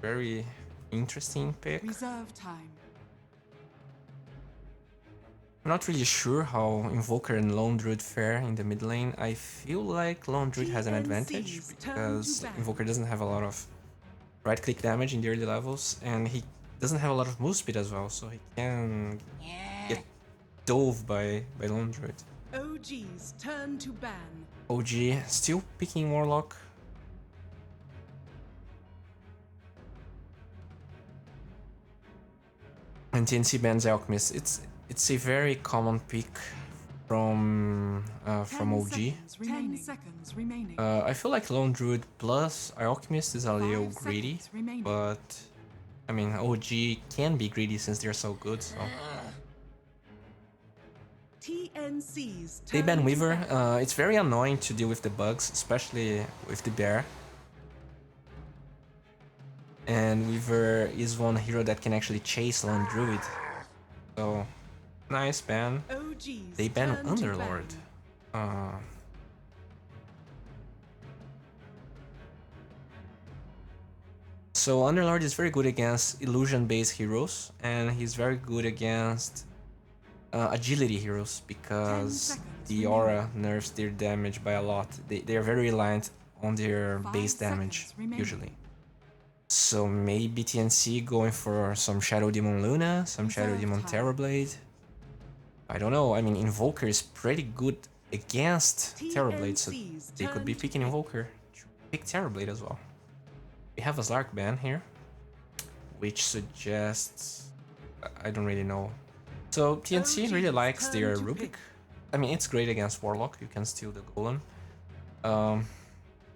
very interesting pick. Reserve time. I'm not really sure how Invoker and Lone Druid fare in the mid lane. I feel like Lone Druid has an advantage TNC's turn to because ban. Invoker doesn't have a lot of right-click damage in the early levels, and he doesn't have a lot of move speed as well, so he can get dove by Lone Druid. OG's turn to ban. OG still picking Warlock. And TNC bans Alchemist. It's a very common pick from OG. 10 seconds remaining. I feel like Lone Druid plus Alchemist is a little 5 greedy, seconds remaining. but I mean OG can be greedy since they're so good. So TNC's they turn ban to Weaver. ban. It's very annoying to deal with the bugs, especially with the bear. And Weaver is one hero that can actually chase Lone Druid. So nice ban. OG's They ban turn to Underlord. ban. So Underlord is very good against illusion-based heroes, and he's very good against agility heroes because the aura nerfs their damage by a lot. They are very reliant on their base damage, usually. So maybe TNC going for some Shadow Demon Luna, some Shadow Demon Terrorblade. I don't know, I mean Invoker is pretty good against Terrorblade, so they could be picking Invoker to pick Terrorblade as well. We have a Slark ban here, which suggests... I don't really know. So TNC really likes their Rubik. I mean, it's great against Warlock, you can steal the Golem.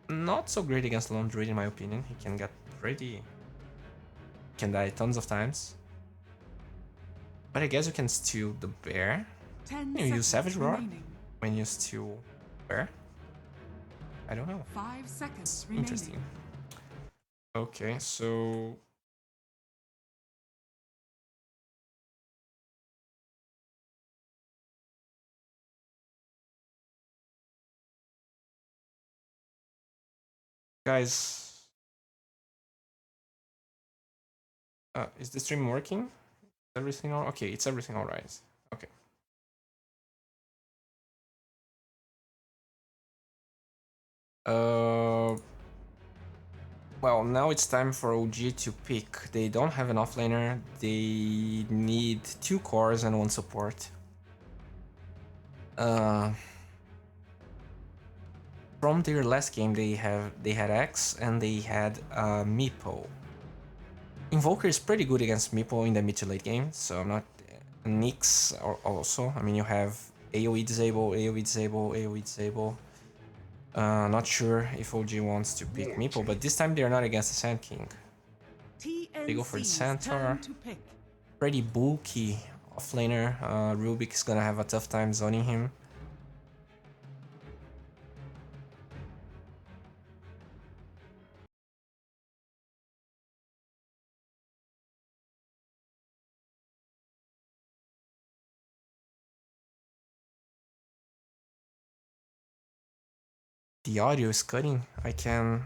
Not so great against Lone Druid in my opinion, he can get pretty... can die tons of times. But I guess you can steal the Bear. Can you use Savage Roar when you steal Bear? I don't know. 5 seconds Interesting. Okay, so... Guys... is the stream working? Everything all... Okay, it's everything alright. Okay. Well, now it's time for OG to pick. They don't have an offlaner. They need 2 cores and 1 support. From their last game, they had X and they had Meepo. Invoker is pretty good against Meepo in the mid to late game, so I'm not... Nyx also. I mean, you have AoE disable, AoE disable, AoE disable. Not sure if OG wants to pick Meepo, but this time they're not against the Sand King. They go for the Centaur. Pretty bulky offlaner. Rubik is gonna have a tough time zoning him. The audio is cutting. I can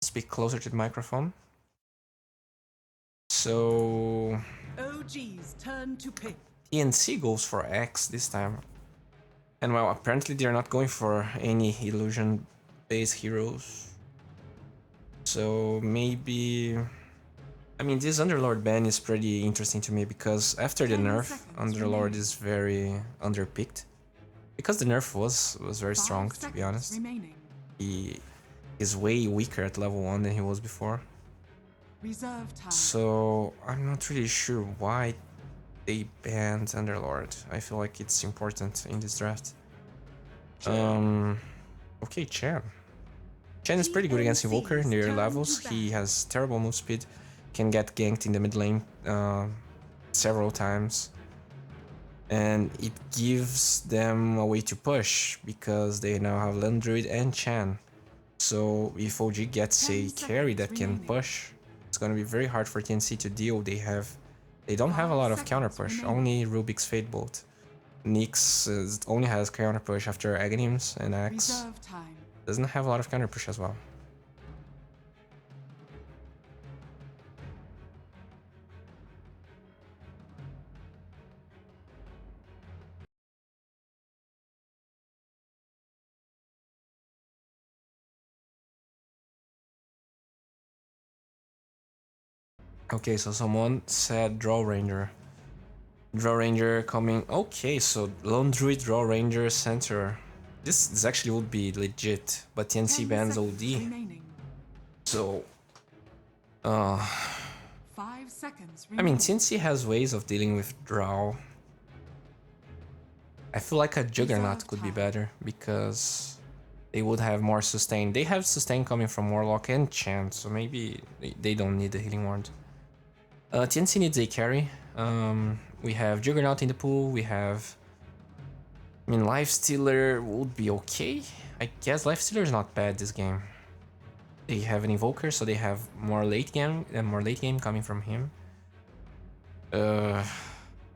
speak closer to the microphone. So... OG's turn to pick. TNC goes for X this time. And well, apparently they're not going for any illusion-based heroes. So maybe... I mean, this Underlord ban is pretty interesting to me because after the nerf, Underlord is very underpicked. Because the nerf was very strong, to be honest. He is way weaker at level 1 than he was before. So I'm not really sure why they banned Underlord. I feel like it's important in this draft. Okay, Chen. Chen is pretty good against Invoker near levels. He has terrible move speed, can get ganked in the mid lane several times. And it gives them a way to push, because they now have Landruid and Chen. So if OG gets a carry that can push, it's gonna be very hard for TNC to deal. They don't have a lot of counter push, only Rubik's Fate Bolt. Nyx only has counter push after Aghanims, and Axe doesn't have a lot of counter push as well. Okay, so someone said Draw Ranger. Draw Ranger coming. Okay, so Lone Druid, Draw Ranger, Center. This actually would be legit, but TNC 10 bans seconds OD. remaining. So, 5 seconds I mean, remaining. TNC has ways of dealing with Draw. I feel like a Juggernaut Reserve could be time. better because they would have more sustain. They have sustain coming from Warlock and Chant, so maybe they don't need the Healing Ward. TNC needs a carry. We have Juggernaut in the pool. We have, I mean, Lifestealer would be okay. I guess Lifestealer is not bad this game. They have an Invoker, so they have more late game coming from him.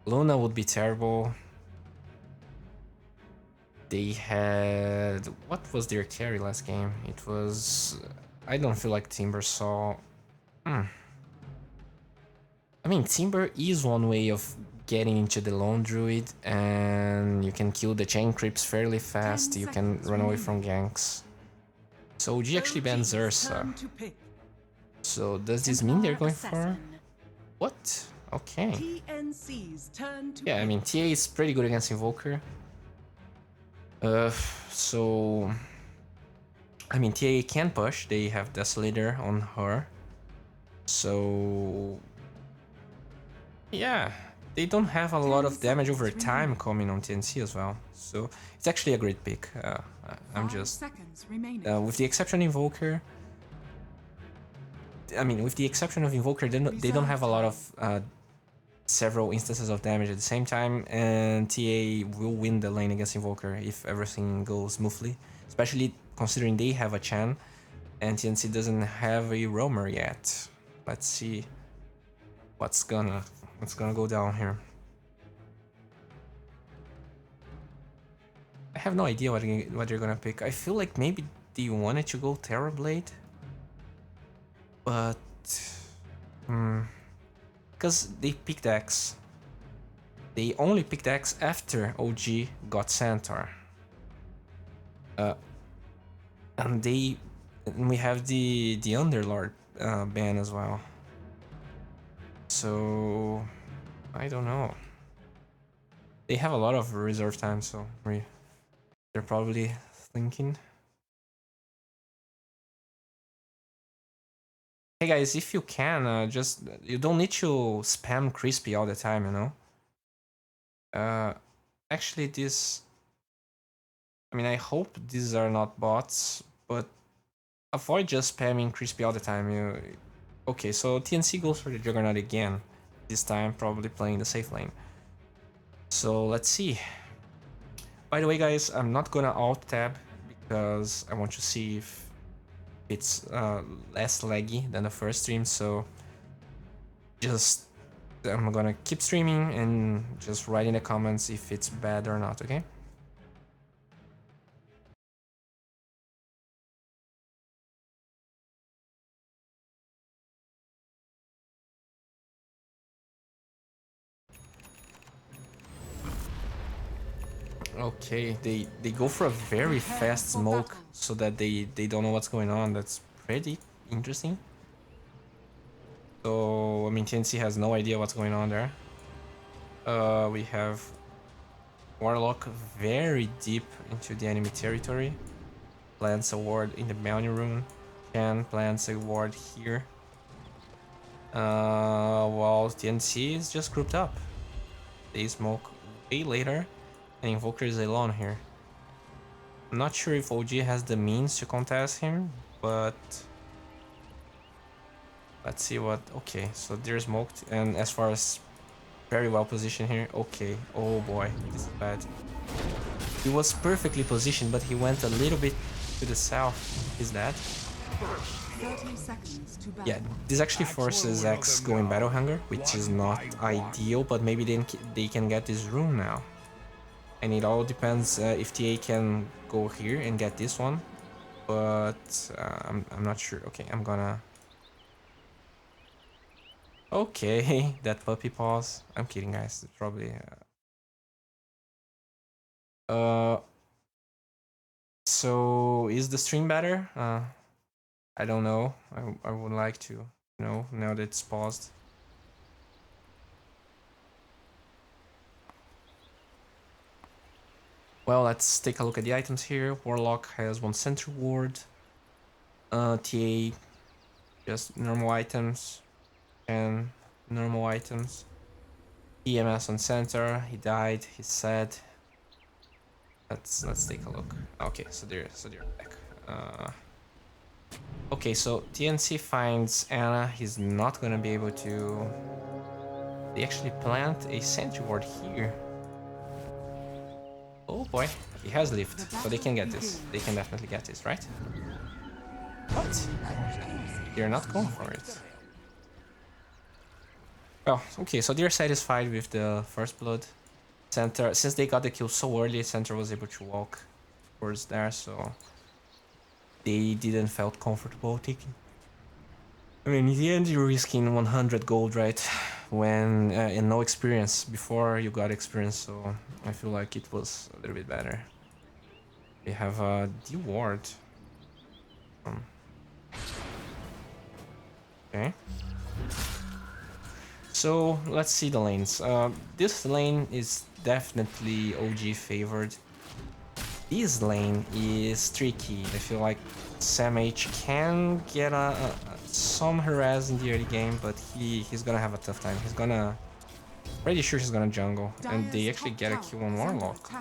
Luna would be terrible. They had, what was their carry last game? It was, I don't feel like Timber saw. I mean, Timber is one way of getting into the Lone Druid, and you can kill the chain creeps fairly 10 fast. You can seconds run away remaining. from ganks. So OG actually bans OG's Ursa. turn to pick. So does this mean they're going for Assassin. what? Okay. TNC's turn to Yeah, I pick. mean TA is pretty good against Invoker. So I mean TA can push. They have Desolator on her. So yeah, they don't have a lot 10 of damage over seconds time remaining. coming on TNC as well. So it's actually a great pick. I'm 5 just seconds remaining. with the exception Invoker. I mean, with the exception of Invoker, they don't have a lot of several instances of damage at the same time, and TA will win the lane against Invoker if everything goes smoothly, especially considering they have a Chan and TNC doesn't have a roamer yet. Let's see what's gonna go down here. I have no idea what they're gonna pick. I feel like maybe they wanted to go Terrorblade, but because they picked X. They only picked X after OG got Centaur. And we have the Underlord ban as well. So I don't know. They have a lot of reserve time, so they're probably thinking. Hey guys, if you can, just you don't need to spam crispy all the time, you know. Actually, this. I mean, I hope these are not bots, but avoid just spamming crispy all the time. Okay, so TNC goes for the Juggernaut again. This time, probably playing the safe lane. So let's see. By the way, guys, I'm not gonna alt tab because I want to see if it's less laggy than the first stream. So just I'm gonna keep streaming and just write in the comments if it's bad or not. Okay. Okay, they go for a very fast smoke so that they don't know what's going on. That's pretty interesting. So I mean TNC has no idea what's going on there. We have Warlock very deep into the enemy territory. Plants a ward in the bounty room. Can plants a ward here. While TNC is just grouped up. They smoke way later, and Invoker is alone here. I'm not sure if OG has the means to contest him, but let's see what. Okay, so they're smoked, and as far as very well positioned here. Okay, oh boy, this is bad. He was perfectly positioned, but he went a little bit to the south. Is that? 30 seconds to battle. Yeah, this actually forces X going Battle Hunger, which is not ideal, but maybe they can get this rune now. And it all depends if TA can go here and get this one, but I'm not sure. Okay, I'm gonna. Okay, that puppy paws. I'm kidding, guys. It's probably. So is the stream better? I don't know. I would like to know now that it's paused. Well, let's take a look at the items here. Warlock has 1 Sentry Ward. TA, just normal items. And normal items. EMS on center. He died. He's sad. Let's take a look. Okay, so they're back. Okay, so TNC finds Anna. He's not gonna be able to. They actually plant a sentry ward here. Oh boy, he has lift, so they can get this. They can definitely get this, right? What? They're not going for it. Well, okay, so they're satisfied with the first blood. Center, since they got the kill so early, Center was able to walk towards there, so they didn't felt comfortable taking. I mean, in the end, you're risking 100 gold, right? When and no experience. Before you got experience, so I feel like it was a little bit better. We have a D-Ward. Okay. So let's see the lanes. This lane is definitely OG favored. This lane is tricky. I feel like Sam H can get some harass in the early game, but he's gonna have a tough time. He's gonna... Pretty sure he's gonna jungle. And they actually get a kill on Warlock.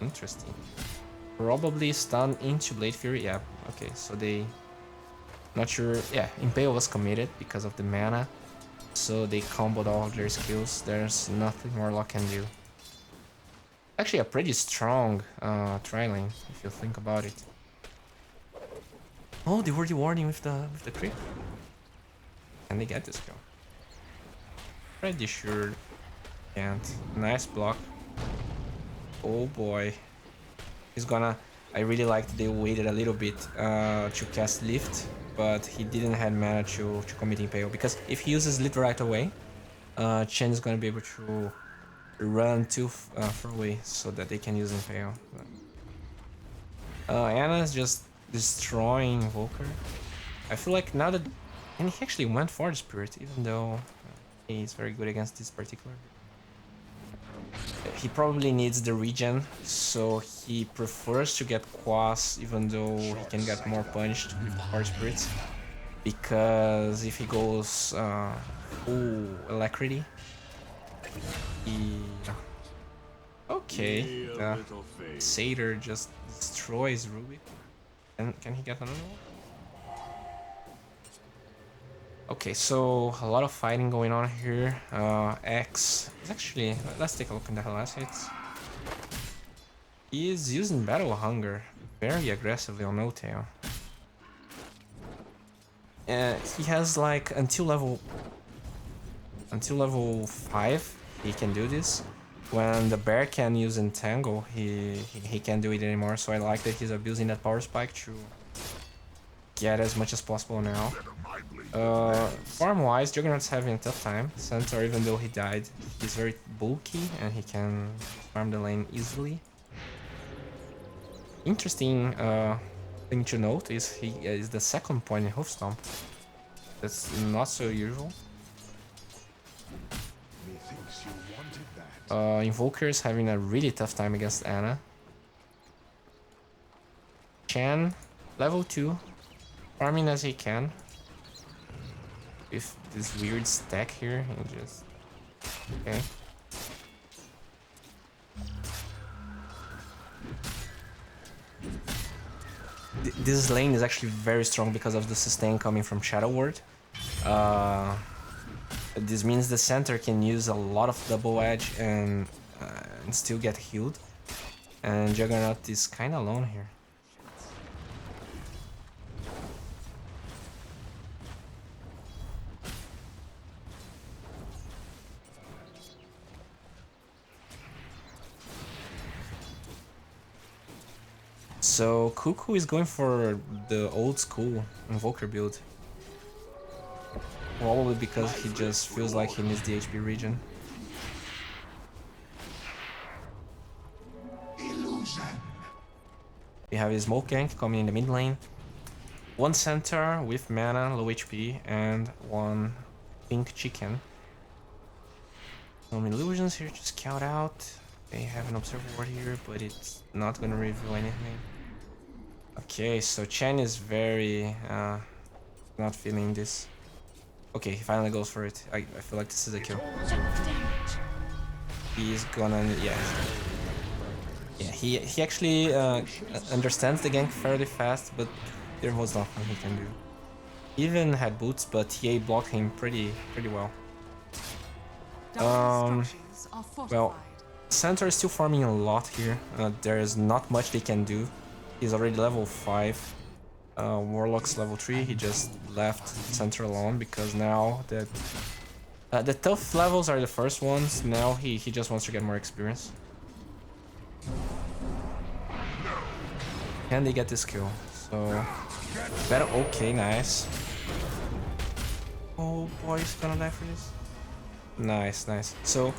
Interesting. Probably stun into Blade Fury. Yeah, okay, so they... Not sure... Yeah, Impale was committed because of the mana. So they comboed all of their skills. There's nothing Warlock can do. Actually a pretty strong tri-lane, if you think about it. Oh, they were rewarding with the creep. Can they get this kill? Pretty sure can't. Nice block. Oh boy. He's gonna... I really liked they waited a little bit to cast Lift, but he didn't have mana to commit Impale, because if he uses Lift right away, Chen is gonna be able to run too far away so that they can use Impale. Anna is just destroying Volker. I feel like now that... And he actually went for the Spirit, even though he's very good against this particular. He probably needs the regen, so he prefers to get Quas, even though he can get more punished with Fire Spirits. Because if he goes full Alacrity, he... Okay, the Satyr just destroys Ruby. Can he get another one? Okay, so a lot of fighting going on here. X is actually... Let's take a look at the last hits. He is using Battle Hunger very aggressively on No Tail. He has like until level 5 he can do this. When the bear can use Entangle, he can't do it anymore. So I like that he's abusing that power spike to get as much as possible now. Farm-wise, Juggernaut's having a tough time. Centaur, even though he died, he's very bulky and he can farm the lane easily. Interesting thing to note is he is the second point in Hoofstomp. That's not so usual. Invoker's having a really tough time against Anna. Chan, level 2, farming as he can. With this weird stack here, and just... Okay. This lane is actually very strong because of the sustain coming from Shadow Ward. This means the center can use a lot of double edge and still get healed. And Juggernaut is kind of alone here. So Cuckoo is going for the old school Invoker build. Probably because he just feels like he needs the HP regen. We have his Smoke Gank coming in the mid lane. One center with mana, low HP, and one pink chicken. Some illusions here to scout out. They have an observer here, but it's not gonna reveal anything. Okay, so Chen is very not feeling this. Okay, he finally goes for it. I feel like this is a kill. He's gonna, yeah. Yeah, he actually understands the gank fairly fast, but there was nothing he can do. He even had boots, but TA blocked him pretty well. Well, Centaur is still farming a lot here. There is not much they can do. He's already level 5. Warlock's level 3. He just left Centaur alone because now that the tough levels are the first ones. Now he just wants to get more experience. Can they get this kill? So better. Okay, nice. Oh boy, he's gonna die for this. Nice, nice. So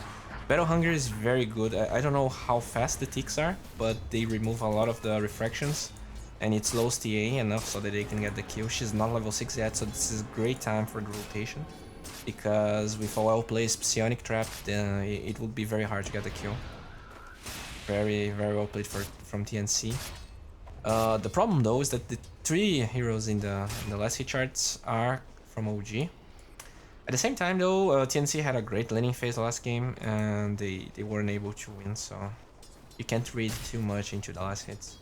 Battle Hunger is very good. I don't know how fast the ticks are, but they remove a lot of the refractions, and it slows TA enough so that they can get the kill. She's not level 6 yet, so this is a great time for the rotation, because with a well-placed Psionic Trap, it would be very hard to get the kill. Very well played from TNC. The problem though is that the 3 heroes in the last hit charts are from OG. At the same time though, TNC had a great laning phase last game and they weren't able to win, so you can't read too much into the last hits.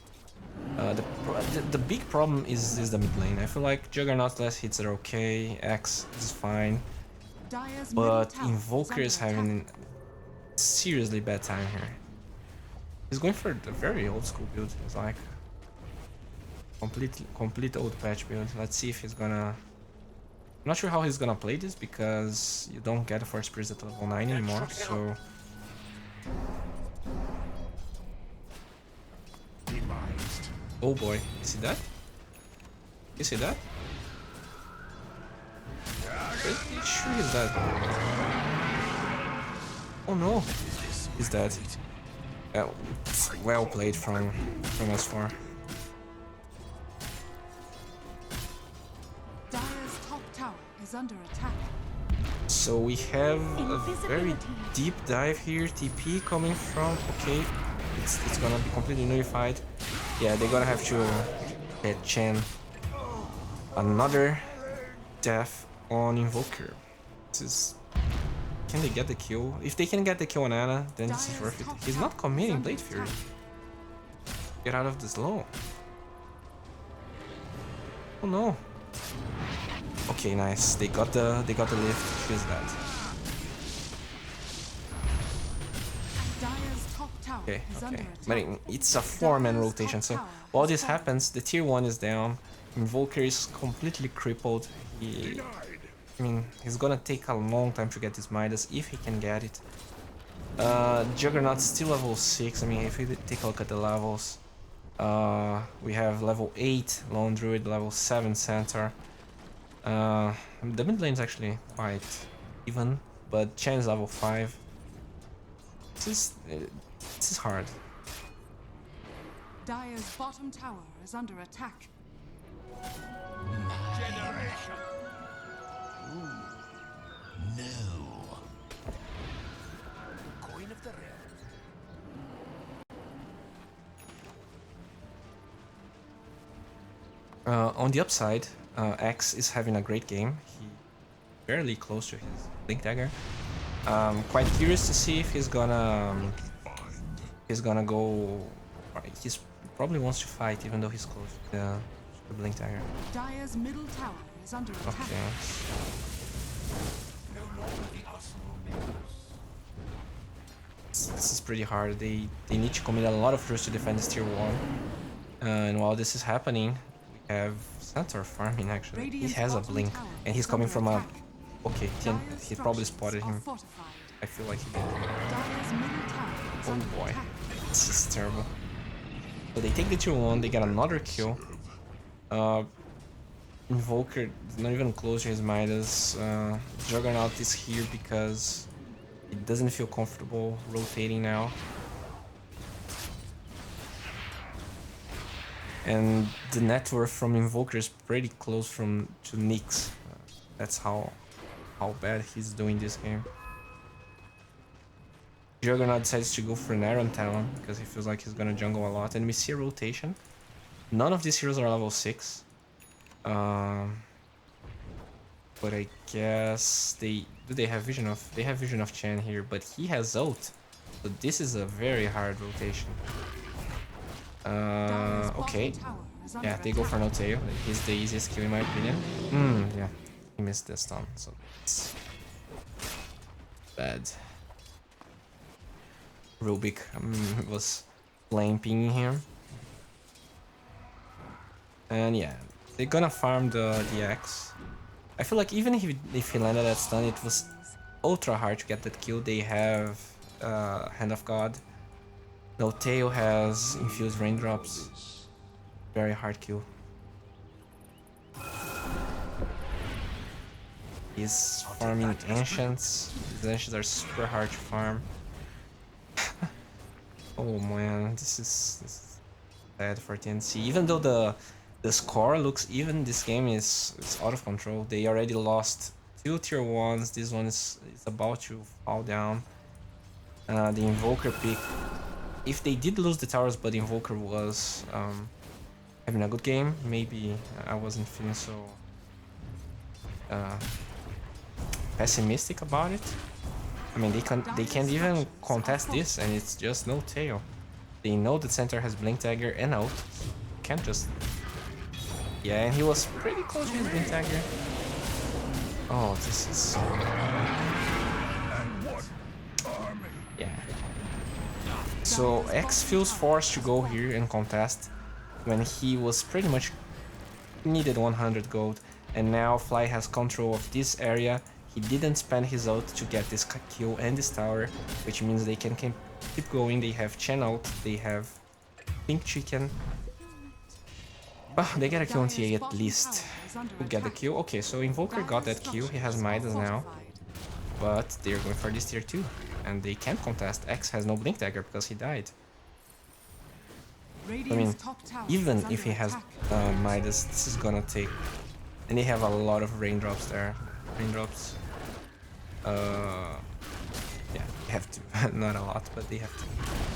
The big problem is the mid lane. I feel like Juggernaut's last hits are okay, X is fine, but Invoker is having a seriously bad time here. He's going for the very old school build. It's like complete old patch build. Let's see if he's gonna... I'm not sure how he's gonna play this because you don't get a Force Priest at level 9 anymore, so... Oh boy, you see that? You see that? Pretty sure he's dead. Oh no, he's dead. Well played from S4. Under attack. So we have a very deep dive here. TP coming from... Okay, it's gonna be completely nullified. Yeah, they're gonna have to get Chen. Another death on Invoker. This is... Can they get the kill? If they can get the kill on Ana, then this is worth it. He's not committing Blade Fury. Get out of this low. Oh no. Okay, nice. They got the lift. She's dead. Okay. But it's a 4-man rotation, so while this happens, the tier 1 is down. Invoker is completely crippled. I mean, he's gonna take a long time to get this Midas, if he can get it. Juggernaut's still level 6. I mean, if we take a look at the levels, we have level 8 Lone Druid, level 7 Centaur. The mid lane is actually quite even, but Chen is level 5. This is hard. Dire's bottom tower is under attack. Generation. No. Coin of the realm. On the upside, X is having a great game. He's barely close to his Blink Dagger. Quite curious to see if he's gonna go. He probably wants to fight, even though he's close to the Blink Dagger. Dire's middle tower is under attack. Okay. This is pretty hard. They need to commit a lot of troops to defend this tier 1. And while this is happening, we have Centaur farming actually. He has a blink and he's coming from a... Okay, he probably spotted him. I feel like he did. Oh boy, this is terrible. So they take the tier 1, they get another kill. Invoker is not even close to his Midas. Juggernaut is here because he doesn't feel comfortable rotating now. And the net worth from Invoker is pretty close to Nyx. That's how bad he's doing this game. Juggernaut decides to go for an Iron Talon because he feels like he's gonna jungle a lot. And we see a rotation. None of these heroes are level 6. But I guess they... Do they have Vision of... They have Vision of Chen here, but he has ult. So this is a very hard rotation. Okay. Yeah, they go for no tail. He's the easiest kill in my opinion. Yeah. He missed the stun, so it's bad. Rubik was flamping here. And yeah, they're gonna farm the X. I feel like even if he landed that stun, it was ultra hard to get that kill. They have Hand of God. No tail has infused raindrops. Very hard kill. He's farming ancients. These ancients are super hard to farm. Oh man, this is bad for TNC. Even though the score looks even, this game is out of control. They already lost 2 tier 1s. This one is about to fall down. The Invoker pick. If they did lose the towers, but the Invoker was having a good game, maybe I wasn't feeling so pessimistic about it. I mean, they can't even contest this, and it's just no tail. They know the center has Blink Dagger and ult. Can't just... Yeah, and he was pretty close to his Blink Dagger. Oh, this is so... Yeah. So X feels forced to go here and contest when he was pretty much needed 100 gold, and now Fly has control of this area. He didn't spend his ult to get this kill and this tower, which means they can keep going. They have Chen ult, they have Pink Chicken. Oh, they get a kill on TA at least. Who get the kill? Okay, so Invoker got that kill, he has Midas now. But they're going for this tier 2, and they can't contest. X has no Blink Dagger because he died. I mean, even if he has Midas, this is gonna take... And they have a lot of raindrops there. Raindrops. Yeah, they have to. Not a lot, but they have to.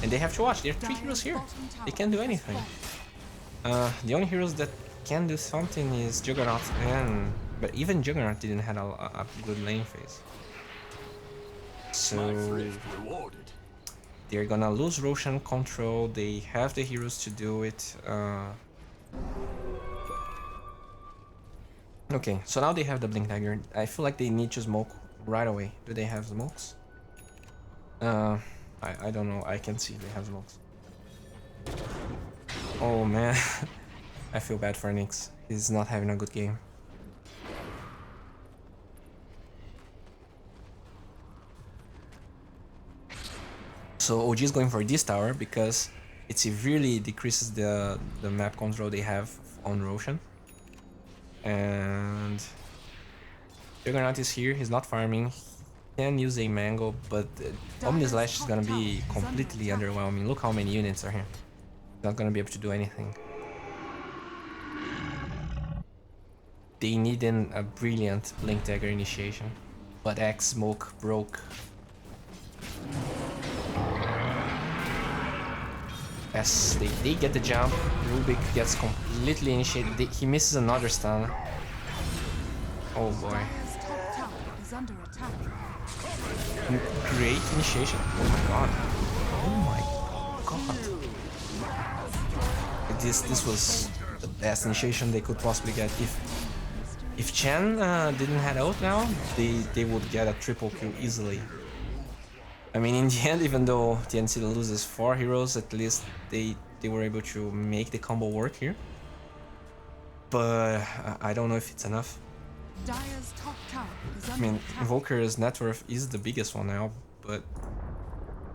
And they have to watch. There are 3 heroes here. They can't do anything. The only heroes that can do something is Juggernaut, and... But even Juggernaut didn't have a good lane phase. So... They're gonna lose Roshan control. They have the heroes to do it. Okay, so now they have the Blink Dagger. I feel like they need to smoke right away. Do they have smokes? I don't know. I can see they have smokes. Oh man, I feel bad for Nyx. He's not having a good game. So OG is going for this tower because it severely decreases the map control they have on Roshan. And Juggernaut is here, he's not farming, he can use a Mango, but Omnislash is gonna be completely underwhelming. Look how many units are here. He's not gonna be able to do anything. They need a brilliant Blink Dagger initiation, but X smoke broke. Yes, they get the jump. Rubik gets completely initiated. He misses another stun. Oh boy. Great initiation. Oh my god. Oh my god. This was the best initiation they could possibly get. If Chen didn't head out now, they would get a triple kill easily. I mean, in the end, even though TNC loses 4 heroes, at least they were able to make the combo work here. But I don't know if it's enough. I mean, Invoker's net worth is the biggest one now, but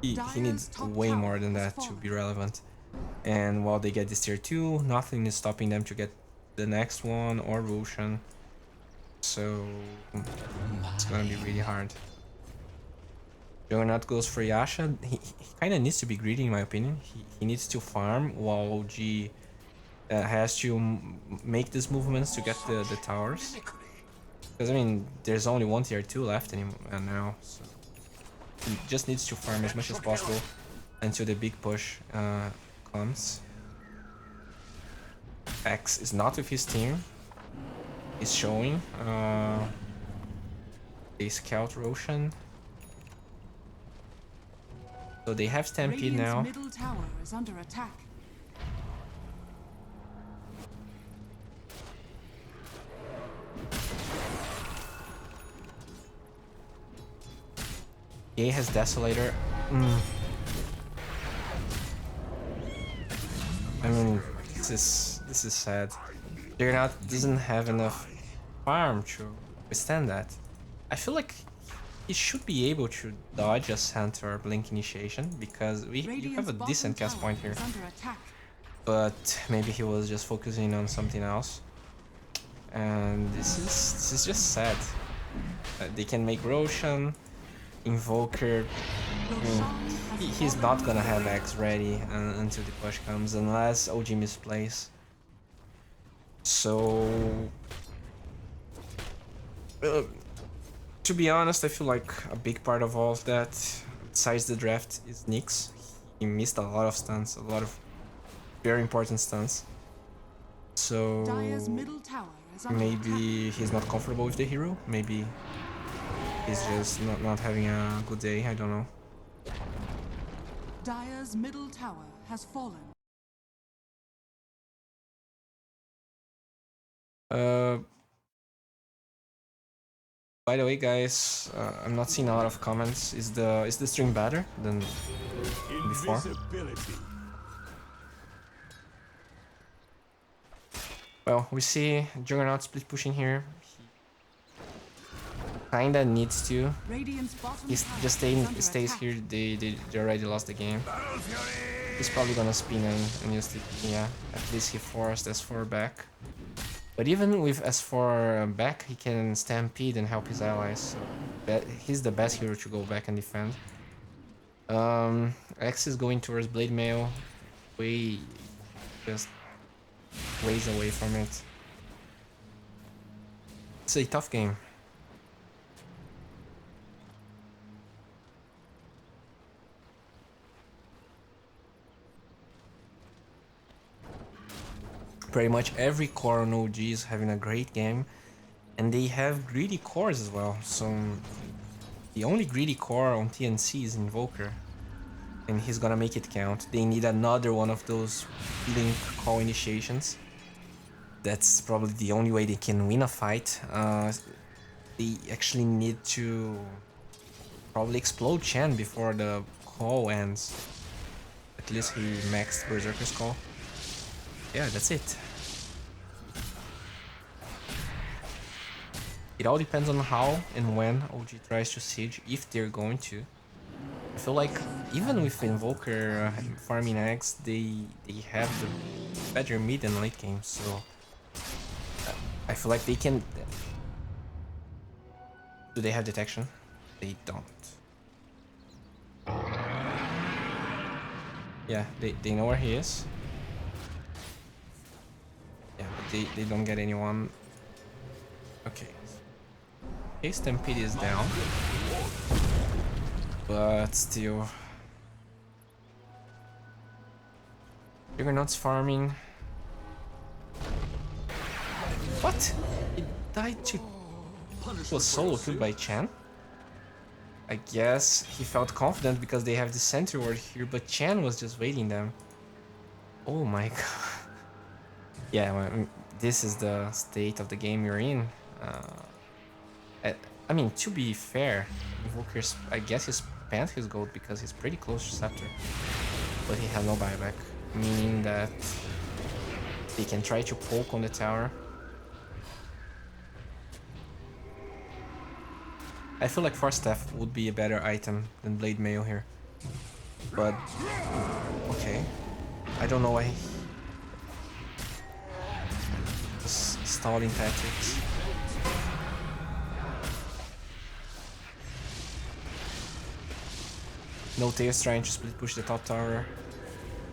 he needs way more than that to be relevant. And while they get this tier 2, nothing is stopping them to get the next one or Roshan. So it's gonna be really hard. Juggernaut goes for Yasha. He kind of needs to be greedy in my opinion. He needs to farm while OG has to make these movements to get the towers. Because I mean, there's only 1 tier 2 left anymore now. So He just needs to farm as much as possible until the big push comes. X is not with his team. He's showing. They scout Roshan. So they have Stampede Radiant's now. middle tower is under attack. Ye has Desolator. I mean, this is sad. Juggernaut doesn't have enough farm to withstand that. I feel like he should be able to dodge a Centaur or Blink Initiation because you have a decent cast point here. But maybe he was just focusing on something else. And this is just sad. They can make Roshan, Invoker. He's not gonna have X ready until the push comes unless OG misplays. So to be honest, I feel like a big part of all of that, besides the draft, is Nyx. He missed a lot of stunts, a lot of very important stunts. So maybe he's not comfortable with the hero. Maybe he's just not having a good day. I don't know. Dire's middle tower has fallen. By the way, guys, I'm not seeing a lot of comments. Is the stream better than before? Well, we see Juggernaut split pushing here. He kinda needs to. He's just stays here. They already lost the game. He's probably gonna spin and use the, yeah. At least he forced S4 back. But even with S4 back, he can Stampede and help his allies. So he's the best hero to go back and defend. X is going towards Blade Mail. Just ways away from it. It's a tough game. Pretty much every core on OG is having a great game, and they have greedy cores as well. So the only greedy core on TNC is Invoker, and he's gonna make it count. They need another one of those Blink call initiations. That's probably the only way they can win a fight. They actually need to probably explode Chen before the call ends. At least he maxed Berserker's call. Yeah, that's it. It all depends on how and when OG tries to siege, if they're going to. I feel like even with Invoker farming eggs, they have the better mid and late game, so I feel like they can. Do they have detection? They don't. Yeah, they know where he is. Yeah, but they don't get anyone. Okay. Okay, Stampede is down. But still. Juggernaut's farming. What? He died to... He was solo killed by Chan? I guess he felt confident because they have the center ward here, but Chan was just waiting them. Oh my god. Yeah, well, this is the state of the game you're in. I mean, to be fair, Invoker's, I guess he spent his gold because he's pretty close to Scepter. But he has no buyback, meaning that they can try to poke on the tower. I feel like Force Staff would be a better item than Blade Mail here. But, okay. I don't know why. Just stalling tactics. No Tails trying to split push the top tower.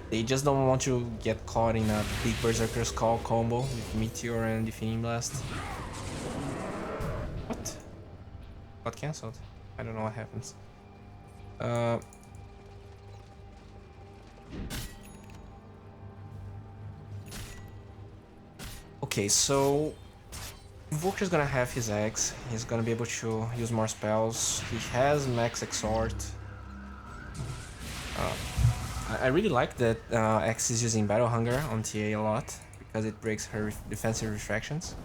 They just don't want to get caught in a big Berserker's Call combo with Meteor and Defending Blast. What? Got cancelled. I don't know what happens. Uh, okay, so Invoker's gonna have his eggs. He's gonna be able to use more spells. He has max exhort. I really like that X is using Battle Hunger on TA a lot because it breaks her defensive refractions.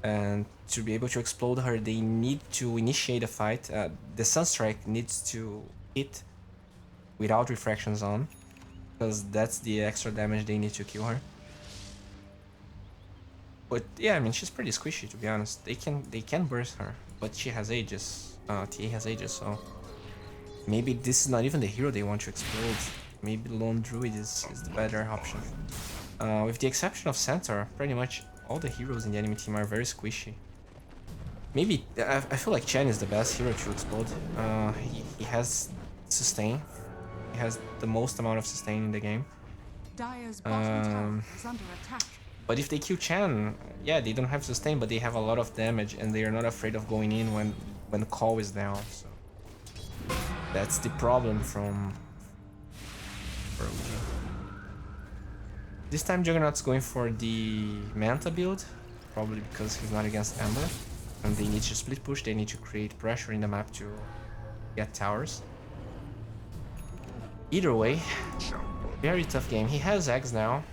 And to be able to explode her, they need to initiate a fight. The Sunstrike needs to hit without refractions on, because that's the extra damage they need to kill her. But yeah, I mean, she's pretty squishy, to be honest. They can burst her, but she has Aegis. TA has Aegis, so maybe this is not even the hero they want to explode. Maybe Lone Druid is the better option. With the exception of Centaur, pretty much all the heroes in the enemy team are very squishy. Maybe, I feel like Chen is the best hero to explode. He has sustain. He has the most amount of sustain in the game. Dire's bottom tower is under attack. But if they kill Chen, yeah, they don't have sustain, but they have a lot of damage, and they are not afraid of going in when Call is down. So that's the problem for OG. This time Juggernaut's going for the Manta build, probably because he's not against Ember, and they need to split push. They need to create pressure in the map to get towers. Either way, very tough game. He has eggs now.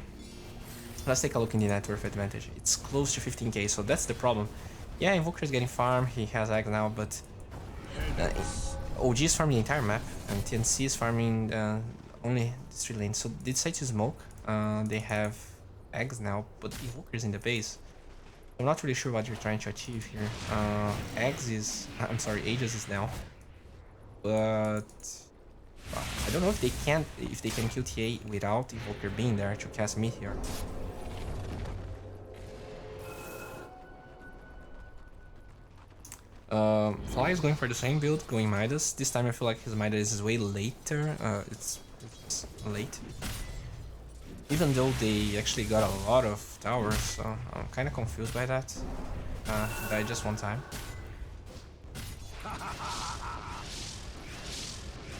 Let's take a look in the net worth advantage. It's close to 15k, so that's the problem. Yeah, Invoker is getting farm, he has eggs now, but OG is farming the entire map, and TNC is farming only the 3 lanes. So they decide to smoke. They have eggs now, but Invoker is in the base. I'm not really sure what you're trying to achieve here. Aegis is now, but I don't know if they can kill TA without Invoker being there to cast Meteor. Fly is going for the same build, going Midas. This time I feel like his Midas is way later. It's late. Even though they actually got a lot of towers, so I'm kind of confused by that. Died just one time.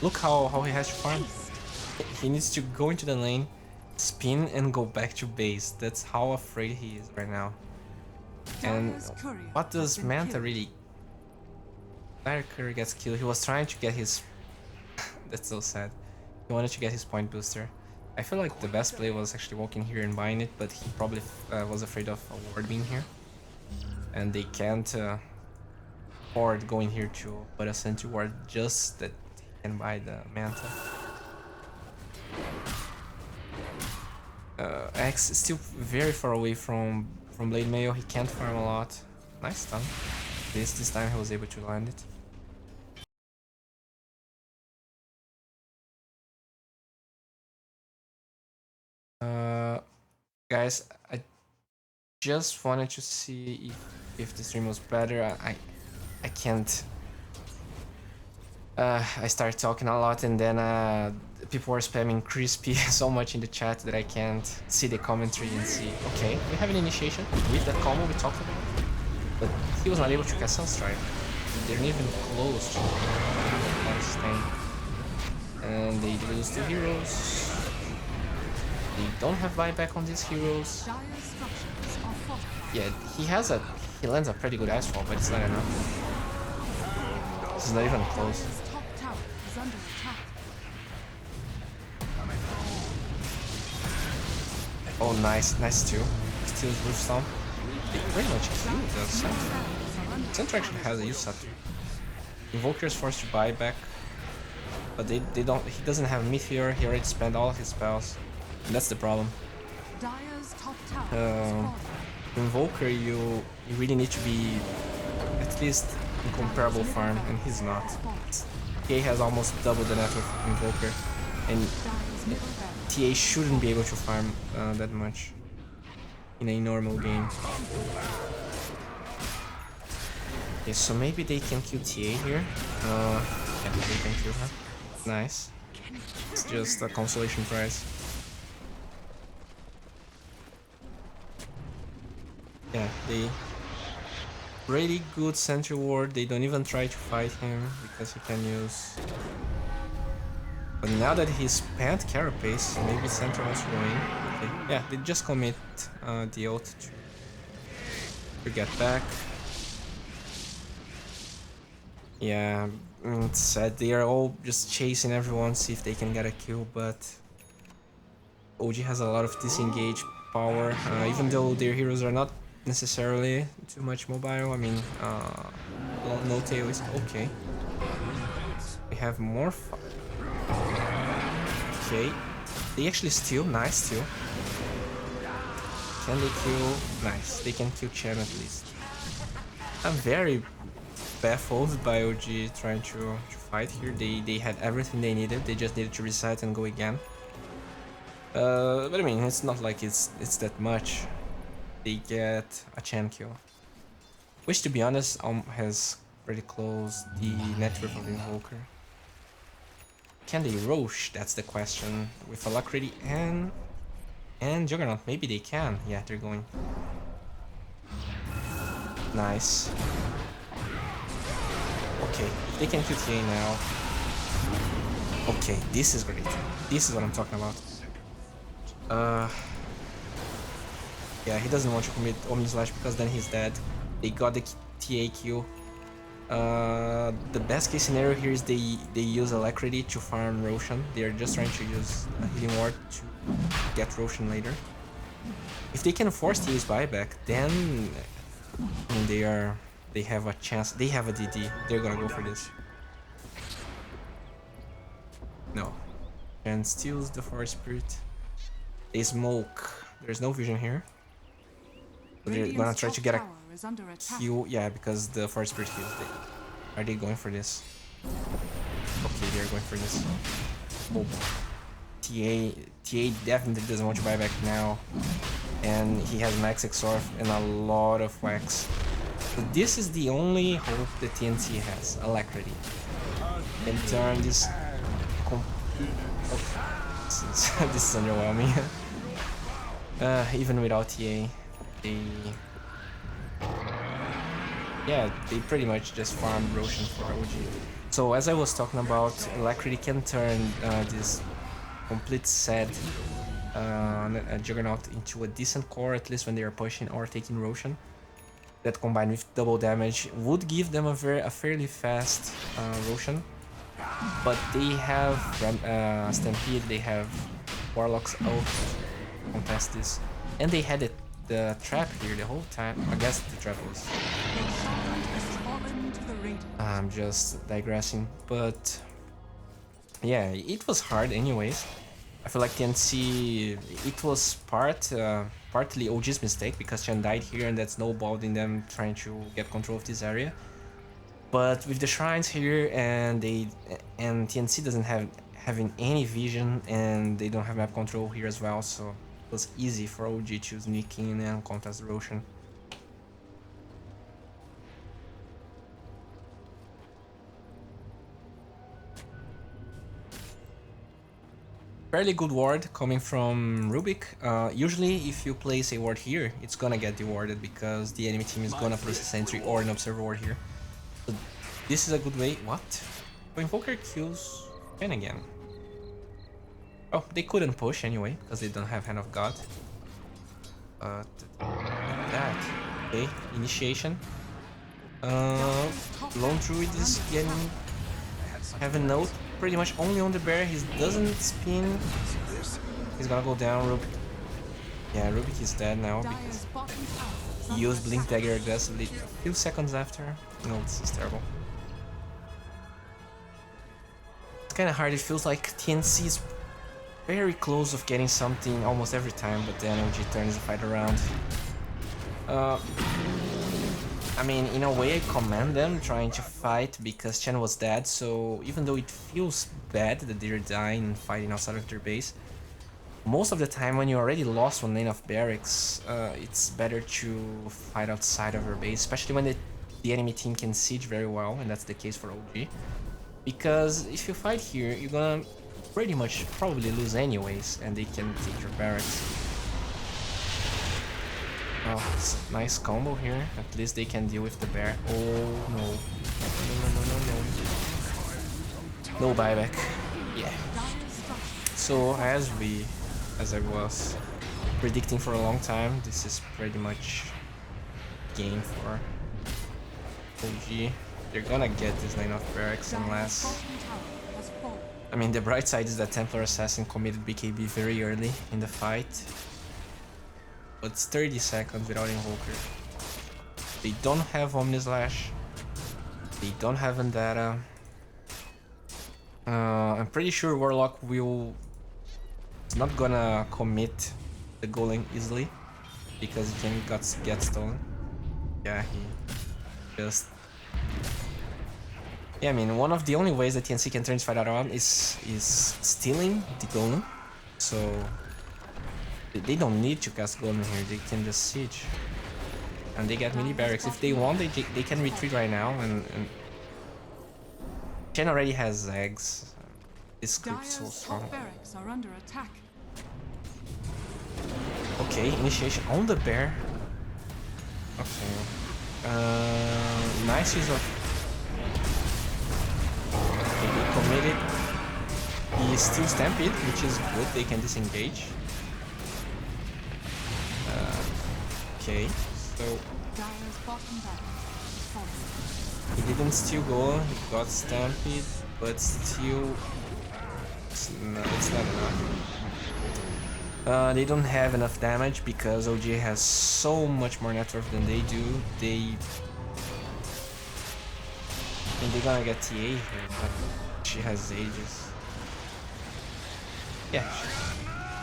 Look how he has to farm. He needs to go into the lane, spin, and go back to base. That's how afraid he is right now. And what does Manta really... Dire Courier gets killed. He was trying to get his... That's so sad. He wanted to get his point booster. I feel like the best play was actually walking here and buying it, but he probably was afraid of a ward being here. And they can't afford going here to put a sentry ward just that he can buy the Manta. X is still very far away from Blade Mail. He can't farm a lot. Nice stun. This time he was able to land it. Guys, I just wanted to see if the stream was better. I can't. I started talking a lot, and then people were spamming crispy so much in the chat that I can't see the commentary and see. Okay, we have an initiation with that combo we talked about, but he was not able to cast Sunstrike. They're not even close to sustain, and they lose 2 heroes. They don't have buyback on these heroes. Yeah, he lands a pretty good ice fall, but it's not enough. This is not even close. Oh, nice steal. Steals Roof Stomp. They pretty much killed the Centaur. Centaur actually has a use scepter. Invoker is forced to buy back, but they don't. He doesn't have Meteor. He already spent all of his spells. And that's the problem. Invoker, you really need to be at least in comparable farm, and he's not. TA has almost double the net worth of Invoker, and TA shouldn't be able to farm that much in a normal game. Okay, so maybe they can kill TA here. Yeah, they can kill her. Nice. It's just a consolation prize. Yeah, they really good sentry ward. They don't even try to fight him because he can use But now that he's spent Carapace, maybe Center wants to go in. Okay, yeah, they just commit the ult to get back. Yeah, it's sad. They are all just chasing everyone, see if they can get a kill, but OG has a lot of disengage power, even though their heroes are not necessarily too much mobile. I mean, no tail is okay. We have more okay. They actually steal, nice steal. Can they kill? Nice, they can kill Chen at least. I'm very baffled by OG trying to fight here. They had everything they needed, they just needed to reset and go again. But I mean, it's not like it's that much. They get a Chen kill. Which, to be honest, has pretty close the net worth of Invoker. Can they Roche? That's the question. With Alacrity and Juggernaut, maybe they can. Yeah, they're going. Nice. Okay, they can kill TA now. Okay, this is great. This is what I'm talking about. Yeah, he doesn't want to commit Omni Slash because then he's dead. They got the TA kill. The best case scenario here is they use Alacrity to farm Roshan. They are just trying to use a Healing Ward to get Roshan later. If they can force TA's buyback, then I mean, they have a chance. They have a DD. They're gonna go for this. No. And steals the Forest Spirit. They smoke. There's no vision here. So they're gonna try to get a kill. Yeah, because the Forest Spirit heals. Are they going for this? Okay, they're going for this. Oh. TA definitely doesn't want to buy back now. And he has Max Exorf and a lot of wax. So this is the only hope the TNC has, Alacrity. And turn this... Oh, this is underwhelming. Even without TA, yeah, they pretty much just farm Roshan for OG. So as I was talking about, Alacrity can turn this complete set Juggernaut into a decent core, at least when they are pushing or taking Roshan. That combined with double damage would give them a fairly fast Roshan. But they have Stampede, they have Warlock's ult to contest this. And they had the trap here the whole time. I guess the trap was... I'm just digressing, but yeah, it was hard anyways. I feel like TNC, it was partly OG's mistake because Chen died here and that snowballed in them trying to get control of this area. But with the shrines here and TNC doesn't having any vision and they don't have map control here as well, so it was easy for OG to sneak in and contest Roshan. Fairly good ward coming from Rubik. Usually if you place a ward here, it's gonna get dewarded because the enemy team is gonna place a sentry or an observer ward here. So this is a good way. What? So Invoker kills Ken again. Oh, they couldn't push anyway because they don't have Hand of God. Like that. Okay, initiation. Lone Druid is getting... have a note pretty much only on the bear. He doesn't spin. He's gonna go down. Rubik. Yeah, Rubik is dead now because he used Blink Dagger aggressively a few seconds after. No, this is terrible. It's kinda hard. It feels like TNC is very close of getting something almost every time, but then OG turns the fight around. I mean, in a way I commend them trying to fight because Chen was dead, so even though it feels bad that they're dying and fighting outside of their base, most of the time when you already lost one lane of barracks, it's better to fight outside of your base, especially when the enemy team can siege very well, and that's the case for OG. Because if you fight here, you're gonna pretty much probably lose anyways, and they can take your barracks. Oh, it's a nice combo here. At least they can deal with the bear. Oh no. No. No buyback. Yeah. So as I was predicting for a long time, this is pretty much game for OG. They're gonna get this lane of barracks unless... I mean, the bright side is that Templar Assassin committed BKB very early in the fight. But it's 30 seconds without Invoker. They don't have Omnislash. They don't have Vendetta. I'm pretty sure Warlock is not gonna commit the Golem easily because he can get stolen. Yeah, he just... Yeah, I mean, one of the only ways that TNC can turn this fight around is stealing the Golem. So they don't need to cast Golem here, they can just siege. And they get mini barracks. If they want, they can retreat right now, and Chen already has eggs. This creep's so strong. Okay, initiation on the bear. Okay. Nice use of... Okay, they committed. He is still Stampede, which is good. They can disengage. Okay, so... He didn't steal goal, he got Stampede, but still... it's not enough. They don't have enough damage because OG has so much more net worth than they do. I think they're gonna get TA here, but she has Aegis. Yeah,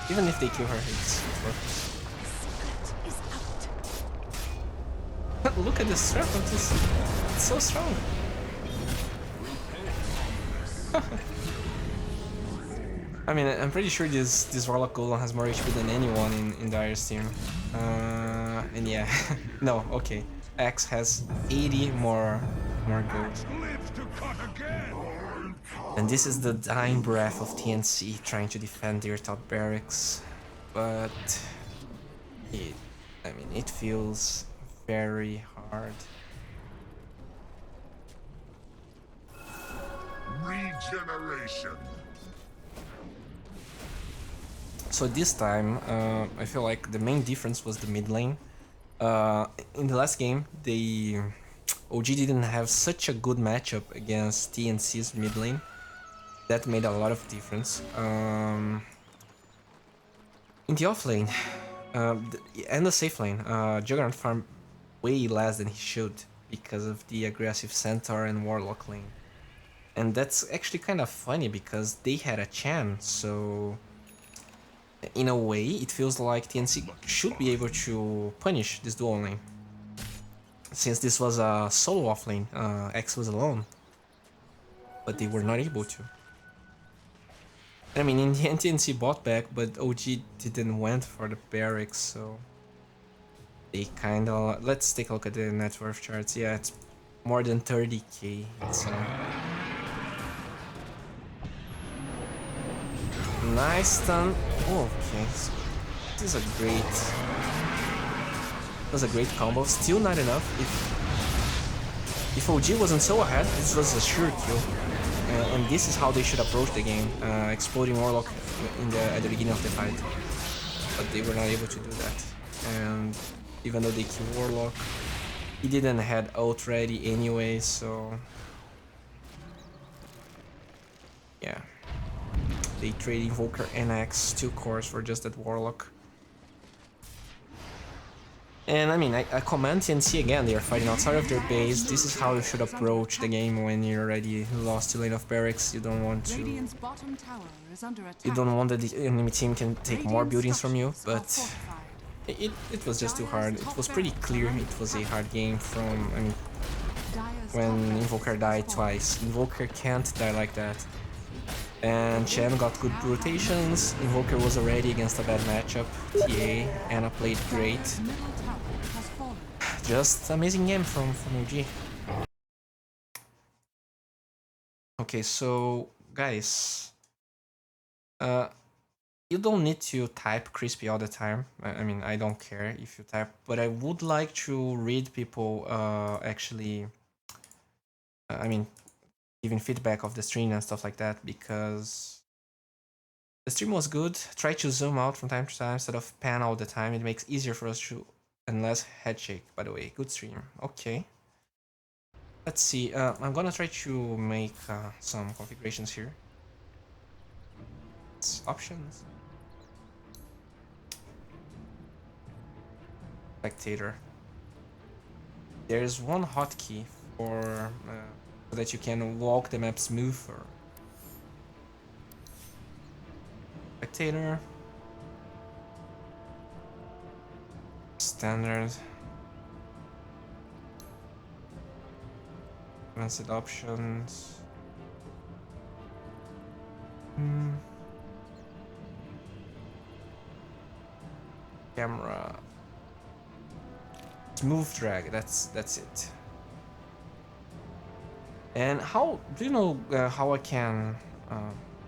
even if they kill her, it's worthless. Look at the strength of this. It's so strong. I mean, I'm pretty sure this Warlock Golem has more HP than anyone in Dire's team. And yeah, no, okay. X has 80 more gold. And this is the dying breath of TNC trying to defend their top barracks. But it feels very hard. Regeneration. So this time, I feel like the main difference was the mid lane. In the last game, OG didn't have such a good matchup against TNC's mid lane. That made a lot of difference. In the off lane, and the safe lane, Juggernaut farmed way less than he should because of the aggressive Centaur and Warlock lane. And that's actually kind of funny because they had a chance, so... In a way, it feels like TNC should be able to punish this dual lane. Since this was a solo offlane, X was alone. But they were not able to. I mean, in the end, TNC bought back, but OG didn't went for the barracks, so... They kinda... Let's take a look at the net worth charts. Yeah, it's more than 30k. It's nice stun. Oh, okay. So this is a great... That was a great combo. Still not enough. If OG wasn't so ahead, this was a sure kill. And this is how they should approach the game. Exploding Warlock at the beginning of the fight. But they were not able to do that. And even though they killed Warlock, he didn't have ult ready anyway, so... Yeah. They trade Invoker and X 2 cores for just that Warlock. And I mean, I commend TNC again, they are fighting outside of their base. This is how you should approach the game when you're already lost to lane of barracks. You don't want to... You don't want that the enemy team can take more buildings from you, but... It was just too hard. It was pretty clear it was a hard game from... I mean, when Invoker died twice. Invoker can't die like that. And Chen got good rotations, Invoker was already against a bad matchup, TA, Anna played great. Just amazing game from OG. Okay, so guys, you don't need to type crispy all the time. I mean, I don't care if you type, but I would like to read people actually, I mean, giving feedback of the stream and stuff like that, because The stream was good. Try to zoom out from time to time instead of pan all the time. It makes easier for us to and less head shake. By the way, good stream. Okay. Let's see. I'm gonna try to make some configurations here. It's options. Spectator. There's one hotkey for so that you can walk the map smoother. Spectator. Standard. Advanced options. Camera. Smooth drag. That's it. And how do you know how I can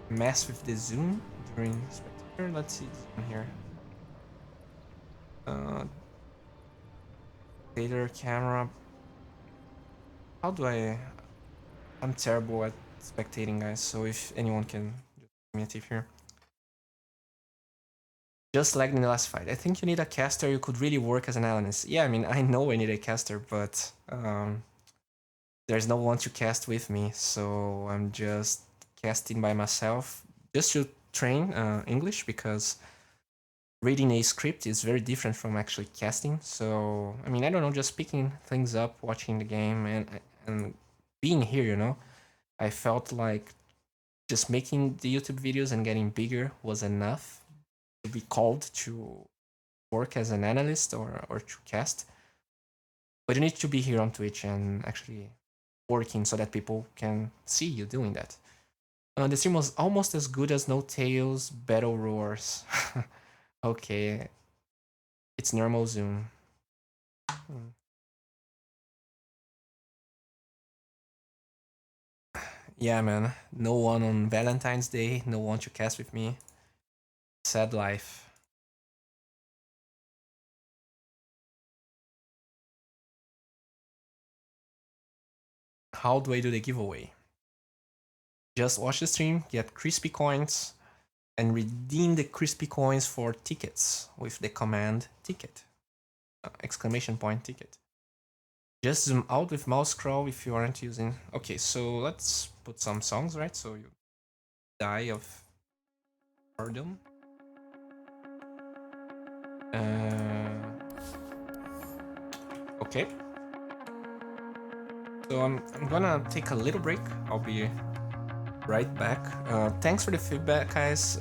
mess with the zoom during spectator? Let's see zoom here. Spectator camera. How do I? I'm terrible at spectating, guys. So if anyone can just give me a tip here. Just like in the last fight, I think you need a caster. You could really work as an analyst. Yeah, I mean, I know I need a caster, but there's no one to cast with me, so I'm just casting by myself just to train English, because reading a script is very different from actually casting. So I mean, I don't know, just picking things up, watching the game, and being here, you know, I felt like just making the YouTube videos and getting bigger was enough to be called to work as an analyst or to cast. But you need to be here on Twitch and actually working so that people can see you doing that. The stream was almost as good as No Tails Battle Roars. Okay, it's normal zoom. Yeah, man. No one on Valentine's Day. No one to cast with me. Sad life. How do I do the giveaway? Just watch the stream, get crispy coins, and redeem the crispy coins for tickets with the command ticket. Exclamation point ticket. Just zoom out with mouse scroll if you aren't using. Okay, so let's put some songs, right? So you die of boredom. Okay. So I'm gonna take a little break. I'll be right back. Thanks for the feedback, guys.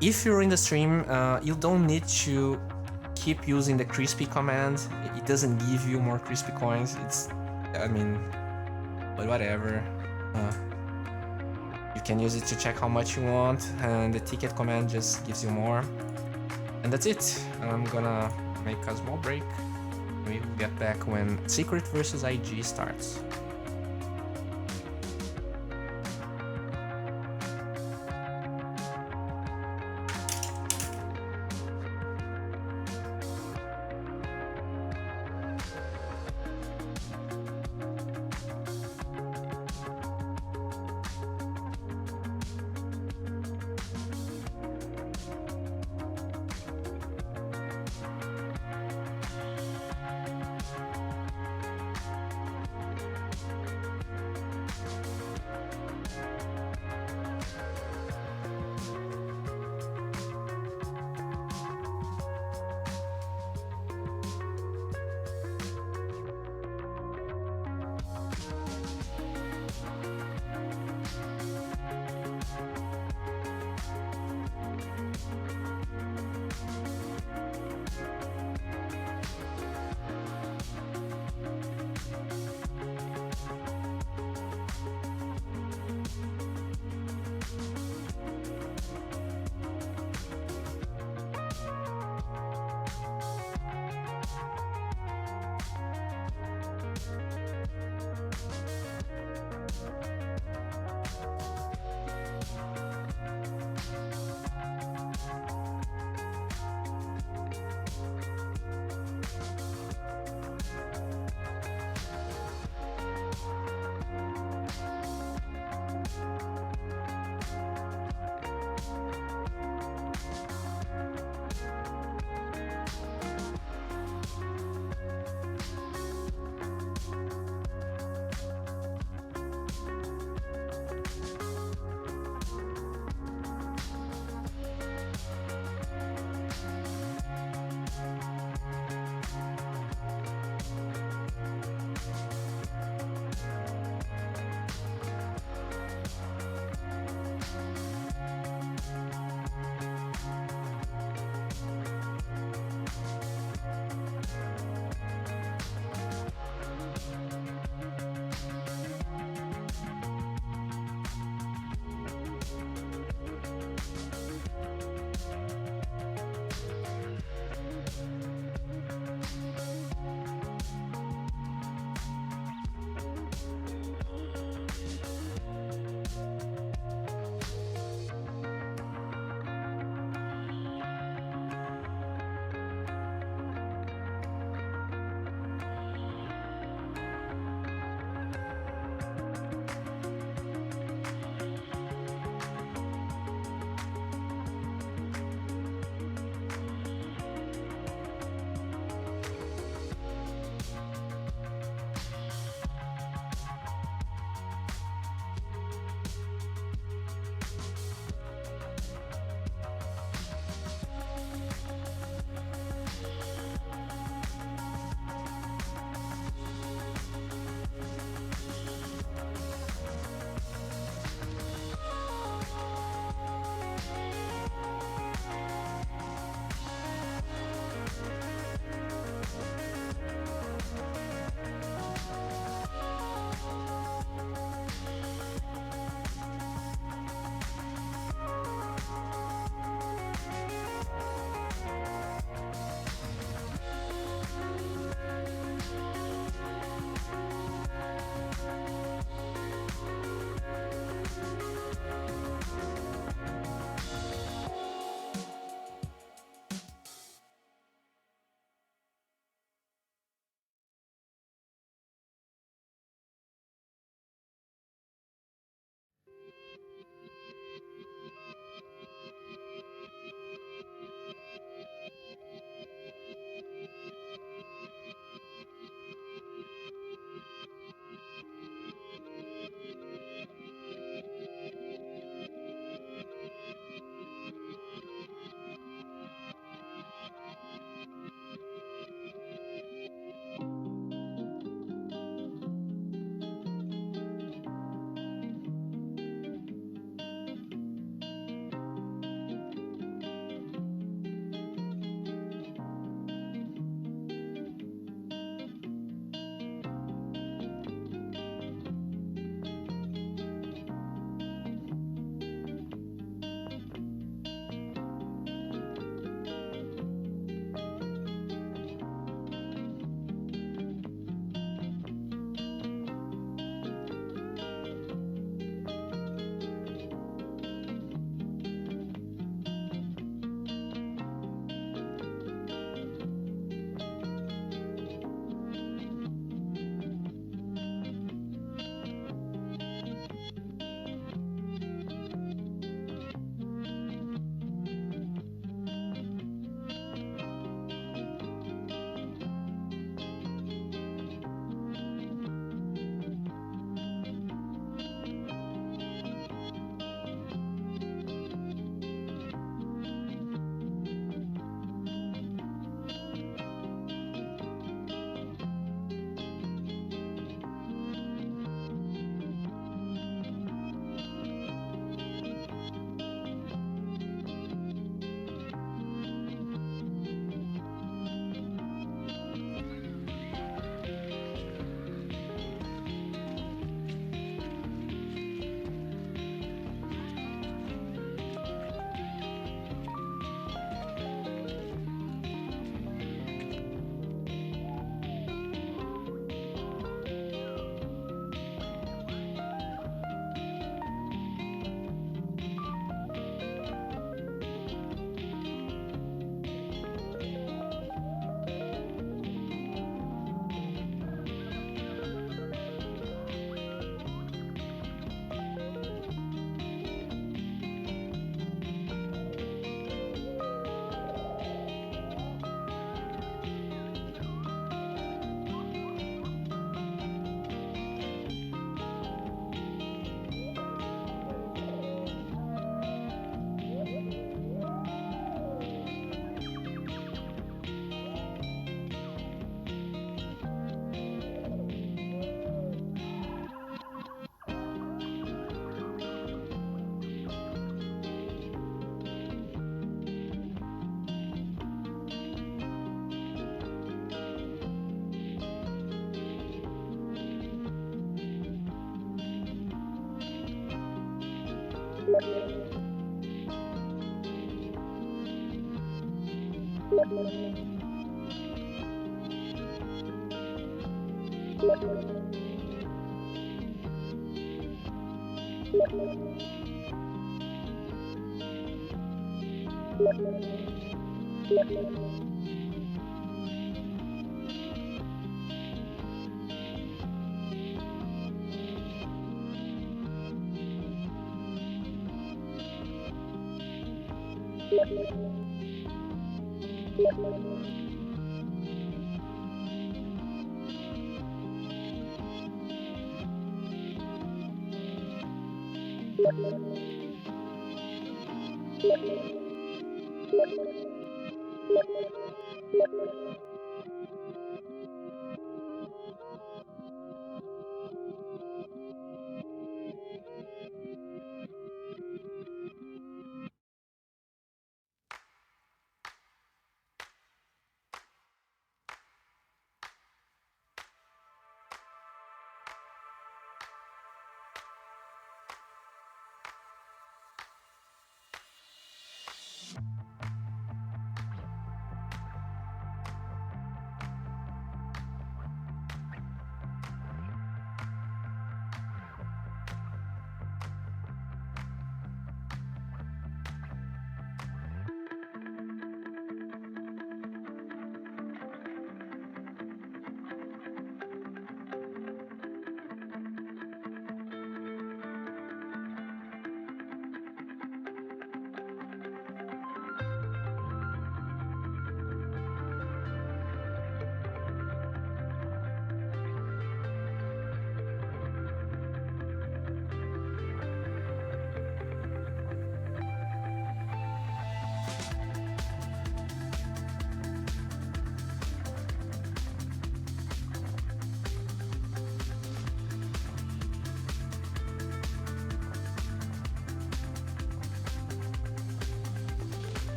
If you're in the stream, you don't need to keep using the crispy command. It doesn't give you more crispy coins. It's, I mean, but whatever. You can use it to check how much you want, and the ticket command just gives you more. And that's it. I'm gonna make a small break. We'll get back when Secret versus IG starts.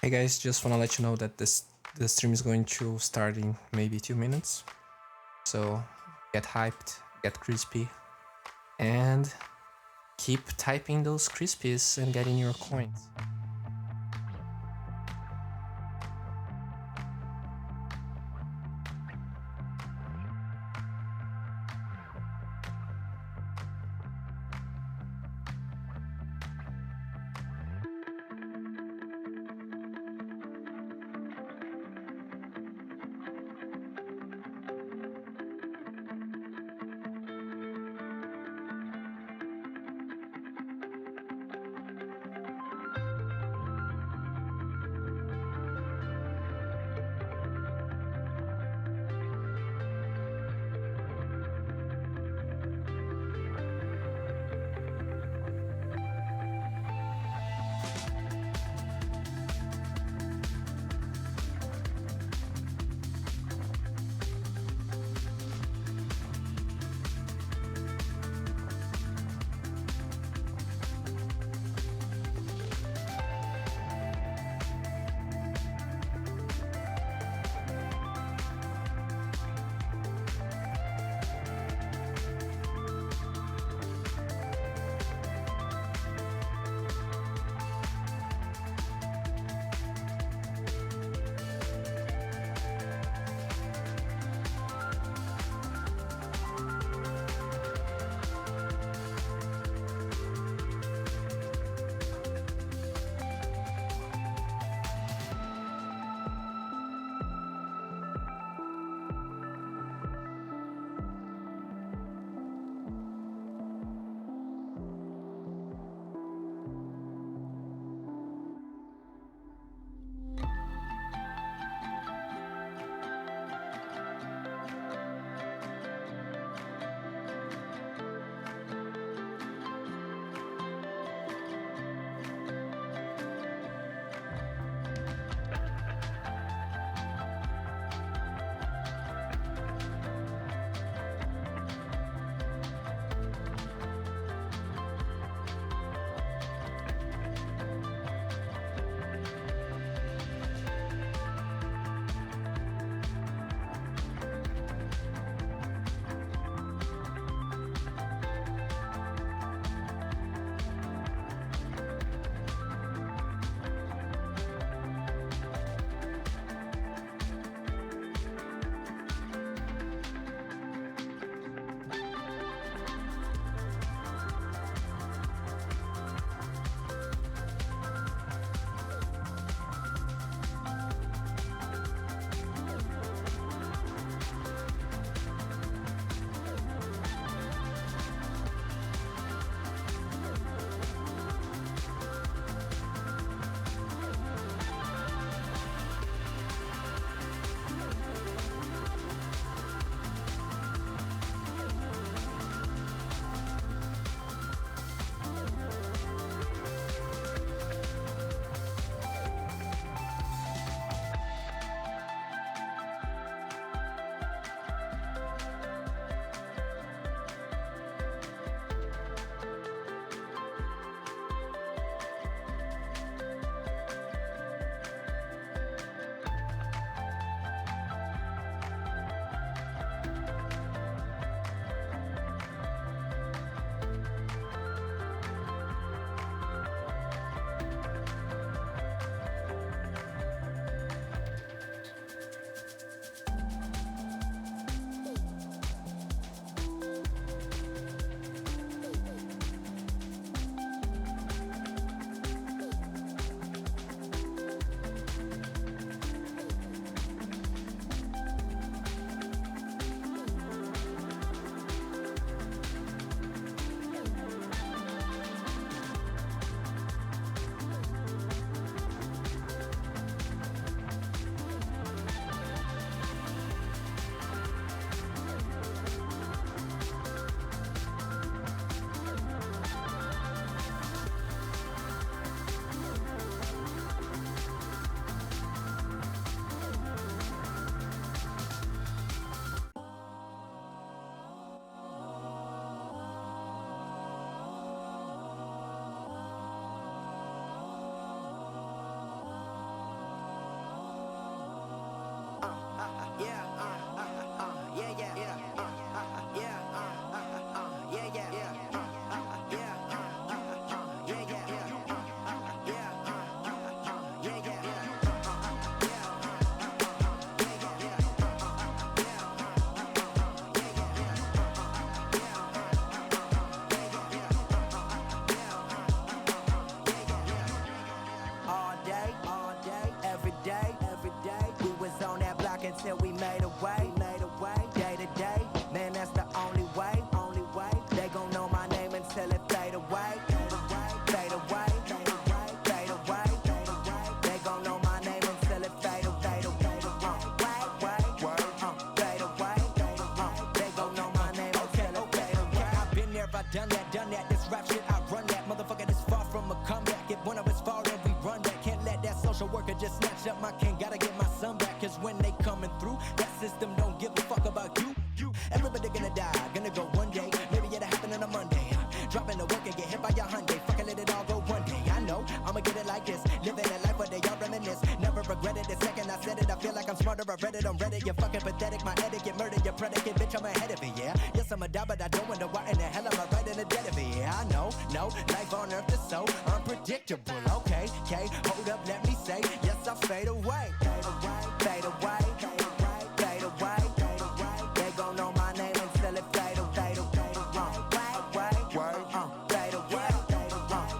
Hey guys, just wanna let you know that the stream is going to start in maybe 2 minutes. So get hyped, get crispy, and keep typing those crispies and getting your coins. have I done that? This rap shit, I run that. Motherfucker, this far from a comeback. If one of us fall, then we run back. Can't let that social worker just snatch up my can. Gotta get my son back, cause when they coming through, that system don't give a fuck about you. Everybody gonna die, gonna go one day. Maybe it'll happen on a Monday. Dropping the work and get hit by your Hyundai. Fucking let it all go one day. I know, I'ma get it like this. Living a life where they all reminisce. Never regretted the second I said it. I feel like I'm smarter, I read it on Reddit. You're fucking pathetic, my etiquette murdered your predicate. Bitch, I'm ahead of it, yeah. Yes, I'm a die, but I don't wonder why in the hell am I right in the dead of it, yeah. I know, no, life on earth is so unpredictable. Okay, hold up, let me say, yes, I fade away. Fade away, fade away, fade away, fade away, fade away. They gon' know my name until it fade away, fade away, fade away.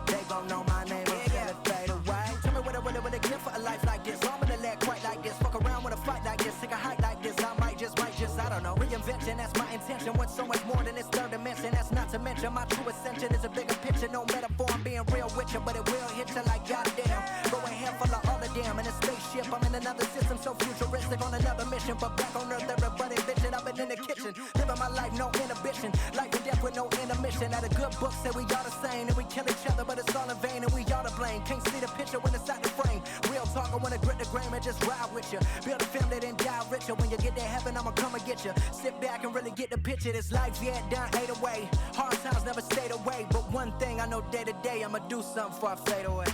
They gon' know my name until it fade away. Tell me what I would give for a life like this. I'm gonna let quite like this. Fuck around with a fight like this. Take a hike like this. I might just, I don't know. Reinvention, that's my intention. Want so much more than this third dimension. That's not to mention my true ascension is a bigger picture. No metaphor, I'm being real with you, but it will hit you like goddamn. Go ahead, full of all the damn. In a spaceship, I'm in another system so futuristic on another mission. But back on Earth, everybody bitching. I've been in the kitchen, living my life, no inhibition. Life and death with no intermission. At a good book said we all the same, and we kill each other, but it's all in vain, and we all to blame. Can't see the picture when it's out the frame. Real talk, I wanna grit the grain and just ride with you. Build a family, then die richer. When you get to heaven, I'ma come and get you. Sit back and really get the picture. This life, yeah, done ate away. Hard times never stayed away. But one thing I know day to day, I'ma do something before I fade away.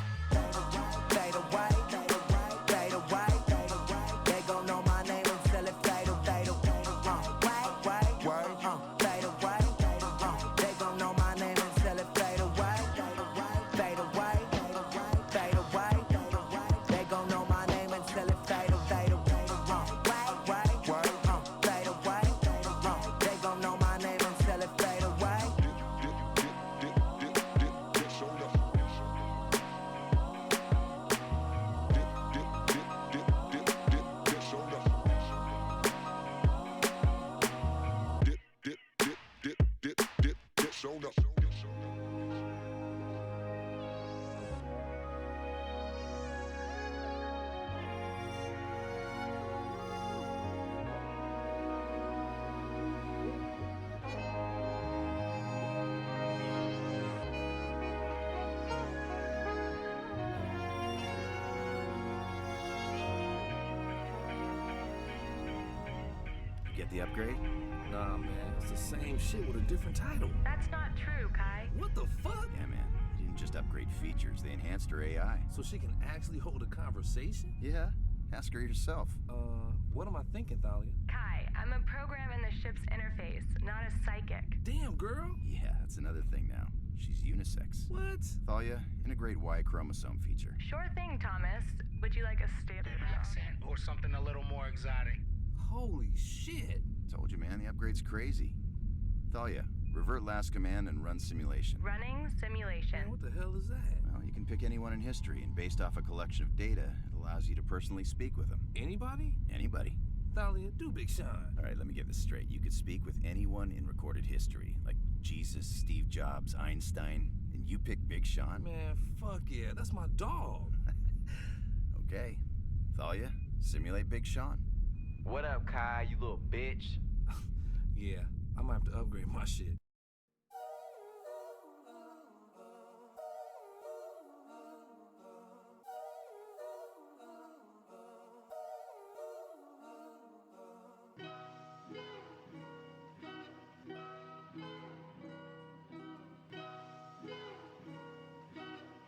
Fade away, fade away, fade away, fade away. They gon' know my name until it fade away, fade away. Fade away, they gon' know my name until it fade away, fade away, fade away, fade away. They gon' know my name until it fade away, fade away. Fade away, they gon' know my name until it fade away. Get the upgrade? Nah, man, it's the same shit with a different title. That's not true, Kai. What the fuck? Yeah, man. You didn't just upgrade features, they enhanced her AI. So she can actually hold a conversation? Yeah, ask her yourself. What am I thinking, Thalia? Kai, I'm a program in the ship's interface, not a psychic. Damn, girl. Yeah, that's another thing now. She's unisex. What? Thalia, integrate Y chromosome feature. Sure thing, Thomas. Would you like a standard accent or something a little more exotic? Holy shit. Told you, man, the upgrade's crazy. Thalia, revert last command and run simulation. Running simulation. Man, what the hell is that? Well, you can pick anyone in history, and based off a collection of data, it allows you to personally speak with them. Anybody? Anybody. Thalia, do Big Sean. All right, let me get this straight. You could speak with anyone in recorded history, like Jesus, Steve Jobs, Einstein, and you pick Big Sean? Man, fuck yeah, that's my dog. Okay. Thalia, simulate Big Sean. What up, Kai, you little bitch? Yeah, I might have to upgrade my shit.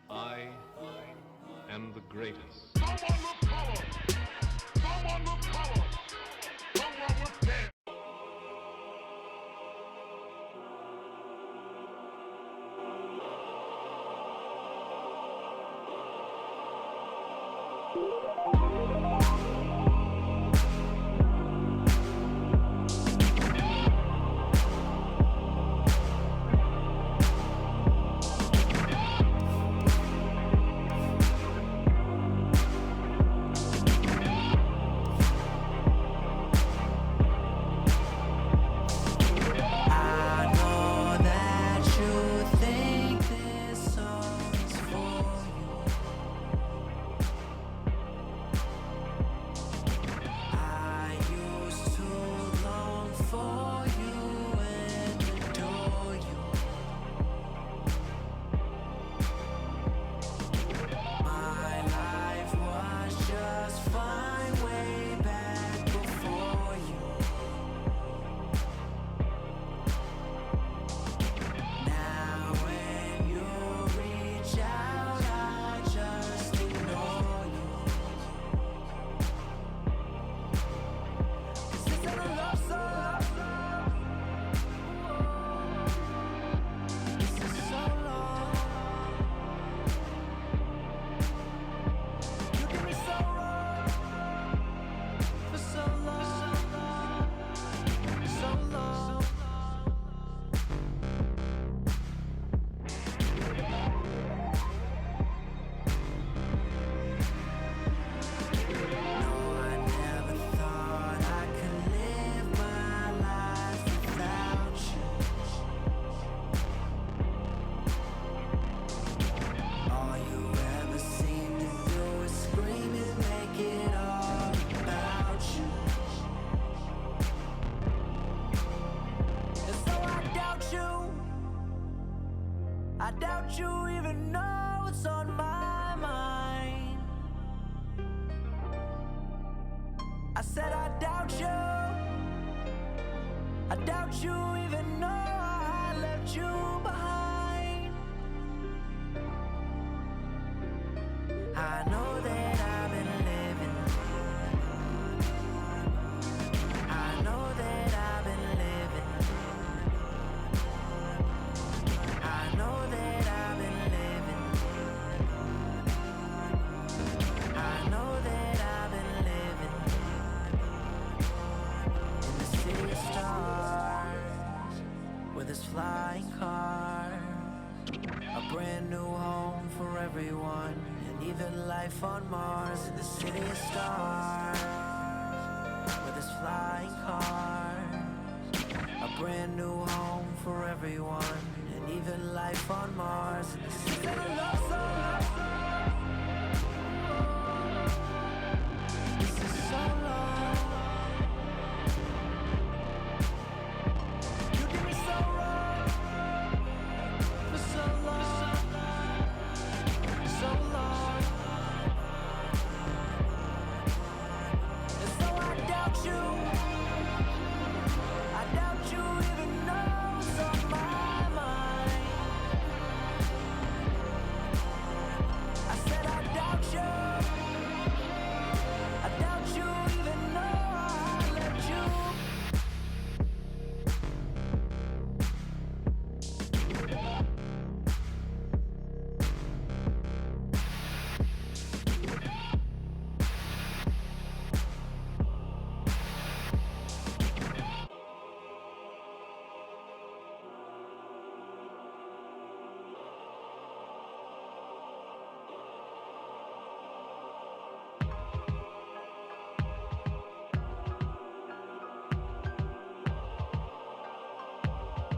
I am the greatest. Someone with power! Someone with power! Someone with dare! I doubt you even know what's on my mind. I said I doubt you. I doubt you even know I left you behind. I know that I've been living. I know that I've been living. I know that I've been living. I know that I've been living in the city of stars, with this flying car, a brand new home for everyone, and even life on Mars. In the city of stars, with this flying car, a brand new home for everyone, and even life on Mars. In the city of stars. This is so long. You did me so wrong for so long, so long. And so I doubt you. I doubt you even know what's on my mind. I said I doubt you. I doubt you even know I left you.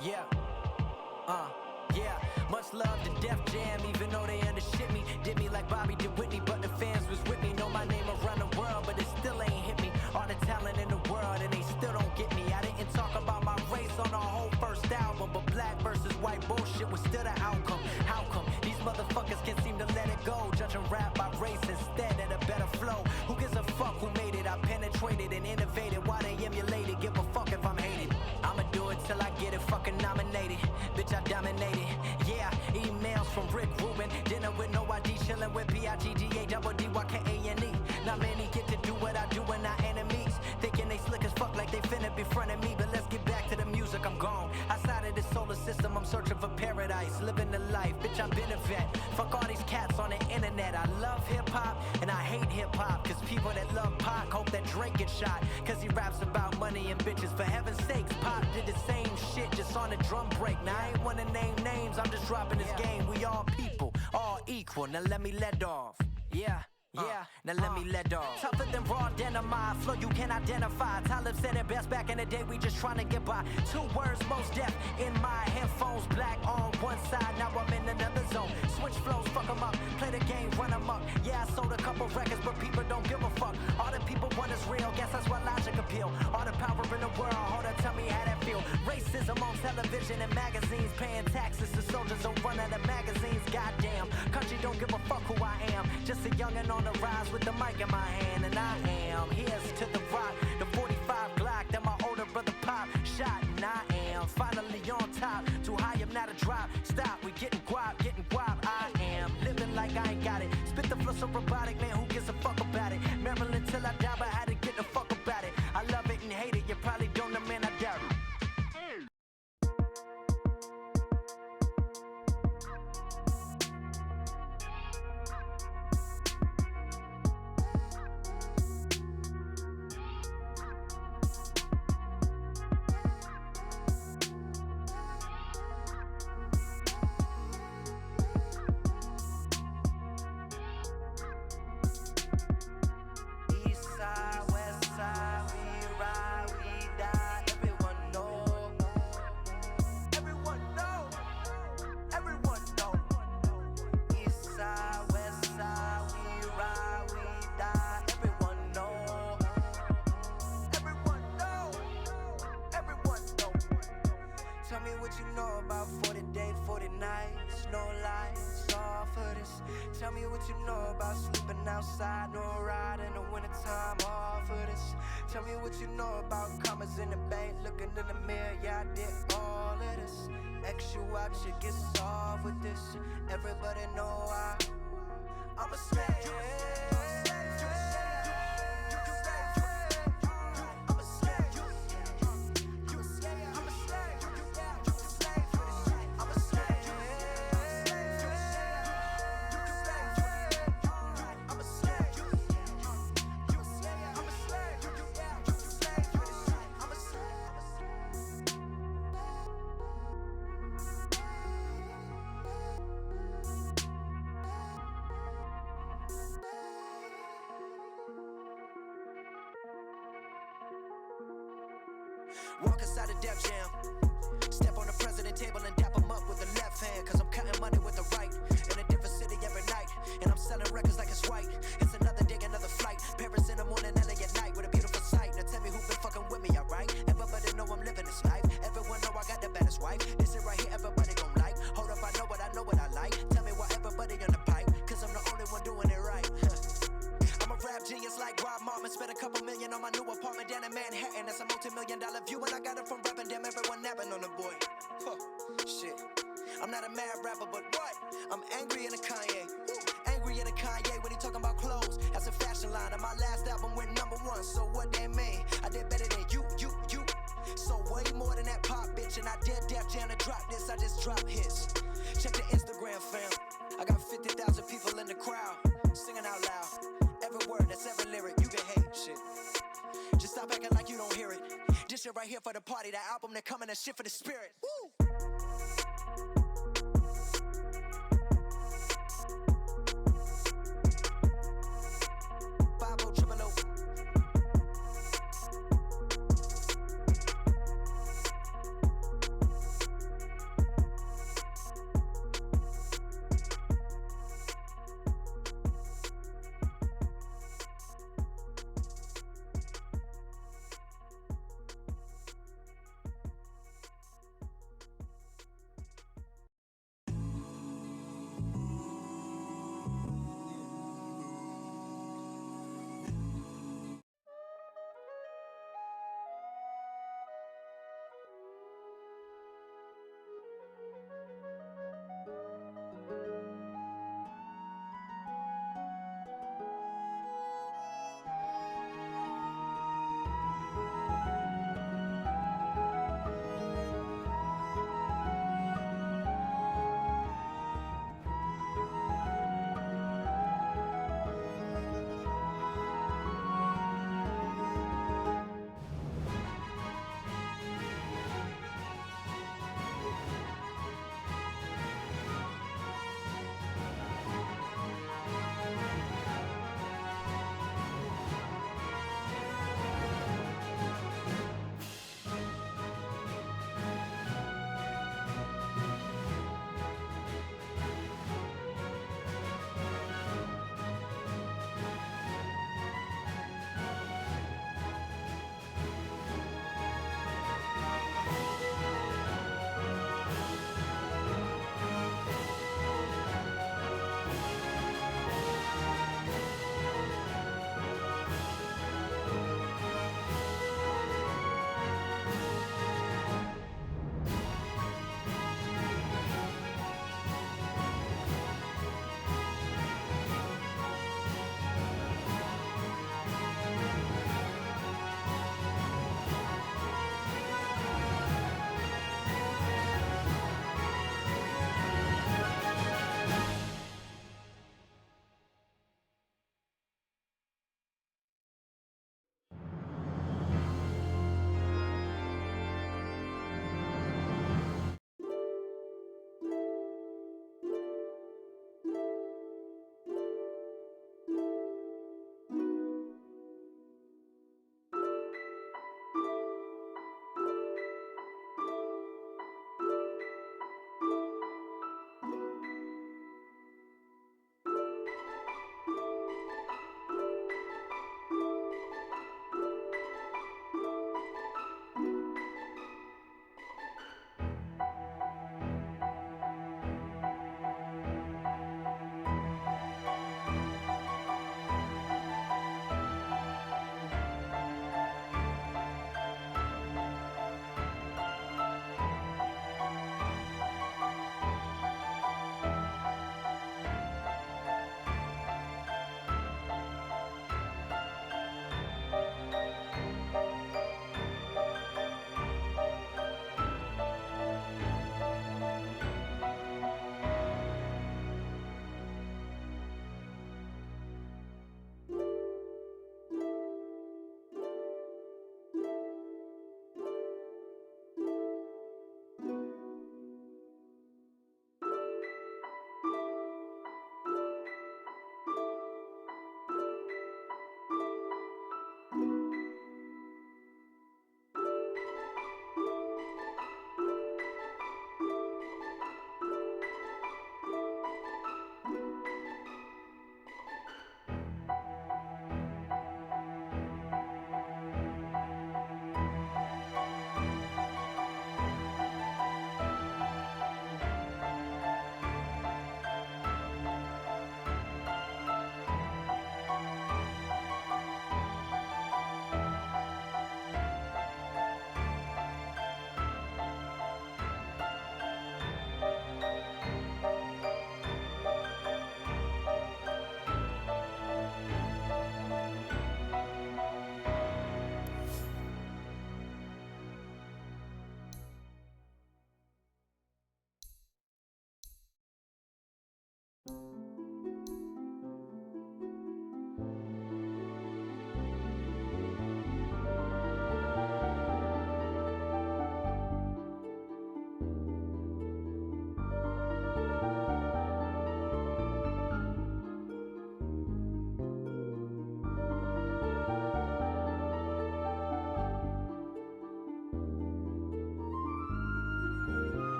Yeah, yeah. Much love to Def Jam, even though they undershit me. Did me like Bobby did Whitney, but the fans was with me. Know my name around the world, but it still ain't hit me. All the talent in the world, and they still don't get me. I didn't talk about my race on the whole first album, but black versus white bullshit was still the outcome. How come these motherfuckers can't seem to let it go? Judging rap by race instead of a better flow. Who gives a fuck who made it? I penetrated and innovated. Why they emulated? Give a fuck if I'm hated. I'ma do it till I get it fucking nominated. Bitch, I dominated. Yeah, emails from Rick Rubin. Dinner with no ID, chillin' with P-I-G-G-A-double-D-Y-K-A-N-E. Not many get to do what I do and not enemies. Thinking they slick as fuck like they finna be frontin' me. But let's get back to the music, I'm gone. Outside of the solar system, I'm searching for paradise. Living the life, bitch, I've been a vet. Fuck all these cats on the internet. I love hip-hop and I hate hip-hop. Cause people that love Pac hope that Drake gets shot. Cause he raps about money and bitches. For heaven's sakes, Pac did the same shit just on a drum break. Now I ain't wanna name names, I'm just dropping this game. We all people, all equal. Now let me let off. Yeah. Now let me let off. Tougher than raw dynamite, flow you can identify. Talib said it best back in the day, we just trying to get by. 2 words, most deaf in my headphones. Black on one side, now I'm in another zone. Switch flows, fuck 'em up, play the game, run 'em up. Yeah, I sold a couple records, but people don't give a fuck. All the people want is real, guess that's why logic appeal. All the power in the world, hold up, tell me how that feel. Racism on television and magazines, paying taxes to soldiers on run out of magazines. Goddamn, country don't give a fuck who I am. Just a youngin' on the rise with the mic in my hand, and I am. Here's to the rock, the 45 Glock that my older brother Pop shot, and I am finally on top. Too high, I'm not a drop. Stop, we getting guap. I am living like I ain't got it. Spit the flow so robotic, man. Who gives a fuck about it? Maryland till I die, but I had to get the fuck about it. I love it and hate it. You probably don't know, man. I doubt it. this. Tell me what you know about sleeping outside, no ride in the wintertime, all for this. Tell me what you know about commas in the bank, looking in the mirror, yeah, I did all of this. Extra watch, it gets solved with this. Everybody know I'm a slave. Walk inside the Def Jam. Step on the president table and dap him up with the left hand. Cause I'm cutting money with the right. In a different city every night. And I'm selling records like it's white. It's another day, another flight. Paris in the morning, LA at night. With a beautiful sight. Now tell me who been fucking with me, alright? Everybody know I'm living this life. Everyone know I got the baddest wife. This is right here, everybody gon' like. Hold up, I know what I like. Tell me why everybody on the pipe. Cause I'm the only one doing it right. I'm a rap genius like Rob Martin. Spent a couple million on my new apartment down in Manhattan. That's a multi-million-dollar view, and I got it from rapping. Damn, everyone napping on the boy. Huh, shit. I'm not a mad rapper, but what? I'm angry in a Kanye. Angry in a Kanye when he talking about clothes. That's a fashion line, and my last album went #1. So what they mean? I did better than you. So way more than that pop bitch, and I did Def Jam to drop this. I just drop hits. Check the Instagram, fam. I got 50,000 people in the crowd singing out loud. Every word, that's every lyric. You can hate shit. Just stop acting like you don't hear it. This shit right here for the party. That album that coming, that shit for the spirit. Woo!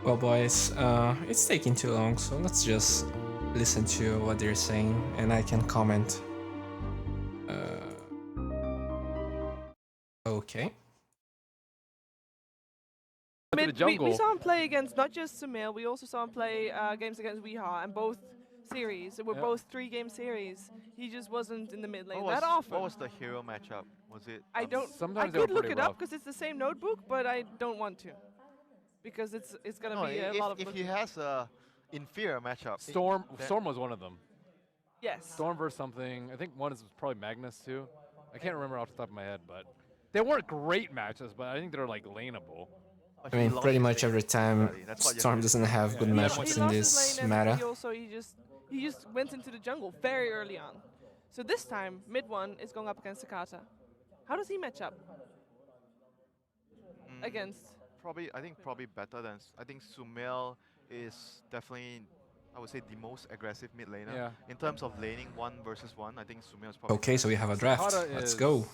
Well, boys, it's taking too long, so let's just listen to what they're saying, and I can comment. Okay. We saw him play against not just Sumail, we also saw him play games against Weehaw, and both series. It were both 3-game series. He just wasn't in the mid lane that often. What was the hero matchup? Was it? I don't. Sometimes I they were could look pretty it up rough. because it's the same notebook, but I don't want to, because it's gonna No, be a lot of if he looking. has a inferior matchup. Storm then- Storm was one of them. Yes. Storm versus something. I think one is probably Magnus too. I can't remember off the top of my head, but they weren't great matches, but I think they're like laneable. But I he mean, lost pretty his much lane every time early. That's what you Storm have to doesn't have Yeah, good he He matchups in lost this his lane, meta. and he just went into the jungle very early on. So this time, mid one is going up against Sakata. How does he match up against? I think probably better than. I think Sumail is definitely, I would say, the most aggressive mid laner. Yeah. In terms of laning 1 versus 1, I think Sumail is probably. Okay, so we have a draft. Sakata Let's is go.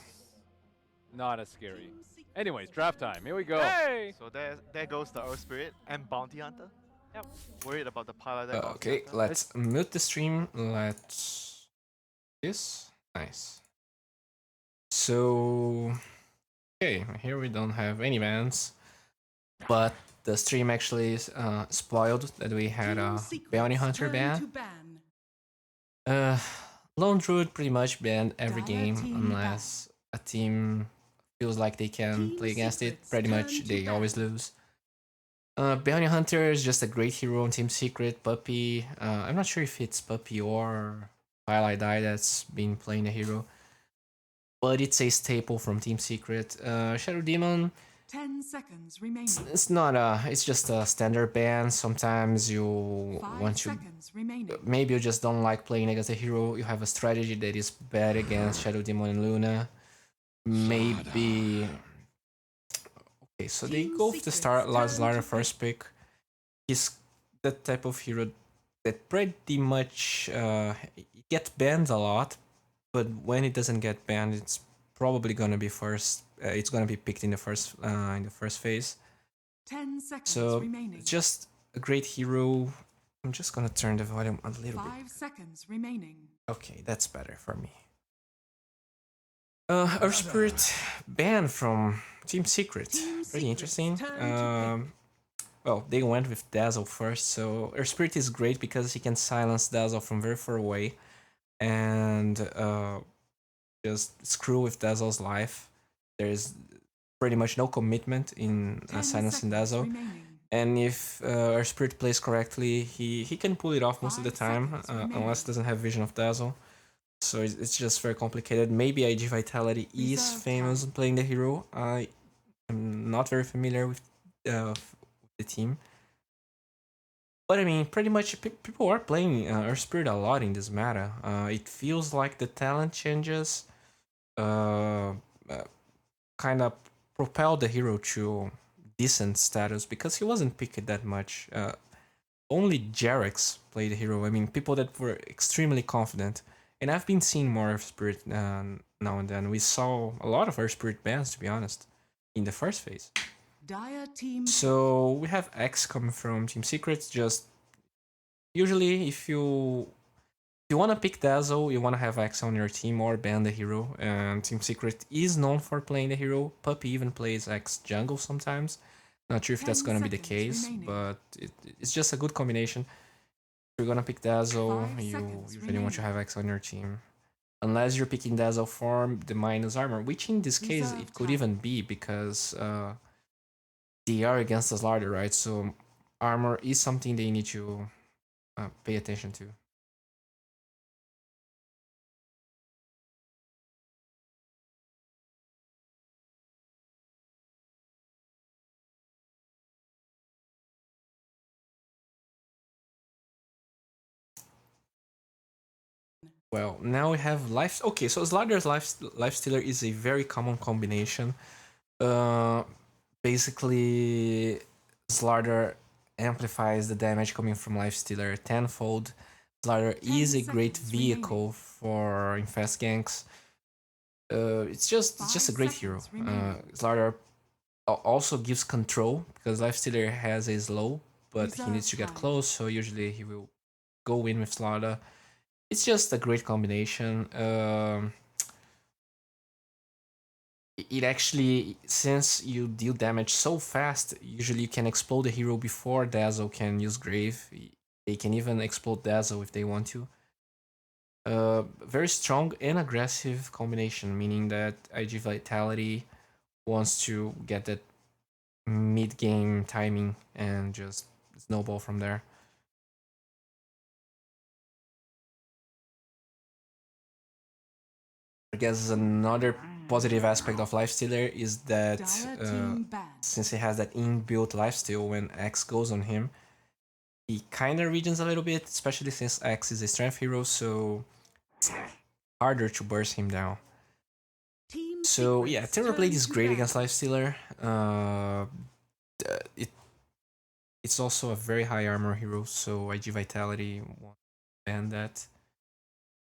Not as scary. Anyways, draft time. Here we go. Hey! So there goes the Earth Spirit and Bounty Hunter. Yep. Worried about the pilot. And Bounty Okay, Hunter. let's mute the stream. Let's this nice. So okay, here we don't have any bans, but the stream actually is spoiled that we had a bounty hunter ban. Lone Druid pretty much banned every game unless a team feels like they can play against it. Pretty much they always lose. Bounty Hunter is just a great hero on Team Secret. Puppy, I'm not sure if it's Puppy or Twilight Die that's been playing the hero, but it's a staple from Team Secret. Shadow Demon, 10 seconds remaining. it's not it's just a standard ban. Sometimes you 5 want to, seconds remaining. maybe you just don't like playing against a hero. You have a strategy that is bad against Shadow Demon and Luna. Maybe. Okay, so they go with the Slardar first pick. He's the type of hero that pretty much gets banned a lot, but when it doesn't get banned, it's probably gonna be first. It's gonna be picked in the first phase. 10 seconds So remaining. it's just a great hero. I'm just gonna turn the volume a little bit. 5 seconds remaining. Okay, that's better for me. Earth Spirit banned from Team Secret. Pretty interesting. Well, they went with Dazzle first, so Earth Spirit is great because he can silence Dazzle from very far away and just screw with Dazzle's life. There's pretty much no commitment in silencing Dazzle. And if Earth Spirit plays correctly, he can pull it off most of the time, unless it doesn't have vision of Dazzle. So it's just very complicated. Maybe Ig Vitality is famous in playing the hero. I am not very familiar with the team. But I mean, pretty much people are playing Earth Spirit a lot in this meta. It feels like the talent changes kind of propelled the hero to decent status because he wasn't picked that much. Only Jarex played the hero. I mean, people that were extremely confident. And I've been seeing more Earth Spirit now and then. We saw a lot of Earth Spirit bans, to be honest, in the first phase. So we have X coming from Team Secret. Just usually, if you want to pick Dazzle, you want to have X on your team or ban the hero. And Team Secret is known for playing the hero. Puppy even plays X jungle sometimes. Not sure if that's gonna be the case, but it's just a good combination. If you're gonna pick Dazzle, you usually want to have X on your team. Unless you're picking Dazzle for the minus armor, which in this case it could even be because they are against the Slardar, right? So armor is something they need to pay attention to. Well, now we have life. Okay, so Slardar's life stealer is a very common combination. Basically, Slardar amplifies the damage coming from life stealer tenfold. Slardar is a great vehicle for infest ganks. It's just a great hero. Slardar also gives control because life stealer has a slow but he needs to get close, so usually he will go in with Slaughter. It's just a great combination. It actually, since you deal damage so fast, usually you can explode the hero before Dazzle can use Grave. They can even explode Dazzle if they want to. Very strong and aggressive combination, meaning that IG Vitality wants to get that mid-game timing and just snowball from there. I guess another positive aspect of Lifestealer is that since he has that inbuilt lifesteal, when X goes on him, he kind of regens a little bit, especially since X is a strength hero, so it's harder to burst him down. So yeah, Terrorblade is great against Lifestealer. It's also a very high armor hero, so IG Vitality won't ban that.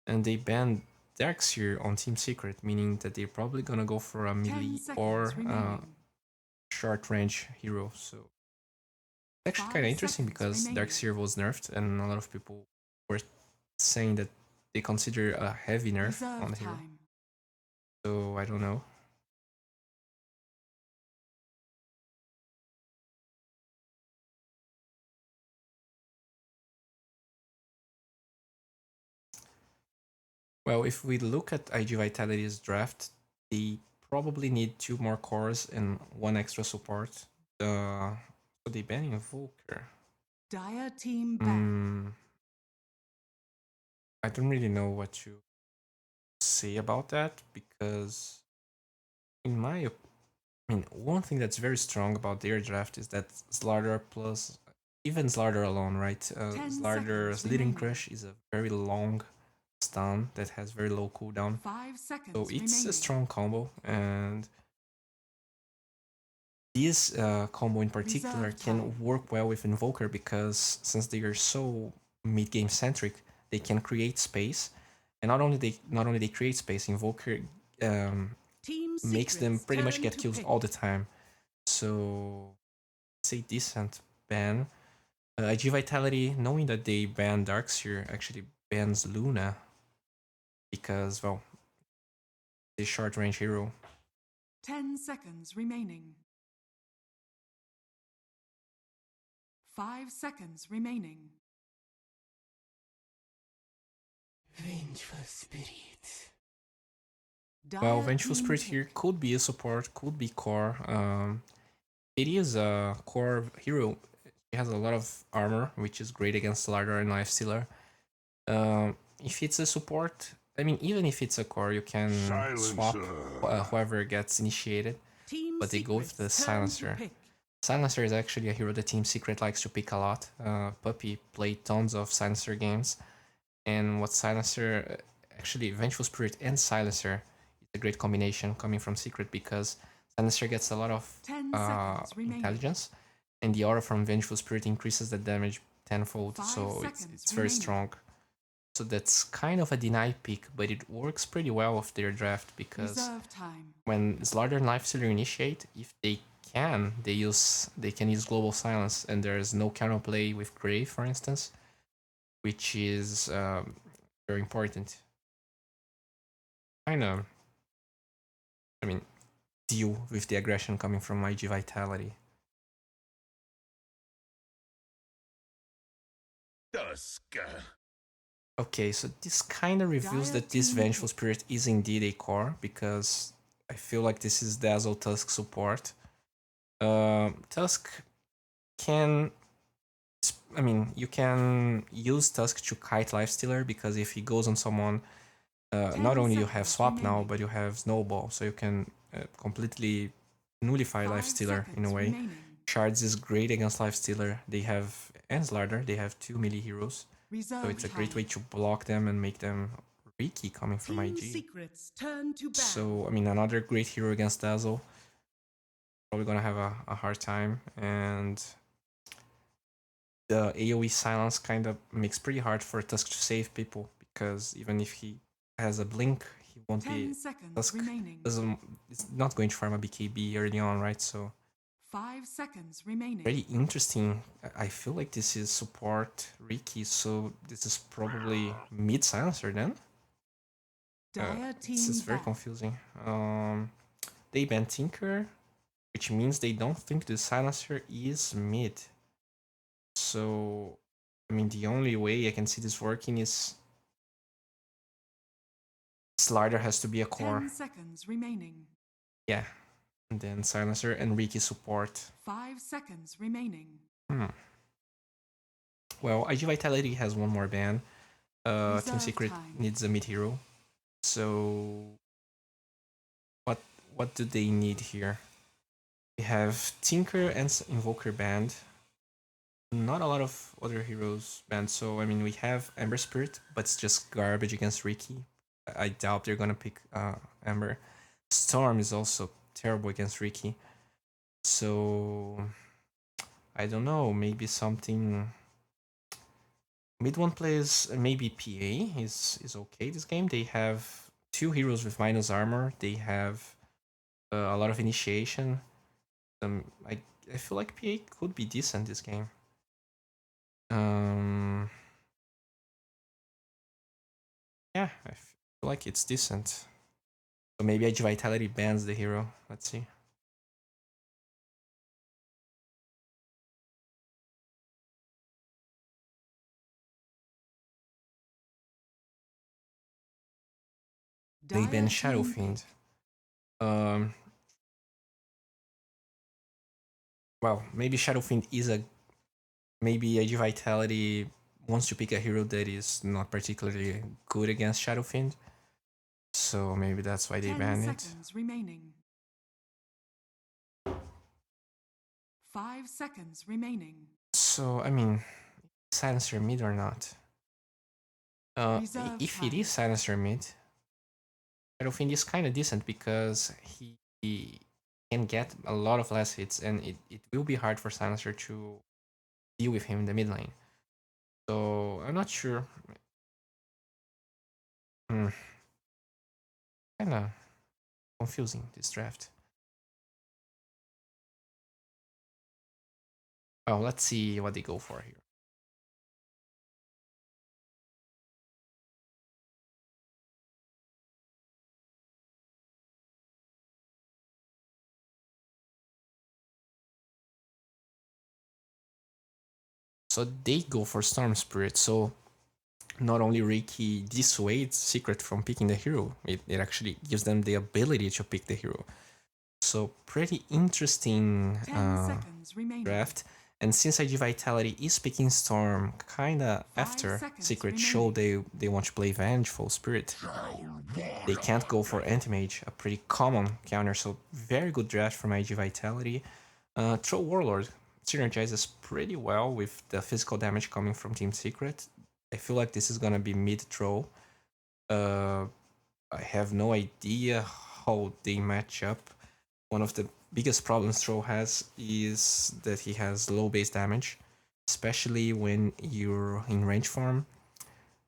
And they banned Darkseer on Team Secret, meaning that they're probably gonna go for a melee or short range hero. So it's actually kind of interesting because Darkseer was nerfed, and a lot of people were saying that they consider a heavy nerf on the hero. So I don't know. Well, if we look at IG Vitality's draft, they probably need 2 more cores and 1 extra support. So they ban Invoker. Dire team ban. I don't really know what to say about that because, in my one thing that's very strong about their draft is that Slardar plus even Slardar alone, right? Slardar's Leading Crush is a very long stun that has very low cooldown. 5 seconds so it's remaining. a strong combo, and this combo in particular can work well with Invoker because since they are so mid-game centric, they can create space, and not only they create space, Invoker makes them pretty much get kills all the time. So it's a decent ban. IG Vitality, knowing that they ban Darkseer, actually bans Luna because, well, it's a short range hero. 10 seconds remaining. 5 seconds remaining. Vengeful Spirit. Well, Vengeful Spirit here could be a support, could be core. It is a core hero. It has a lot of armor, which is great against Slardar and Lifestealer. If it's a support, even if it's a core, you can swap whoever gets initiated, but they go with the Silencer. Silencer is actually a hero that Team Secret likes to pick a lot. Puppy played tons of Silencer games, and what Silencer, actually Vengeful Spirit and Silencer, is a great combination coming from Secret because Silencer gets a lot of intelligence, and the aura from Vengeful Spirit increases the damage tenfold, so it's very strong. So that's kind of a deny pick, but it works pretty well with their draft because when Slardar and Lifestealer initiate, if they can, they can use Global Silence, and there's no counterplay with Grave, for instance, which is very important. Deal with the aggression coming from IG Vitality. Dusk. Okay, so this kind of reveals that this Vengeful Spirit is indeed a core, because I feel like this is Dazzle Tusk support. Tusk can... you can use Tusk to kite Lifestealer, because if he goes on someone, not only you have Swap now, but you have Snowball, so you can completely nullify Lifestealer in a way. Shards is great against Lifestealer. They have, and Slardar, they have 2 melee heroes. So it's a great way to block them and make them reeky coming from IG. So, another great hero against Dazzle. Probably gonna have a hard time. And the AoE silence kind of makes pretty hard for Tusk to save people, because even if he has a blink, he won't be... Tusk is not going to farm a BKB early on, right? So 5 seconds remaining. Very interesting. I feel like this is support Riki, so this is probably mid silencer then. Dire This is team very back. confusing. They ban Tinker, which means they don't think the silencer is mid. So, I mean, the only way I can see this working is Slider has to be a core. 10 seconds remaining. Yeah, and then silencer and Riki support. 5 seconds remaining. Well, IG Vitality has one more ban. Team Reserve Secret time. needs a mid hero. So, what do they need here? We have Tinker and Invoker banned. Not a lot of other heroes banned. So, I mean, we have Ember Spirit, but it's just garbage against Riki. I doubt they're gonna pick Ember. Storm is also terrible against Riki. So, I don't know. Maybe something. Mid one plays maybe PA is okay this game. They have 2 heroes with minus armor. They have a lot of initiation. I feel like PA could be decent this game. Yeah, I feel like it's decent. So maybe Age Vitality bans the hero. Let's see. They ban Shadow Fiend. Well, maybe Shadow Fiend is a... Maybe Age Vitality wants to pick a hero that is not particularly good against Shadow Fiend. So maybe that's why they ban it. 10 seconds remaining. 5 seconds remaining. So, I mean, silencer mid or not? Reserve If time. it is silencer mid, Shadow Fiend is kind of decent because he can get a lot of less hits, and it will be hard for silencer to deal with him in the mid lane. So, I'm not sure. Kinda confusing, this draft. Oh, let's see what they go for here. So they go for Storm Spirit, so not only Reiki dissuades Secret from picking the hero, it actually gives them the ability to pick the hero. So pretty interesting 10 seconds remaining. draft. And since IG Vitality is picking Storm kinda after Secret show they want to play Vengeful Spirit, they can't go for Anti-Mage, a pretty common counter. So very good draft from IG Vitality. Troll Warlord synergizes pretty well with the physical damage coming from Team Secret. I feel like this is gonna be mid-troll. I have no idea how they match up. One of the biggest problems Troll has is that he has low base damage, especially when you're in range farm.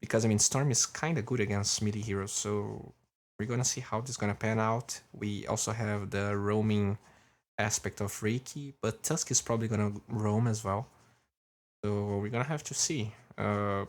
Because, I mean, Storm is kind of good against melee heroes, so we're gonna see how this is gonna pan out. We also have the roaming aspect of Reiki, but Tusk is probably gonna roam as well. So we're gonna have to see. But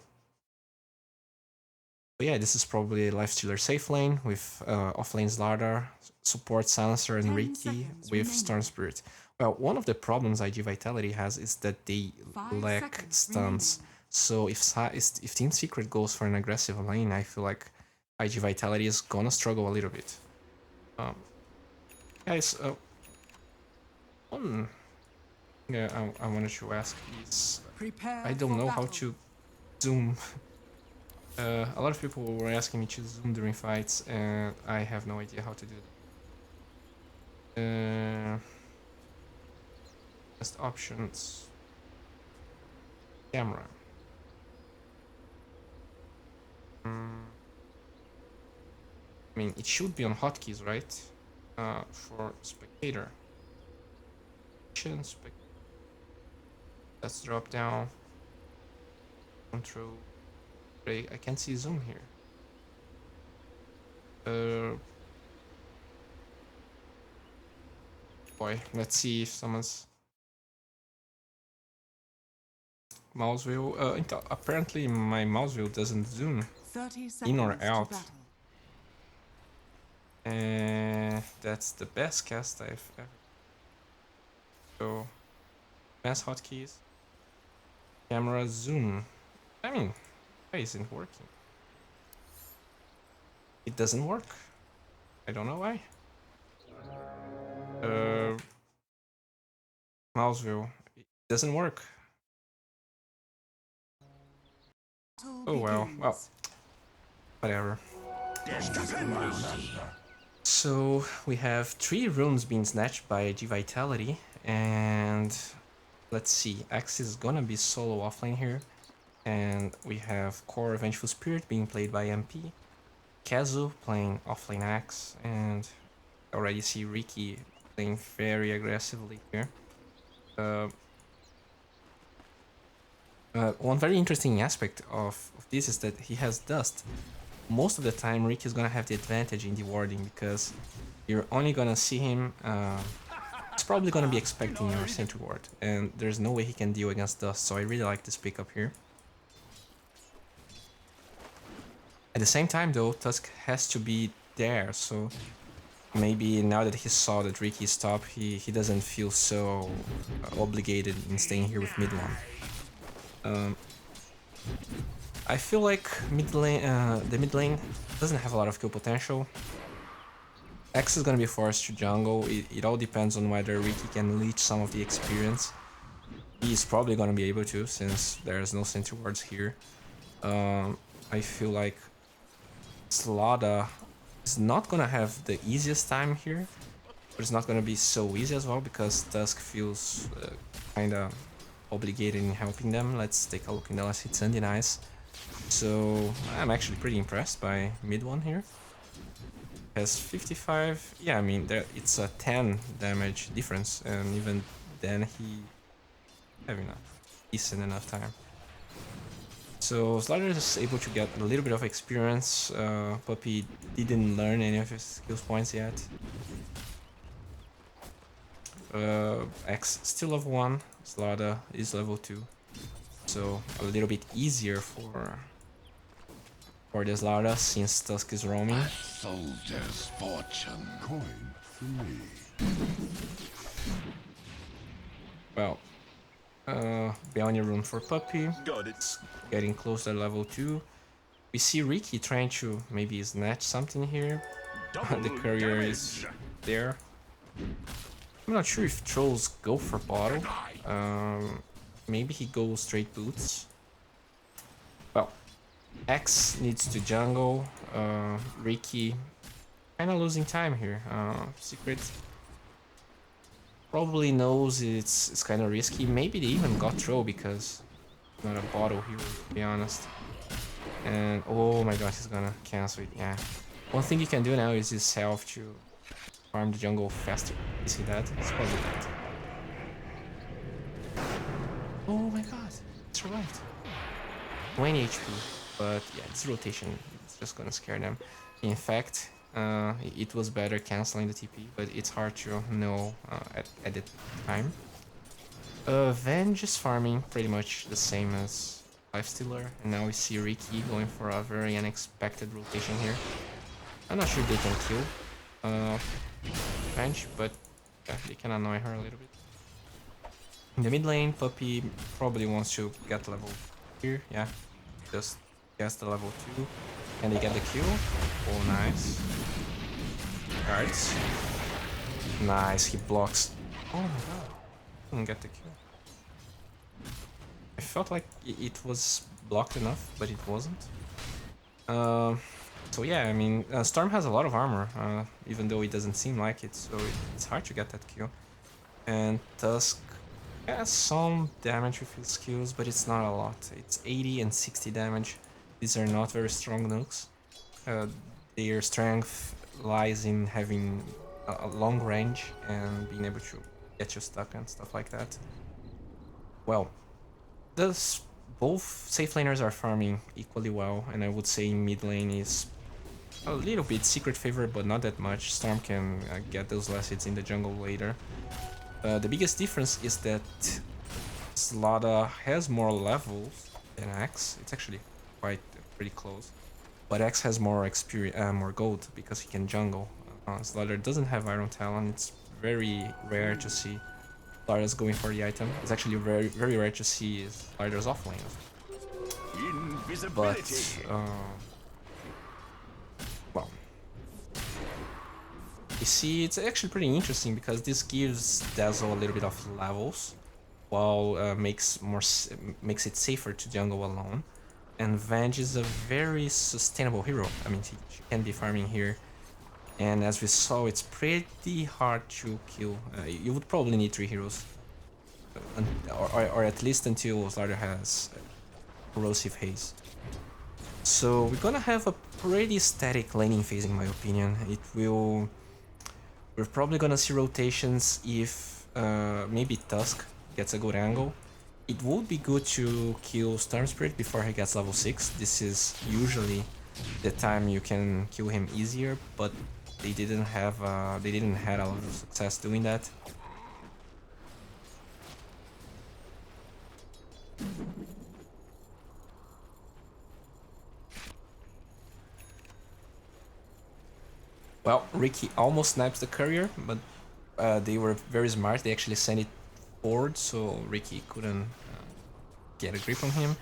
yeah, this is probably Lifestealer safe lane with offlane Slardar, support Silencer and Reiki with Storm Spirit. Well, one of the problems IG Vitality has is that they lack stuns. So if Team Secret goes for an aggressive lane, I feel like IG Vitality is gonna struggle a little bit. Guys, one thing I wanted to ask is, I don't know how to zoom. A lot of people were asking me to zoom during fights, and I have no idea how to do that. Just options. Camera. I mean, it should be on hotkeys, right? For spectator. Let's drop down. Control. I can't see zoom here. boy, let's see if someone's mouse wheel. Apparently my mouse wheel doesn't zoom 30 in or seconds to out. battle. And that's the best cast I've ever. So, mass hotkeys, camera zoom. I mean, why isn't working? It doesn't work. I don't know why. Mouse wheel. It doesn't work. Oh well. Well, whatever. So we have 3 runes being snatched by Ig Vitality, and let's see. X is gonna be solo offlane here, and we have Core Vengeful Spirit being played by MP, Kazu playing offlane X, and already see Riki playing very aggressively here. One very interesting aspect of this is that he has Dust. Most of the time, Riki is gonna have the advantage in the warding because you're only gonna see him. He's probably gonna be expecting your Sentry Ward, and there's no way he can deal against Dust. So I really like this pickup here. At the same time, though, Tusk has to be there, so maybe now that he saw that Riki stopped, he doesn't feel so obligated in staying here with mid one. I feel like the mid lane doesn't have a lot of kill potential. X is gonna be forced to jungle. It all depends on whether Riki can leech some of the experience. He's probably gonna be able to, since there's no Sentry Wards here. I feel like Slaughter is not gonna have the easiest time here, but it's not gonna be so easy as well because Tusk feels kinda obligated in helping them. Let's take a look in the last hit Sandy Nice. So I'm actually pretty impressed by mid one here. Has 55. Yeah, I mean it's a 10 damage difference, and even then he having a decent enough time. So Slaughter is able to get a little bit of experience. Puppy didn't learn any of his skills points yet. X still level 1, Slaughter is level 2. So a little bit easier for the Slaughter since Tusk is roaming. Soldier's fortune. Coin for me. Well, Beyond rune for Puppy. Got it. It's getting close to level 2. We see Riki trying to maybe snatch something here. The courier is there. I'm not sure if trolls go for bottle. Maybe he goes straight boots. Well, X needs to jungle. Riki kind of losing time here. Secret probably knows it's kind of risky. Maybe they even got troll because not a bottle hero, to be honest. And oh my gosh, he's gonna cancel it. Yeah. One thing you can do now is use health to farm the jungle faster. You see that? It's probably that. Oh my god, it's right. 20 HP. But yeah, this rotation is just gonna scare them. In fact, it was better canceling the TP, but it's hard to know at the time. Venge is farming pretty much the same as Lifestealer, and now we see Riki going for a very unexpected rotation here. I'm not sure if they can kill Venge, but yeah, they can annoy her a little bit. In the mid lane, Puppy probably wants to get level here, yeah. Just guess the level 2. Can they get the kill? Oh, nice. Guards. Nice, he blocks. Oh my god. Didn't get the kill. I felt like it was blocked enough, but it wasn't. So yeah, I mean, Storm has a lot of armor, even though it doesn't seem like it, so it's hard to get that kill. And Tusk has some damage with his skills, but it's not a lot. It's 80 and 60 damage. These are not very strong nukes. Their strength lies in having a long range and being able to get you stuck and stuff like that. Well, both safe laners are farming equally well, and I would say mid lane is a little bit secret favor, but not that much. Storm can get those last hits in the jungle later. The biggest difference is that Slada has more levels than X. It's actually quite pretty close. But X has more experience, more gold because he can jungle. Slaughter doesn't have Iron Talon. It's very rare to see Slaughter's going for the item. It's actually very rare to see Slaughter's offlane. But well, you see, it's actually pretty interesting because this gives Dazzle a little bit of levels, while makes it safer to jungle alone. And Venge is a very sustainable hero. I mean, she can be farming here. And as we saw, it's pretty hard to kill. You would probably need 3 heroes. Or at least until Slaughter has Corrosive Haze. So we're gonna have a pretty static laning phase in my opinion. We're probably gonna see rotations if maybe Tusk gets a good angle. It would be good to kill Storm Spirit before he gets level 6. This is usually the time you can kill him easier, but they didn't have a lot of success doing that. Well, Ricky almost snipes the courier, but they were very smart. They actually sent it forward, so Ricky couldn't get a grip on him.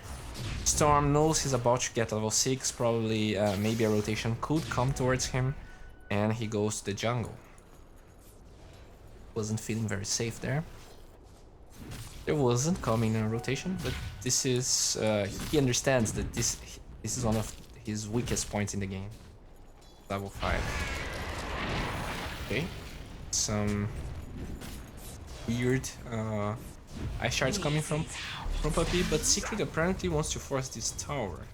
Storm knows he's about to get level 6, probably maybe a rotation could come towards him, and he goes to the jungle. Wasn't feeling very safe there. There wasn't coming a rotation, but this is he understands that this is one of his weakest points in the game. Level 5. Okay, some weird ice shards coming from Puppy, but Secret apparently wants to force this tower.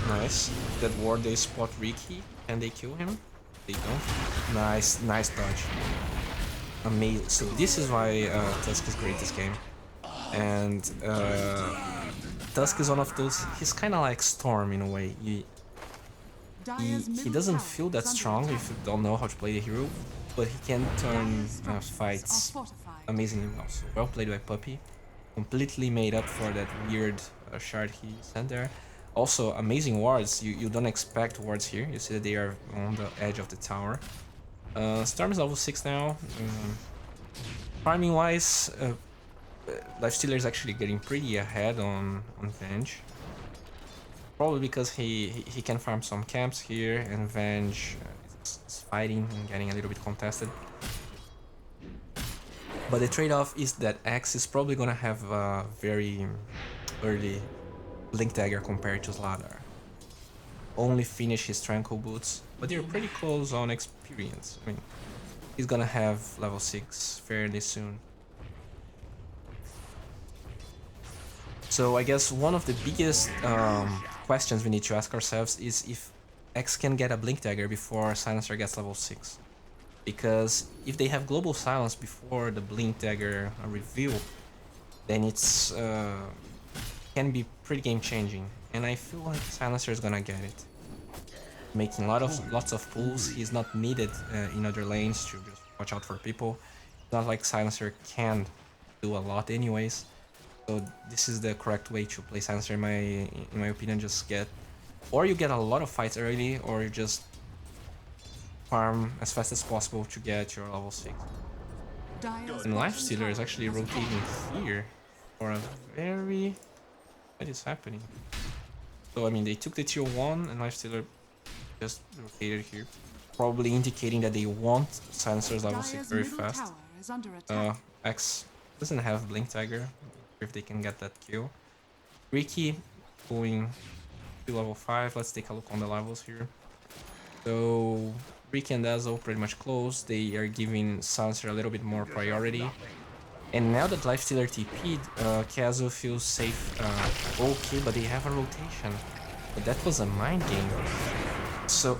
Nice. That ward they spot Ricky. Can they kill him? They don't. Nice dodge. Amazing. So this is why Tusk is great this game. And Tusk is one of those. He's kind of like Storm in a way. He doesn't feel that strong if you don't know how to play the hero, but he can turn fights amazingly well. So well played by Puppy. Completely made up for that weird shard he sent there. Also, amazing wards. You don't expect wards here. You see that they are on the edge of the tower. Storm is level 6 now. Farming wise, Lifestealer is actually getting pretty ahead on Venge. Probably because he can farm some camps here, and Venge is fighting and getting a little bit contested. But the trade-off is that X is probably gonna have a very early Blink Dagger compared to Slardar. Only finish his Tranquil Boots, but they're pretty close on experience. I mean, he's gonna have level 6 fairly soon. So I guess one of the biggest questions we need to ask ourselves is if X can get a Blink Dagger before Silencer gets level 6. Because if they have Global Silence before the Blink Dagger reveal, then it's can be pretty game changing. And I feel like Silencer is gonna get it. Making lots of pulls. He's not needed in other lanes to just watch out for people. It's not like Silencer can do a lot anyways. So this is the correct way to play Silencer in my opinion. Just get, or you get a lot of fights early, or you just farm as fast as possible to get your level 6. And Lifestealer is actually rotating here for a very... What is happening? So I mean, they took the tier 1 and Lifestealer just rotated here. Probably indicating that they want Silencer's level 6 very fast. X doesn't have Blink Dagger, if they can get that kill. Ricky going to level 5. Let's take a look on the levels here. So Ricky and Dazzle pretty much close. They are giving Silencer a little bit more priority. And now that Lifestealer TP'd, Kazu feels safe. Okay, but they have a rotation. But that was a mind game. So,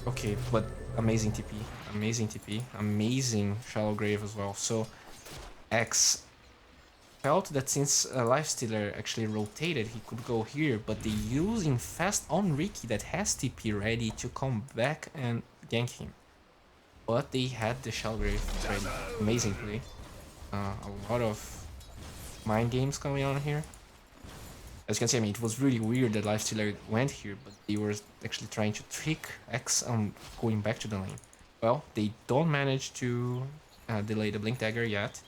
okay, but amazing TP. Amazing TP. Amazing Shallow Grave as well. So, X felt that since Lifestealer actually rotated, he could go here, but they use Infest on Ricky that has TP ready to come back and gank him. But they had the Shellgrave ready. Amazing play. A lot of mind games going on here. As you can see, I mean, it was really weird that Lifestealer went here, but they were actually trying to trick X on going back to the lane. Well, they don't manage to delay the Blink Dagger yet.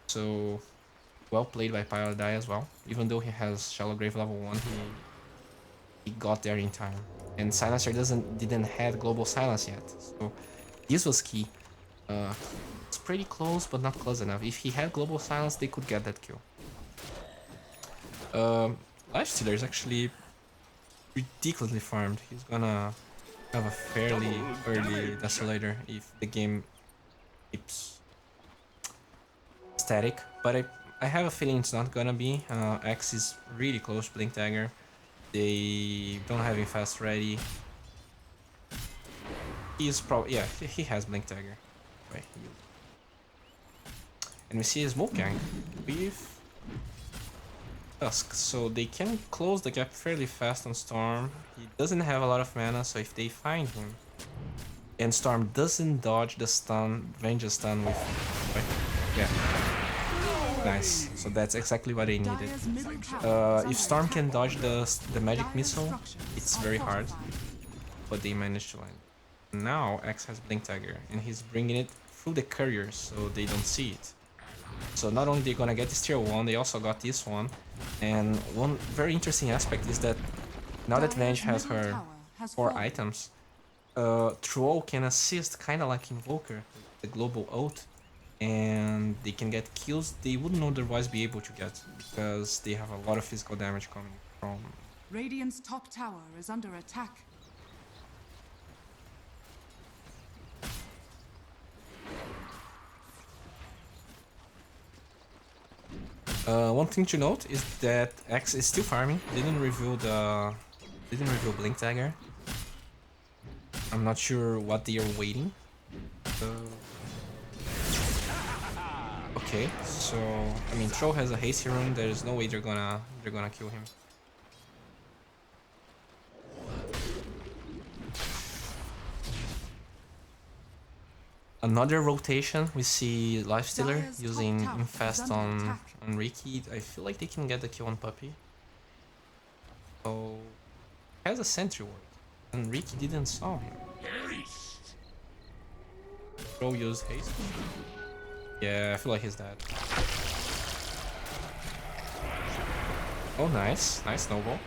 So, well played by Paladai as well. Even though he has Shallow Grave level 1, he got there in time. And Silencer didn't have Global Silence yet, so this was key. It's pretty close, but not close enough. If he had Global Silence, they could get that kill. Lifestealer is actually ridiculously farmed. He's gonna have a fairly early Desolator if the game keeps static, but I have a feeling it's not gonna be. X is really close to Blink Dagger. They don't have him fast ready. He's probably, yeah, he has Blink Dagger. Right. And we see a Smoke Gang with Dusk, so they can close the gap fairly fast on Storm. He doesn't have a lot of mana, so if they find him, and Storm doesn't dodge the stun, Venge the stun with, right? Yeah. Nice. So that's exactly what they needed. If Storm can dodge the magic missile, it's very hard, but they managed to land. Now X has Blink Dagger, and he's bringing it through the couriers, so they don't see it. So not only they're gonna get this tier 1, they also got this one. And one very interesting aspect is that now that Venge has her 4 items, Troll can assist, kinda like Invoker, the global ult, and they can get kills they wouldn't otherwise be able to get, because they have a lot of physical damage coming from... Radiant's top tower is under attack. One thing to note is that X is still farming. Didn't reveal Blink Dagger. I'm not sure what they are waiting. Okay, so I mean, Troll has a hasty rune. There's no way they're gonna kill him. Another rotation, we see Lifestealer using Infest on Ricky. I feel like they can get the kill on Puppy. So, has a sentry ward, and Ricky didn't saw him. Pro used haste. Yeah, I feel like he's dead. Oh, nice, nice snowball.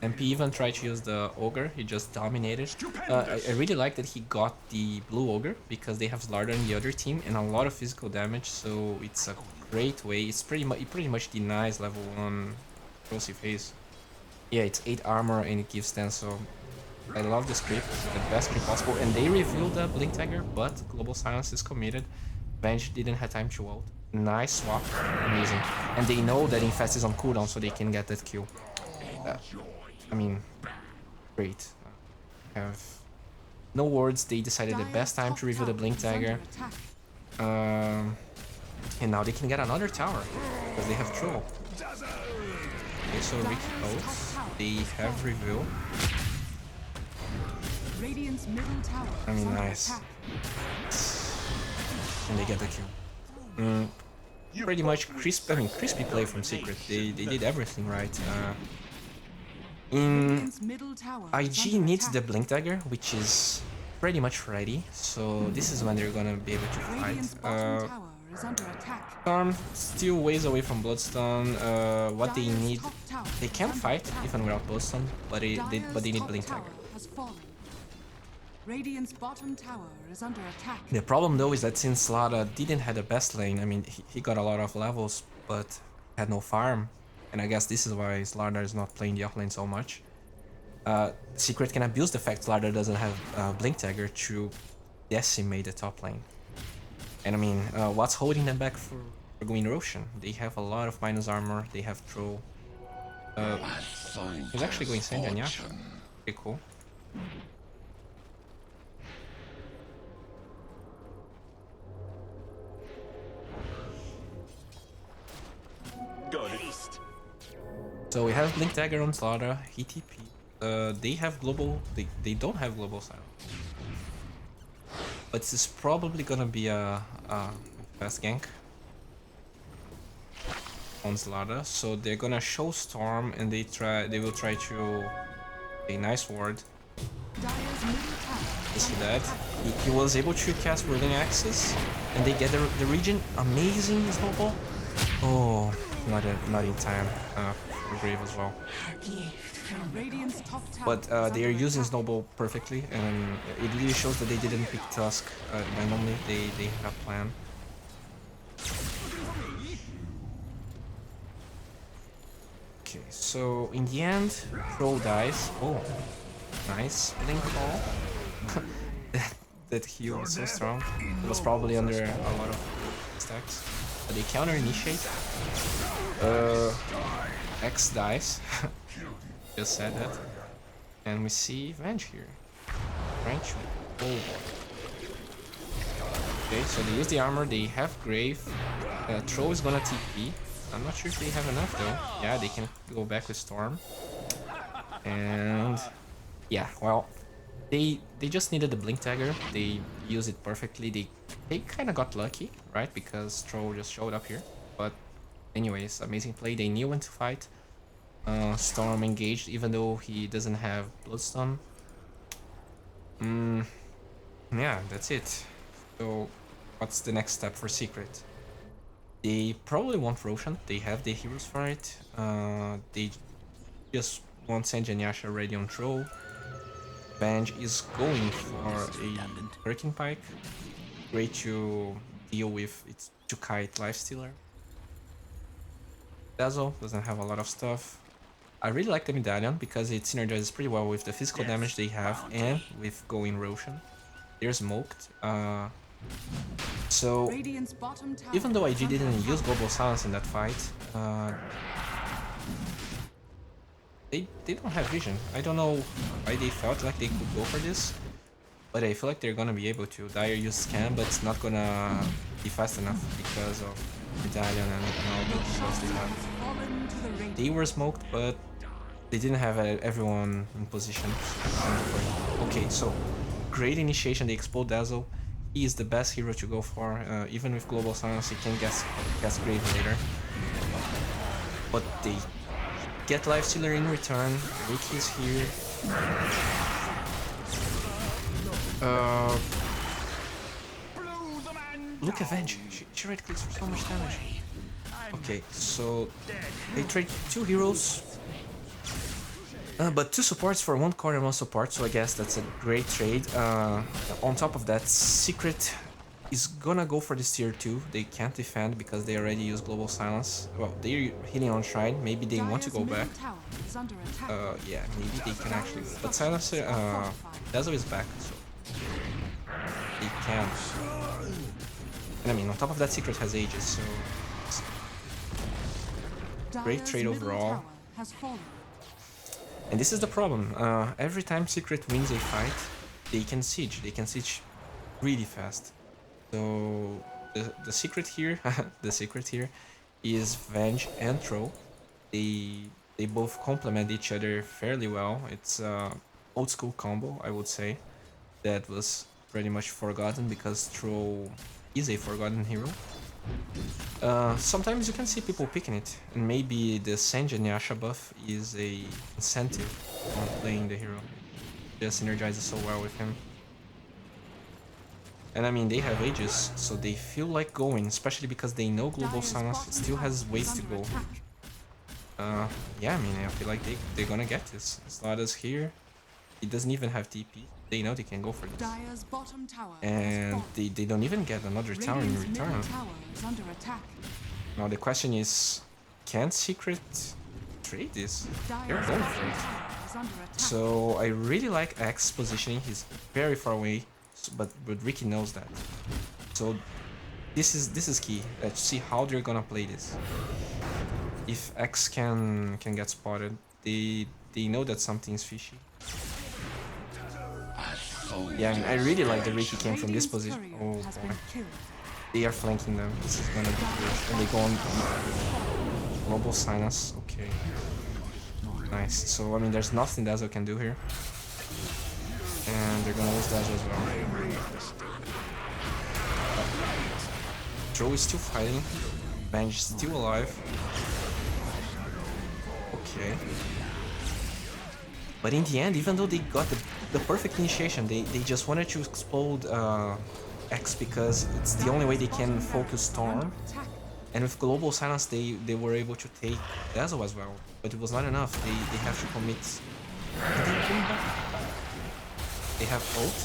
MP even tried to use the Ogre, he just dominated. I really like that he got the blue Ogre, because they have Slardar in the other team and a lot of physical damage, so it's a great way. It pretty much denies level 1 explosive haze. Yeah, it's 8 armor and it gives 10, so I love this creep, it's the best creep possible. And they revealed the Blink Dagger, but Global Silence is committed. Venge didn't have time to ult. Nice swap, amazing. And they know that Infest is on cooldown, so they can get that kill. I mean, great. Have no words. They decided the best time to reveal the Blink Dagger. And now they can get another tower, because they have Troll. Okay, so Ricky ults. They have reveal. I mean, nice. And they get the kill. Pretty much crispy play from Secret. They did everything right. IG needs the Blink Dagger, which is pretty much ready, so this is when they're gonna be able to fight. Storm still ways away from Bloodstone. What they need, they can fight even without Bloodstone, but they need Blink Dagger. Radiant's bottom tower is under attack. The problem though is that since Lada didn't have the best lane, I mean, he got a lot of levels, but had no farm. And I guess this is why Slardar is not playing the offlane so much. Secret can abuse the fact Slardar doesn't have Blink Dagger to decimate the top lane. And I mean, what's holding them back for going Roshan? They have a lot of minus armor, they have Troll. He's actually going Sandian, yeah. Pretty cool. So we have Blink Dagger on Slaughter, ETP. They have global. They don't have global silence. But this is probably gonna be a fast gank on Slaughter. So they're gonna show Storm and they will try to a nice ward. You see that? He was able to cast Whirling Axis and they get the region. Amazing snowball. Oh, not in time for Grave as well. But they are using Snowball perfectly, and it really shows that they didn't pick Tusk randomly. They have a plan. Okay, so in the end, Pro dies. Oh, nice Blink Ball. that heal was so strong. It was probably under a lot of stacks. But they counter initiate. X dies. Just said that. And we see Venge here. French. Oh. Okay, so they use the armor, they have Grave. Troll is gonna TP. I'm not sure if they have enough though. Yeah, they can go back with Storm. And yeah, well, they just needed the Blink Dagger. They used it perfectly. They kind of got lucky, right? Because Troll just showed up here. But anyways, amazing play. They knew when to fight. Storm engaged, even though he doesn't have Bloodstone. Yeah, that's it. So, what's the next step for Secret? They probably want Roshan. They have the heroes for it. They just want Sanji and Yasha ready on Troll. Venge is going for a Hurricane Pike. Great to deal with its 2-kite Lifestealer. Dazzle doesn't have a lot of stuff. I really like the Medallion because it synergizes pretty well with the physical damage they have and with going Roshan. They're smoked. So, even though IG didn't use Global Silence in that fight, they don't have vision. I don't know why they felt like they could go for this, but I feel like they're gonna be able to. Dire use Scan, but it's not gonna be fast enough because of Medallion and all the shots they have. They were smoked, but they didn't have everyone in position. Okay, so great initiation. They explode Dazzle. He is the best hero to go for. Even with Global Silence, he can guess Grave later. But they get Lifestealer in return. Ricky is here. Look at Venge. She right clicks for so much damage. Okay, so they trade 2 heroes. But 2 supports for 1 core and 1 support, so I guess that's a great trade. On top of that, Secret is gonna go for this tier 2. They can't defend because they already use Global Silence. Well, they're hitting on Shrine. Maybe they want to go back. Yeah, maybe they can actually. But Silencer, Dazzle is back, so they can't. And I mean, on top of that, Secret has Aegis, so great trade overall. And this is the problem. Every time Secret wins a fight, they can siege. They can siege really fast. So the secret here, the secret here, is Venge and Troll. They both complement each other fairly well. It's old school combo, I would say, that was pretty much forgotten because Troll is a forgotten hero. Sometimes you can see people picking it, and maybe the Sanji and Yasha buff is a incentive on playing the hero. It just synergizes so well with him. And I mean, they have Aegis, so they feel like going, especially because they know Global Silence still has ways to go. Yeah, I mean, I feel like they're gonna get this. Slaughter's here. He doesn't even have TP. They know they can go for this. And they don't even get another tower in return. Now the question is, can Secret trade this? They're going for it. So I really like X positioning. He's very far away, but Ricky knows that. So this is key. Let's see how they're gonna play this. If X can get spotted, they know that something's fishy. Yeah, I really like that Ricky came from this position. Oh boy. They are flanking them. This is gonna be good. And they go on. Global Silence, okay. Nice. So, I mean, there's nothing Dazzle can do here. And they're gonna lose Dazzle as well. Drow is still fighting. Venge is still alive. Okay. But in the end, even though they got the perfect initiation, they just wanted to explode X because it's the only way they can focus Storm. And with Global Silence, they were able to take Dazzle as well. But it was not enough. They have to commit. They have ult.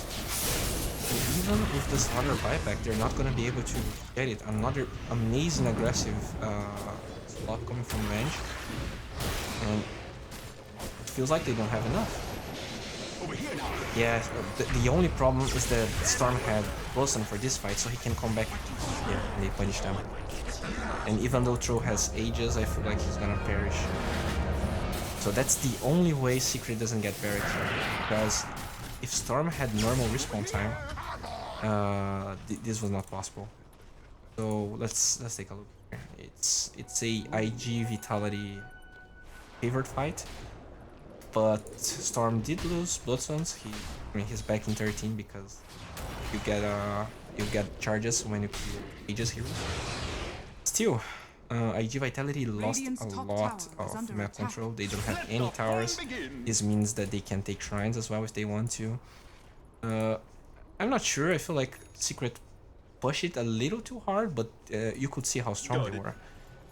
And even with this other buyback, they're not going to be able to get it. Another amazing aggressive slot coming from Venge. And it feels like they don't have enough. Yeah, the only problem is that Storm had Wilson for this fight, so he can come back. Yeah, and they punish them. And even though Tro has Aegis, I feel like he's gonna perish. So that's the only way Secret doesn't get buried here. Because if Storm had normal respawn time, this was not possible. So let's take a look here. It's a IG Vitality favored fight, but Storm did lose Bloodstones. I mean he's back in 13 because you get charges when you kill Aegis heroes. Still, Ig Vitality lost a lot of map control. They don't have any towers. This means that they can take shrines as well if they want to. I'm not sure. I feel like Secret pushed it a little too hard, but you could see how strong they were.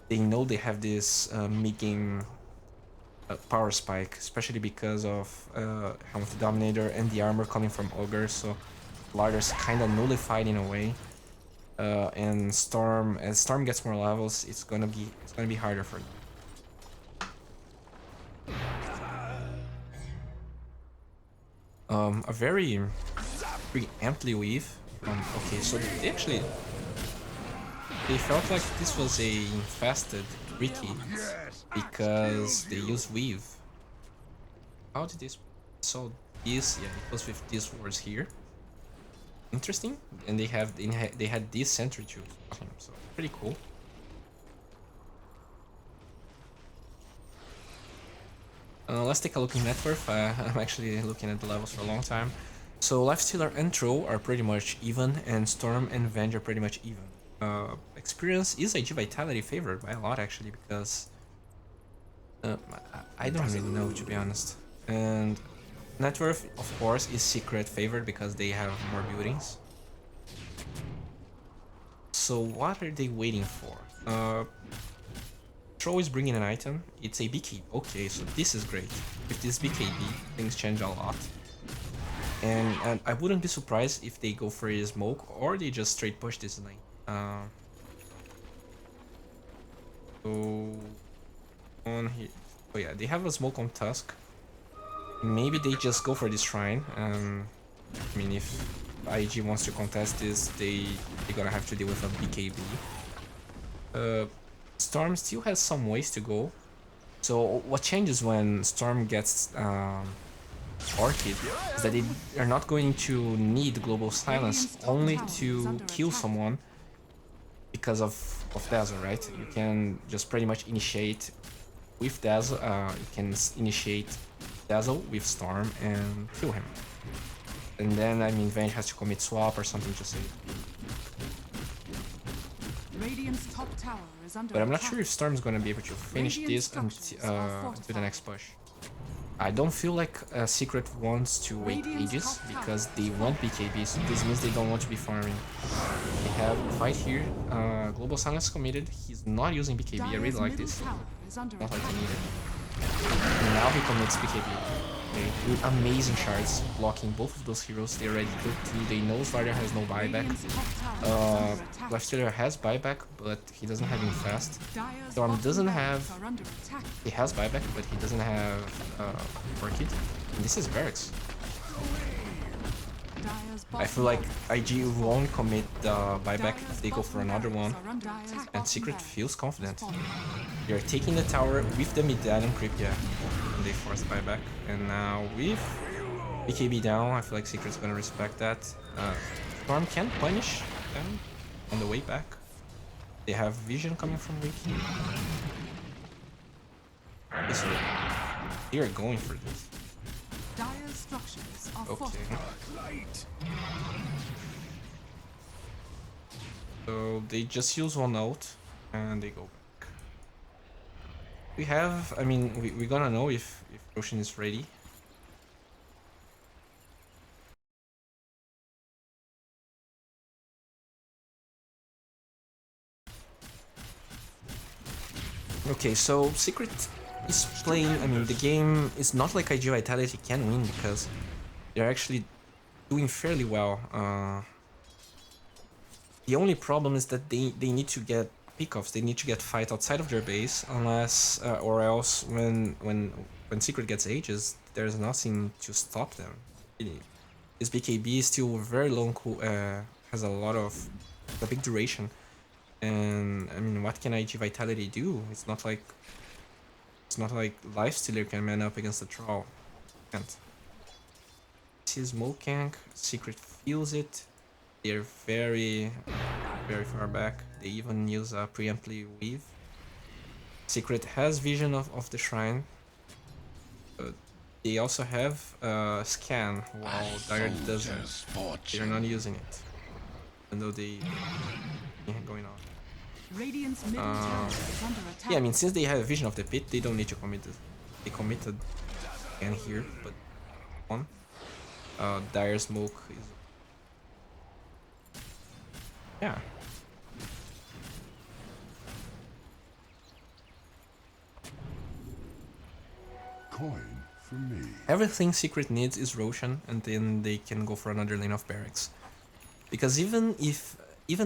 They know they have this mid-game power spike, especially because of Helm of the Dominator and the armor coming from Ogre, so Larder's kind of nullified in a way. And Storm, as Storm gets more levels, it's gonna be harder for them. A very preemptly weave. Okay, so they felt like this was a infested Ricky because they used weave. How did this? So this, yeah, it was with these words here. Interesting, and they had this sentry too, so pretty cool. Let's take a look in net worth. I'm actually looking at the levels for a long time. So Lifestealer and Tro are pretty much even, and Storm and Venge are pretty much even. Experience is Ig Vitality favored by a lot actually, because I don't really know, to be honest. And net worth, of course, is Secret favored because they have more buildings. So what are they waiting for? Tro is bringing an item. It's a BKB. Okay, so this is great. With this BKB, things change a lot. And I wouldn't be surprised if they go for a smoke or they just straight push this lane. So on here. Oh yeah, they have a smoke on Tusk. Maybe they just go for this shrine. I mean, if IG wants to contest this, they're gonna have to deal with a BKB. Storm still has some ways to go. So what changes when Storm gets Orchid is that they are not going to need Global Silence only to kill someone because of Dazzle, right? You can just pretty much initiate with Dazzle. You can initiate Dazzle with Storm and kill him. And then, I mean, Venge has to commit swap or something to save. Radiant's top tower is under But I'm not attack. sure if Storm's gonna be able to finish this until the next push. I don't feel like Secret wants to wait ages because they want BKB, so this means they don't want to be farming. They have a fight here. Global Silence committed. He's not using BKB. I really like this. Not like I need it. And now he commits BKB. Okay, with amazing shards blocking both of those heroes. They already killed two. They know Slider has no buyback. Lifestealer has buyback, but he doesn't have Infest. Storm doesn't have. He has buyback, but he doesn't have Orchid. And this is Barracks. I feel like IG won't commit the buyback if they go for another one. And Secret feels confident. They're taking the tower with the medallion creep, yeah. And they force buyback. And now with BKB down, I feel like Secret's gonna respect that. Storm can punish them on the way back. They have vision coming from Wiki. So they are going for this. Dire's structures are Okay. fortified. So they just use one ult and they go back. We have, I mean, we're gonna know if Roshan is ready. Okay, so Secret is playing, I mean, the game is not like Ig Vitality can win because they're actually doing fairly well. The only problem is that they need to get pickoffs, they need to get fight outside of their base, unless, or else when Secret gets Aegis, there's nothing to stop them. This BKB is still very long, has a big duration. And I mean, what can IG Vitality do? It's not like Lifestealer can man up against the Troll. Can't. See Smokank, Secret feels it. They're very far back. They even use a preemptly weave. Secret has vision of the shrine. But they also have scan, while Dire doesn't. They're not using it. Even though they going on. Radiant's middle tower is under attack. Yeah, I mean, since they have a vision of the pit, they don't need to commit it. They committed again here, but one. Dire smoke is. Yeah. Coin for me. Everything Secret needs is Roshan, and then they can go for another lane of barracks. Because even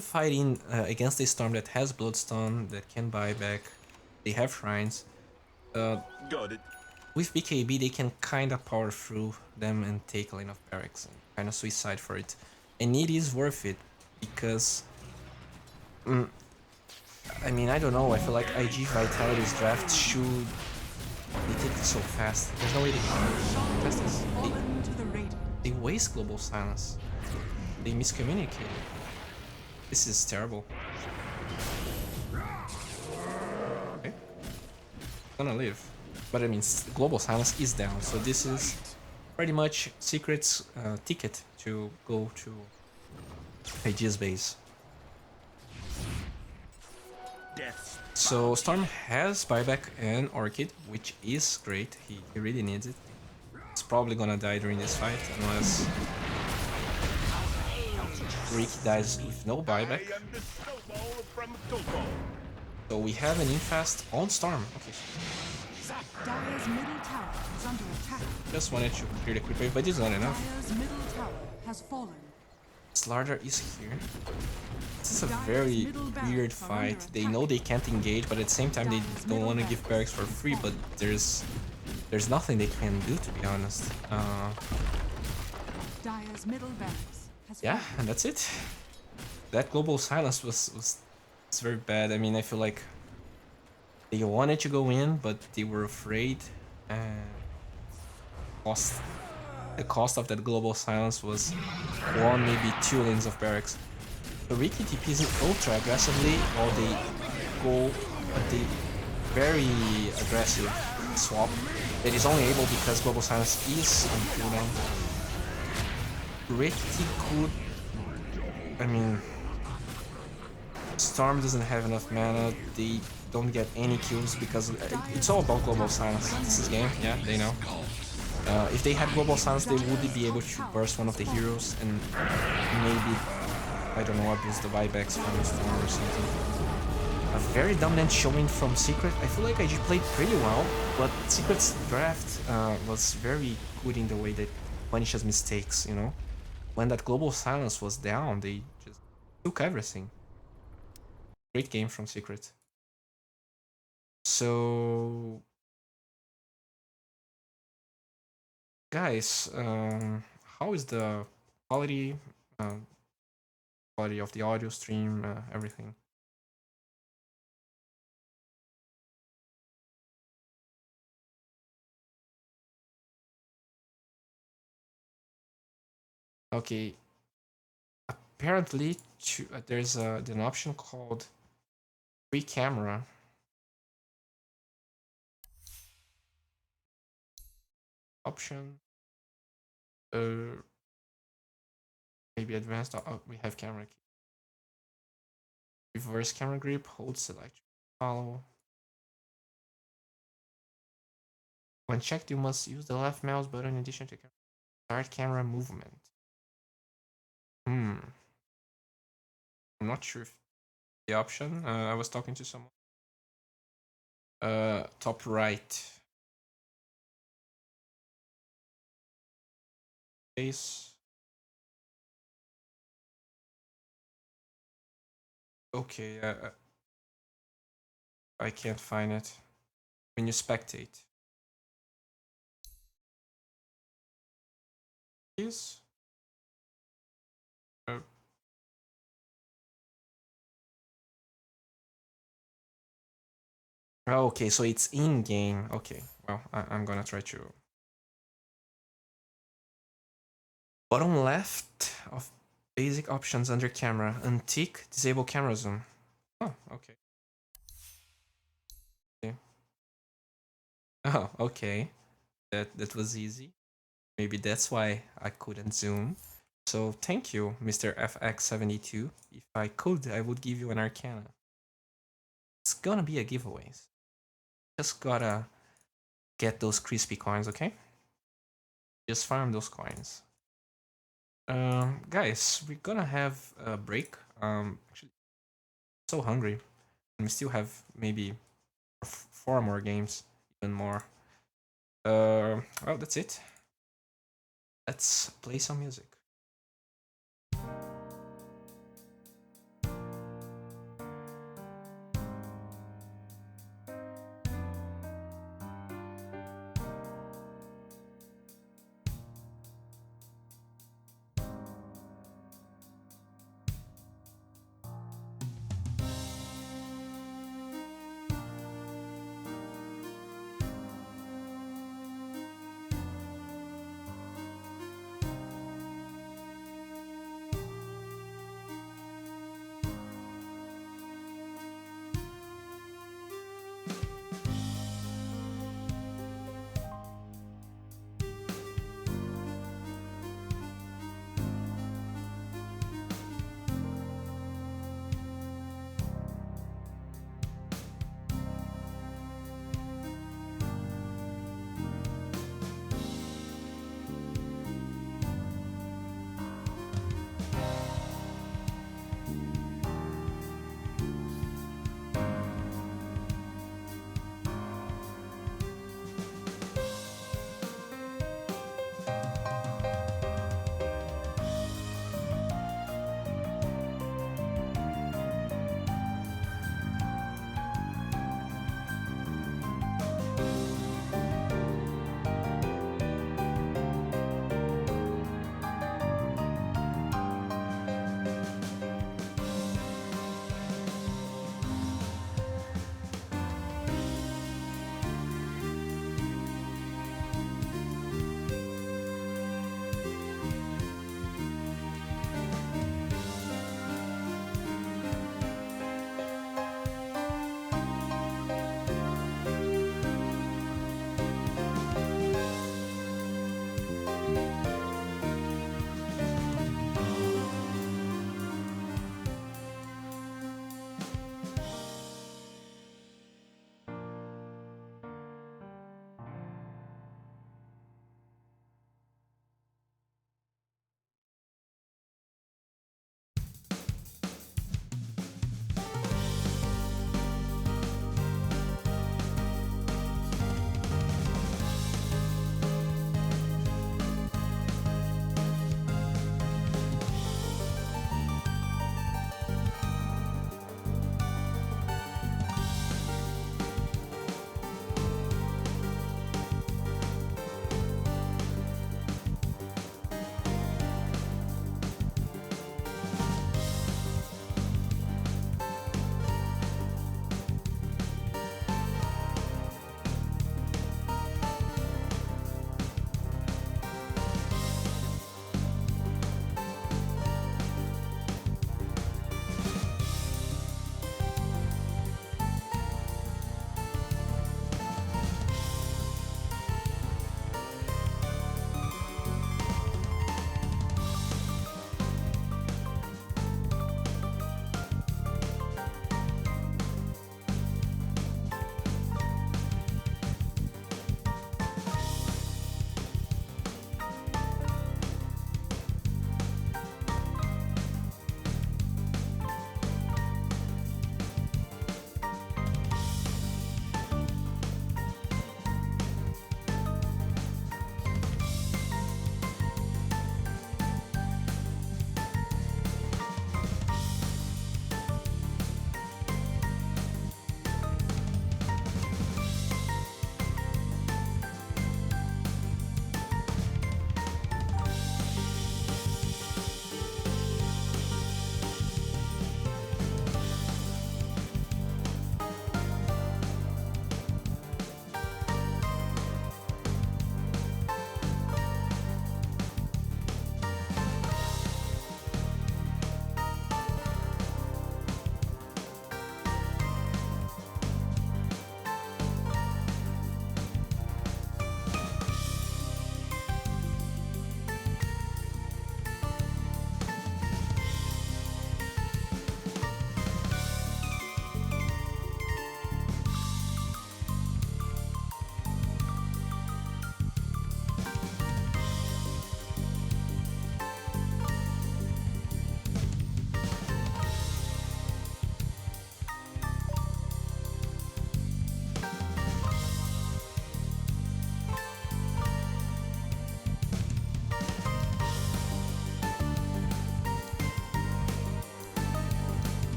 fighting against a storm that has Bloodstone, that can buy back, they have shrines. Got it. With BKB, they can kind of power through them and take a lane of barracks and kind of suicide for it. And it is worth it because, I mean, I don't know. I feel like IG Vitality's draft should. They take it so fast. There's no way they can test this. They waste global silence. They miscommunicate. This is terrible. Okay. Gonna live. But I mean, global silence is down, so this is pretty much Secret's ticket to go to IG's base. So Storm has buyback and Orchid, which is great. He really needs it. He's probably gonna die during this fight unless Rick dies with no buyback. So we have an infast on Storm. Okay. Dire's middle tower is under attack. Just wanted to clear the quick wave, but it's not enough. Dire's middle tower has fallen. Slardar is here. This is a very weird fight. They know they can't engage, but at the same time they don't want to give barracks for free, but there's nothing they can do, to be honest. Dire's middle barracks has Yeah, and that's it. That global silence was very bad. I mean, I feel like they wanted to go in, but they were afraid, and the cost of that global silence was 1, maybe 2 lanes of barracks. So Ricky TPs ultra aggressively while they go the very aggressive swap that is only able because global silence is on cooldown. Ricky could, I mean, Storm doesn't have enough mana. They don't get any kills because it's all about global silence. This is game, yeah, they know. If they had global silence, they would be able to burst one of the heroes and maybe, I don't know, abuse the buybacks from Storm or something. A very dominant showing from Secret. I feel like IG played pretty well, but Secret's draft was very good in the way that punishes mistakes, you know? When that global silence was down, they just took everything. Great game from Secret. So, guys, how is the quality, quality of the audio stream, everything? Okay. Apparently, there's an option called free camera. option. Maybe advanced. We have camera key. Reverse camera grip. Hold select. Follow. When checked, you must use the left mouse button in addition to start camera movement. I'm not sure if the option. I was talking to someone. Top right. Face. Okay, I can't find it. When you spectate. Please. Okay, so it's in game. Okay, well, I'm gonna try to. Bottom left of basic options under camera. Antique, disable camera zoom. Oh, okay. Oh, okay. That was easy. Maybe that's why I couldn't zoom. So thank you, Mr. FX72. If I could, I would give you an Arcana. It's gonna be a giveaway. Just gotta get those crispy coins, okay? Just farm those coins. Guys, we're gonna have a break. Actually, so hungry, and we still have maybe 4 more games, even more. Well, that's it. Let's play some music.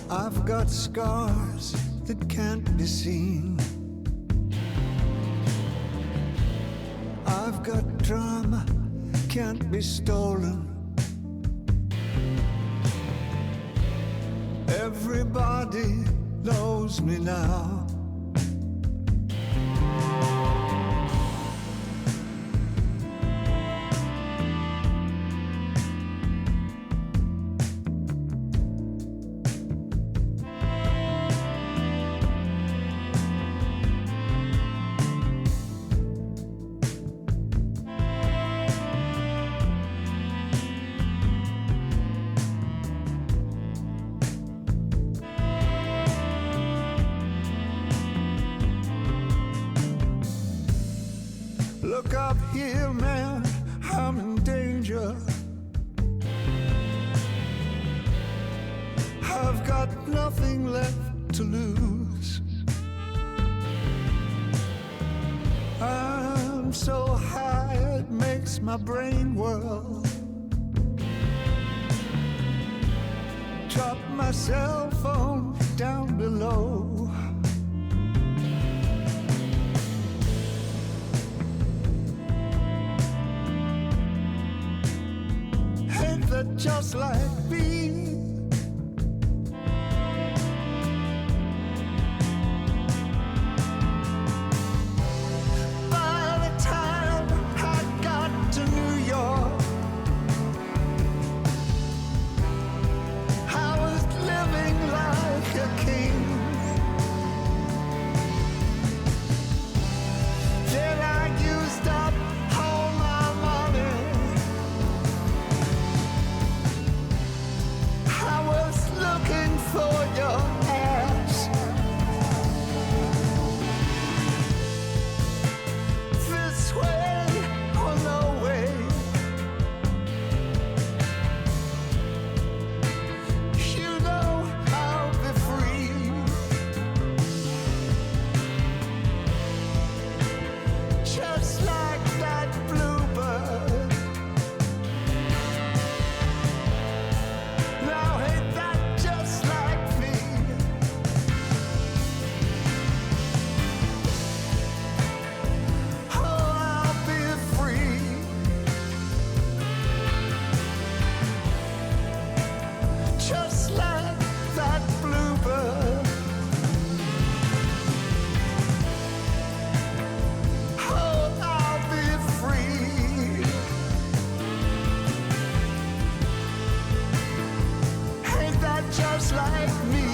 I've got scars that can't be seen. I've got drama, can't be stolen. Everybody knows me now. Look up here, man, I'm in danger. I've got nothing left to lose. I'm so high it makes my brain whirl. Drop my cell phone down below. Just like me. By the time I got to New York, I was living like a king. Then I used up all my money. I was looking for your ass. This way or no way. You know I'll be free. Just like that bluebird. Now ain't that just like me? Oh, I'll be free. Just like that bluebird. Oh, I'll be free. Ain't that just like me?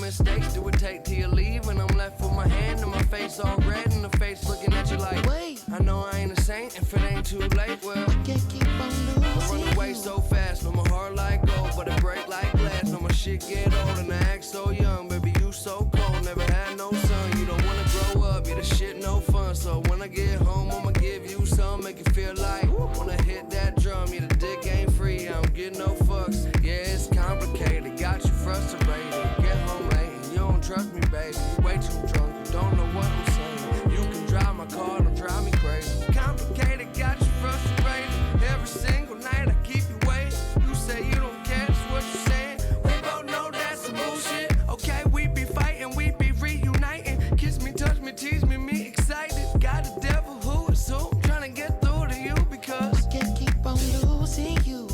mistakes do it take till you leave? And I'm left with my hand and my face all red and the face looking at you like, wait, I know I ain't a saint if it ain't too late. Well, I can't keep on losing. I run away so fast, no my heart like gold, but it break like glass. No my shit get old and I act so young, baby you so cold, never had no son. You don't wanna grow up, yeah the shit no fun. So when I get home, I'ma give you some, make you feel like wanna hit that drum. Yeah the dick ain't free, I don't get no fucks. Yeah it's complicated, got you frustrated. Get home late and you don't trust me, baby. You way too drunk, you don't know what I'm saying. You can drive my car, don't drive me crazy. Complicated, got you frustrated. Every single night I keep you waiting. You say you don't care, that's what you saying. We both know that's some bullshit. Okay, we be fighting, we be reuniting. Kiss me, touch me, tease me, me excited. Got the devil who is who, trying to get through to you because I can't keep on losing you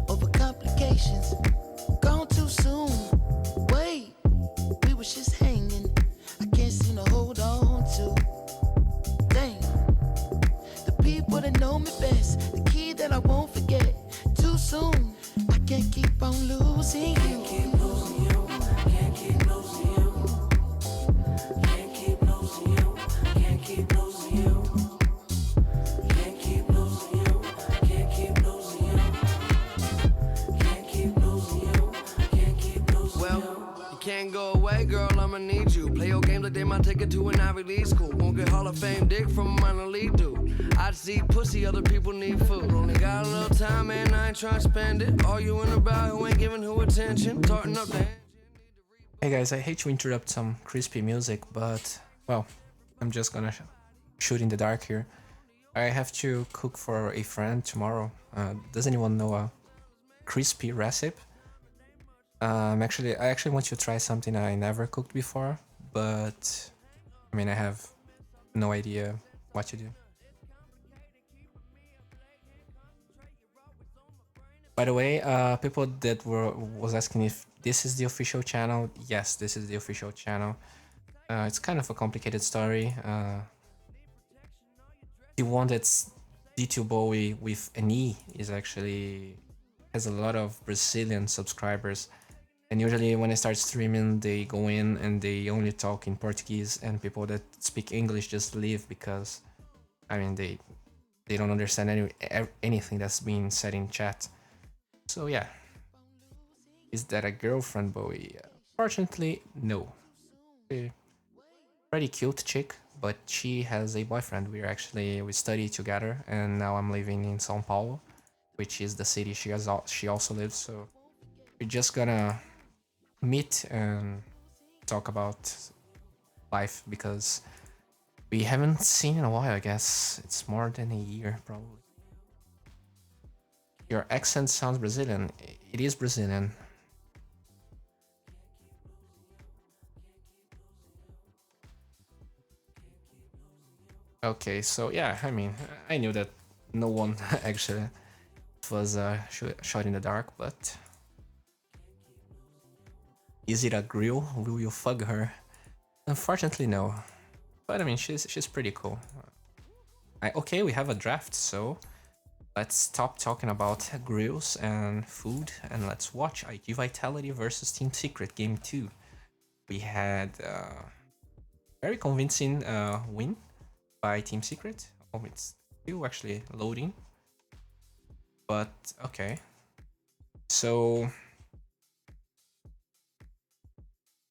over complications. Gone too soon. Wait, we was just hanging. I can't seem to hold on to. Dang, the people that know me best, the key that I won't forget. Too soon. I can't keep on losing you. Can't keep losing you. Can't keep losing you. Can't keep losing you. Can't keep losing you. Can't keep losing you. Can't keep losing you. Can't keep losing you. Can't keep losing you. Well, you can't go away, girl. I'ma need you. Play your games like they might take it to an Ivy League school. Won't get Hall of Fame dick from a minor league dude. I see pussy, other people need food. Only got a little time and I ain't trying to spend it. Arguing about who ain't giving who attention. Tarting up the. Hey guys, I hate to interrupt some crispy music, but well, I'm just gonna shoot in the dark here. I have to cook for a friend tomorrow. Does anyone know a crispy recipe? I actually want to try something I never cooked before, but I mean I have no idea what to do. By the way, people that was asking if this is the official channel. Yes, this is the official channel. It's kind of a complicated story. The one that's D.Bowie with an E is actually has a lot of Brazilian subscribers. And usually when I start streaming, they go in and they only talk in Portuguese, and people that speak English just leave because, I mean, they don't understand anything that's being said in chat. So yeah, is that a girlfriend, Bowie? Fortunately, no. Pretty cute chick, but she has a boyfriend. We study together, and now I'm living in São Paulo, which is the city she also lives. So we're just gonna meet and talk about life because we haven't seen in a while. I guess it's more than a year probably. Your accent sounds Brazilian. It is Brazilian. Okay, so yeah, I mean, I knew that no one actually was shot in the dark, but is it a grill? Will you fuck her? Unfortunately, no. But I mean, she's pretty cool. Okay, we have a draft, so let's stop talking about grills and food and let's watch Ig Vitality versus Team Secret Game 2. We had a very convincing win by Team Secret. Oh, it's still actually loading. But okay. So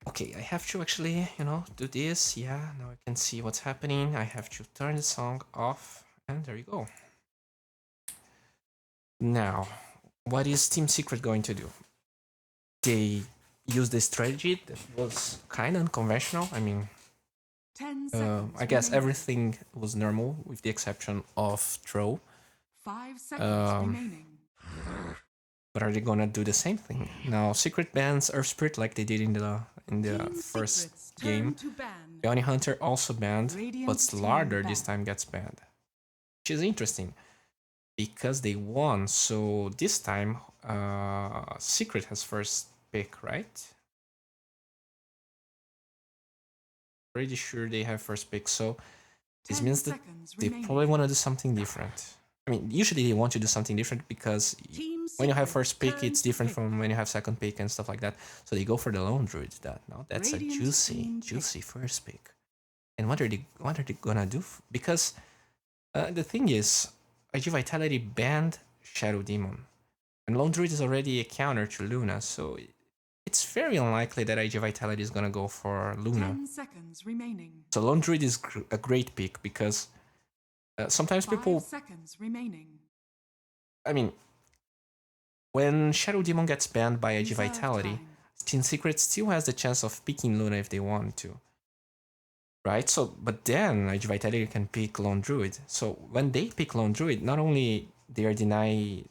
okay, I have to actually, do this. Yeah, now I can see what's happening. I have to turn the song off, and there you go. Now, what is Team Secret going to do? They used a strategy that was kind of unconventional. I mean, I guess everything was normal with the exception of throw. 5 seconds remaining. But are they gonna do the same thing? Now, Secret bans Earth Spirit like they did in the first game. Bounty Hunter also banned, but Slardar this time gets banned. Which is interesting, because they won, so this time Secret has first pick, right? Pretty sure they have first pick, so this means that they probably want to do something different. I mean, usually they want to do something different because when you have first pick, it's different from when you have second pick and stuff like that. So they go for the lone druid. That's a juicy first pick. And what are they gonna do? Because the thing is, IG Vitality banned Shadow Demon, and lone druid is already a counter to Luna, so it's very unlikely that IG Vitality is gonna go for Luna. 10 seconds remaining. So lone druid is a great pick because sometimes 5 people. seconds remaining. I mean, when Shadow Demon gets banned by IG Vitality, Team Secret still has the chance of picking Luna if they want to. Right? So, but then IG Vitality can pick Lone Druid. So when they pick Lone Druid, not only they're denying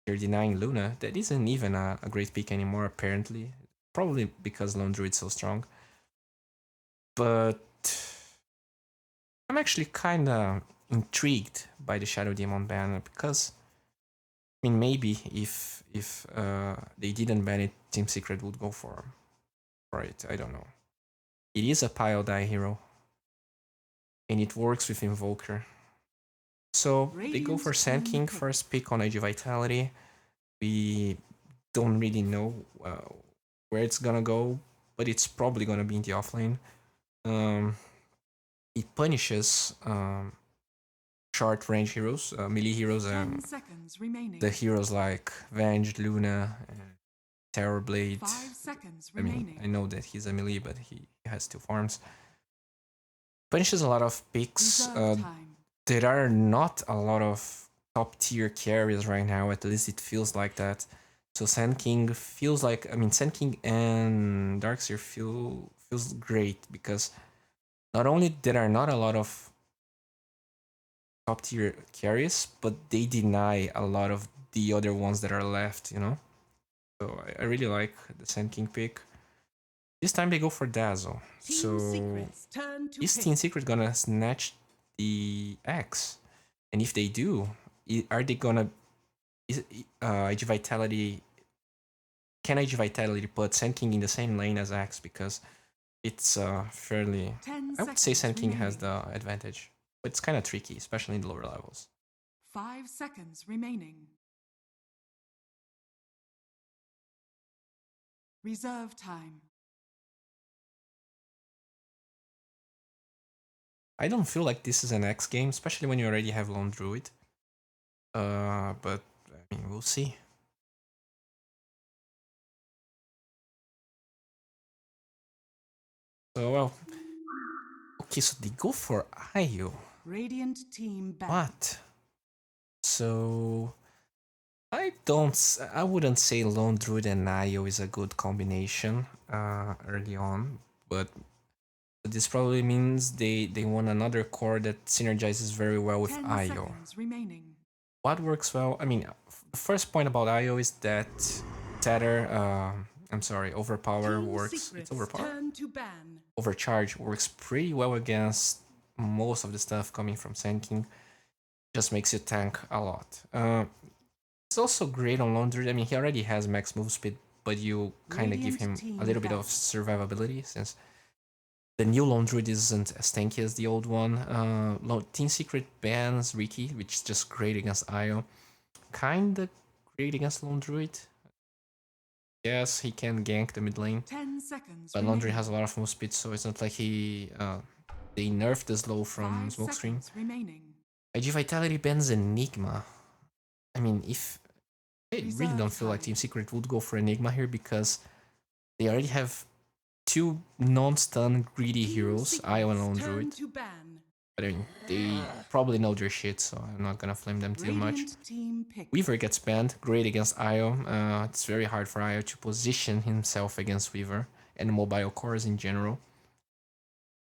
Luna, that isn't even a great pick anymore, apparently. Probably because Lone Druid's so strong. But I'm actually kinda intrigued by the Shadow Demon ban because I mean, maybe if they didn't ban it, Team Secret would go for it. I don't know. It is a pile die hero, and it works with Invoker. So they go for Sand King first pick on IG Vitality. We don't really know where it's gonna go, but it's probably gonna be in the offlane. It punishes short range heroes, melee heroes, and the heroes like Venge, Luna, and Terrorblade. 5 seconds I mean, remaining. I know that he's a melee, but he has 2 farms. Punishes a lot of picks. There are not a lot of top tier carries right now, at least it feels like that. So Sand King feels like, I mean, Sand King and Darkseer feels great because not only there are not a lot of top tier carries, but they deny a lot of the other ones that are left, you know? So I really like the Sand King pick. This time they go for Dazzle. So is Team Secret gonna snatch the X? And if they do, are they gonna IG Vitality? Can IG Vitality put Sand King in the same lane as X? Because it's fairly. I would say Sand King has the advantage, but it's kind of tricky, especially in the lower levels. 5 seconds remaining. Reserve time. I don't feel like this is an X game, especially when you already have Lone Druid. But I mean, we'll see. So well, okay. So they go for Io. Radiant team back. What? So I wouldn't say Lone Druid and Io is a good combination early on, but this probably means they want another core that synergizes very well with Io. What works well? I mean, the first point about Io is that Overpower works. It's Overpower. Overcharge works pretty well against most of the stuff coming from Sand King. Just makes you tank a lot. It's also great on Lone Druid. I mean, he already has max move speed, but you kind of give him a little bit of survivability since the new Lone Druid isn't as tanky as the old one. Team Secret bans Riki, which is just great against Io. Kinda great against Lone Druid. Yes, he can gank the mid lane. 10 seconds but Lone Druid has a lot of move speed, so it's not like they nerfed the slow from Smokescreen. IG Vitality bans Enigma. I mean, I really don't feel like Team Secret would go for Enigma here because they already have 2 non-stun greedy heroes, Io and Lone Druid. But I mean, they probably know their shit, so I'm not gonna flame them too much. Weaver gets banned, great against Io. It's very hard for Io to position himself against Weaver and mobile cores in general.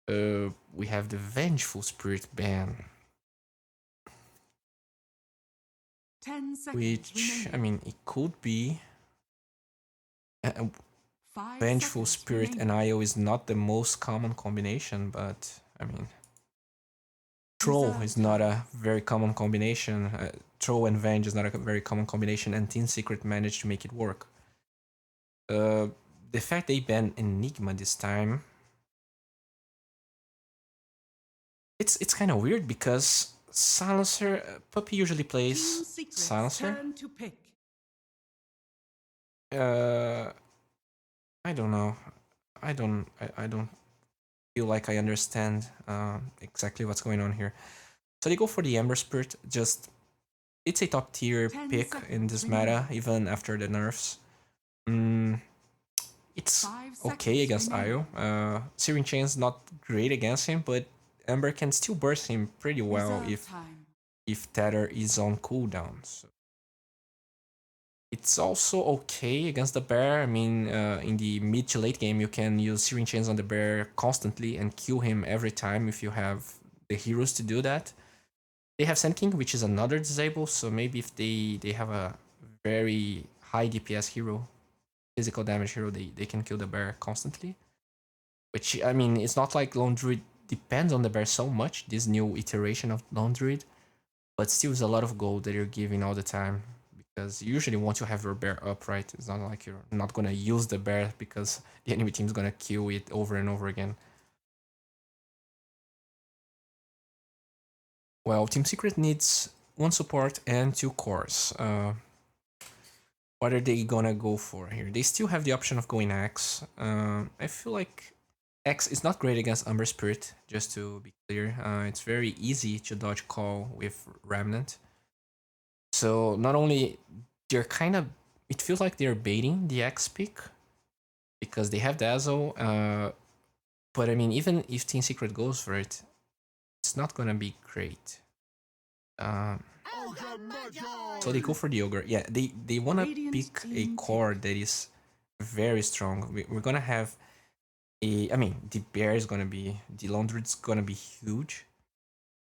We have the Vengeful Spirit ban. 10 seconds which, remaining. I mean, it could be. Vengeful Spirit and Io is not the most common combination, but I mean, Troll is not a very common combination. Troll and Venge is not a very common combination, and Team Secret managed to make it work. The fact they banned Enigma this time, it's kind of weird because Silencer, Puppy usually plays Silencer. Turn to pick. I don't know. I don't feel like I understand exactly what's going on here. So they go for the Ember Spirit. Just it's a top tier pick in this meta, even after the nerfs. It's okay against Io. Searing Chain's not great against him, but Ember can still burst him pretty well if Tether is on cooldown. So it's also okay against the bear. I mean, in the mid to late game, you can use Searing Chains on the bear constantly and kill him every time if you have the heroes to do that. They have Sand King, which is another disable, so maybe if they have a very high DPS hero, physical damage hero, they can kill the bear constantly. Which, I mean, it's not like Lone Druid depends on the bear so much, this new iteration of Lone Druid, but still is a lot of gold that you're giving all the time. Because you usually want to have your bear up, right? It's not like you're not gonna use the bear because the enemy team's gonna kill it over and over again. Well, Team Secret needs 1 support and 2 cores. What are they gonna go for here? They still have the option of going X. I feel like X is not great against Umber Spirit, just to be clear. It's very easy to dodge call with Remnant. So not only they're kind of, it feels like they're baiting the X pick because they have Dazzle. But I mean, even if Team Secret goes for it, it's not gonna be great. So they go for the Ogre. Yeah, they wanna pick a core that is very strong. We're gonna have I mean, the bear is gonna be, the Lone Druid's gonna be huge,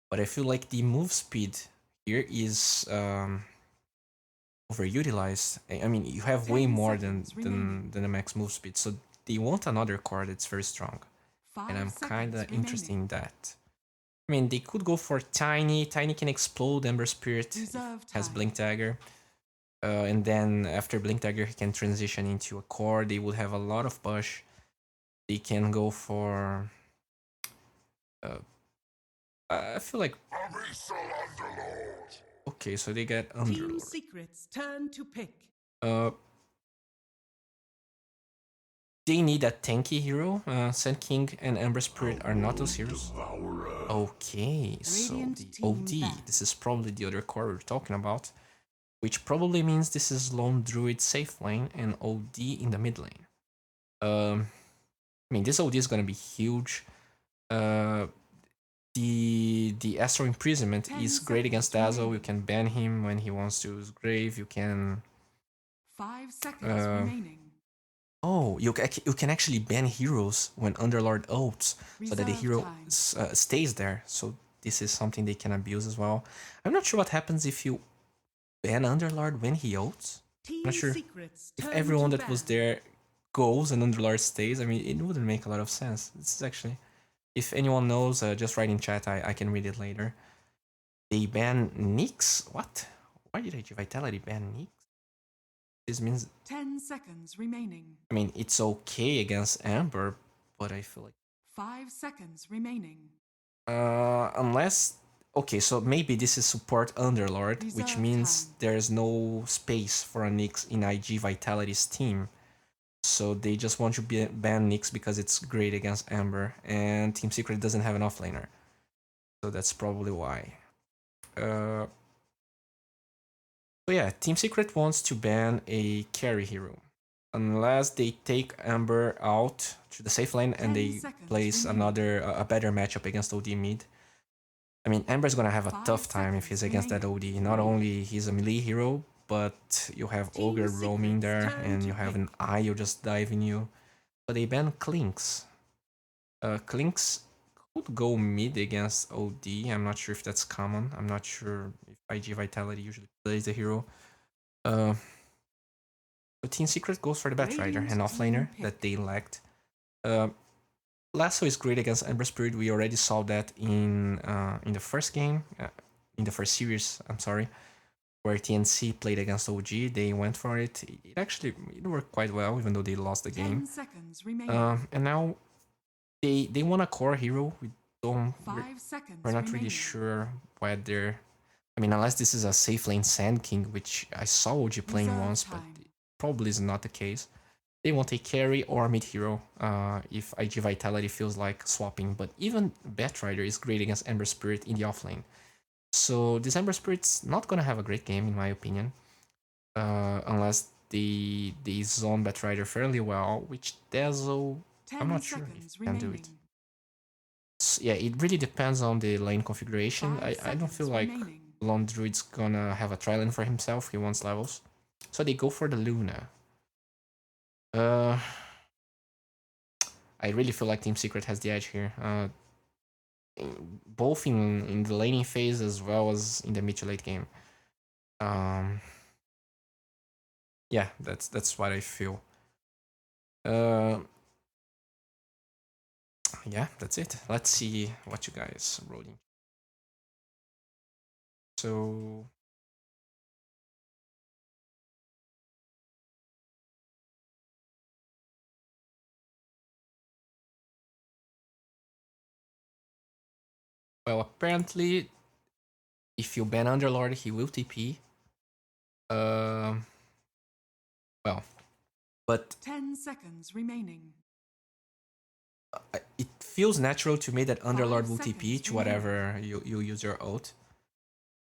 but I feel like the move speed here is overutilized. I mean, you have way more than the max move speed, so they want another core that's very strong, and I'm kind of interested in that. I mean, they could go for Tiny. Tiny can explode Ember Spirit, has Blink Dagger. And then after Blink Dagger, he can transition into a core. They would have a lot of push. They can go for... I feel like... Okay, so they get Underlord. Team Secret's turn to pick. They need a tanky hero. Sand King and Ember Spirit are not those heroes. Okay, so the OD. This is probably the other core we're talking about. Which probably means this is Lone Druid safe lane and OD in the mid lane. I mean, this OD is gonna be huge. The Astral Imprisonment is great against Dazzle. You can ban him when he wants to use Grave. You can... 5 seconds remaining. Oh, you can actually ban heroes when Underlord ults, so that the hero stays there. So this is something they can abuse as well. I'm not sure what happens if you ban Underlord when he ults. I'm not sure if everyone that was there goes and Underlord stays. I mean, it wouldn't make a lot of sense. This is actually... If anyone knows, just write in chat, I can read it later. They ban Nyx? What? Why did Ig.V ban Nyx? This means 10 seconds remaining. I mean, it's okay against Amber, but I feel like 5 seconds remaining. Unless okay, so maybe this is support Underlord, which means there's no space for a Nyx in Ig Vitality's team. So they just want to ban Nyx because it's great against Amber, and Team Secret doesn't have an offlaner. So that's probably why. So yeah, Team Secret wants to ban a carry hero. Unless they take Amber out to the safe lane and they place a better matchup against OD mid. I mean, Amber's gonna have a tough time if he's against that OD. Not only he's a melee hero, but you have Ogre roaming there, and you have an Io just diving you. But they ban Clinks. Clinks could go mid against OD. I'm not sure if that's common. I'm not sure if Ig Vitality usually plays the hero. So Team Secret goes for the Batrider, an offlaner that they lacked. Lasso is great against Ember Spirit. We already saw that in the first game, in the first series, I'm sorry, where TNC played against OG. They went for it. It worked quite well, even though they lost the game. 10 seconds remaining. And now they want a core hero with don't. 5 seconds We're not really remaining. sure whether. I mean, unless this is a safe lane Sand King, which I saw OG playing Reserve once, time. but it probably is not the case. They won't take carry or mid hero if IG Vitality feels like swapping, but even Batrider is great against Ember Spirit in the offlane. So this Ember Spirit's not gonna have a great game in my opinion, unless they zone Batrider fairly well, which Dazzle, I'm not sure if he can do it. So, yeah, it really depends on the lane configuration. I don't feel like Lone Druid's gonna have a tri-lane for himself, he wants levels. So they go for the Luna. I really feel like Team Secret has the edge here. Both in the laning phase as well as in the mid to late game. Yeah, that's what I feel. Yeah, that's it. Let's see what you guys are rolling. So well, apparently, if you ban Underlord, he will TP. Well, but 10 seconds remaining. It feels natural to me that Underlord 5 will TP seconds to whatever you use your ult.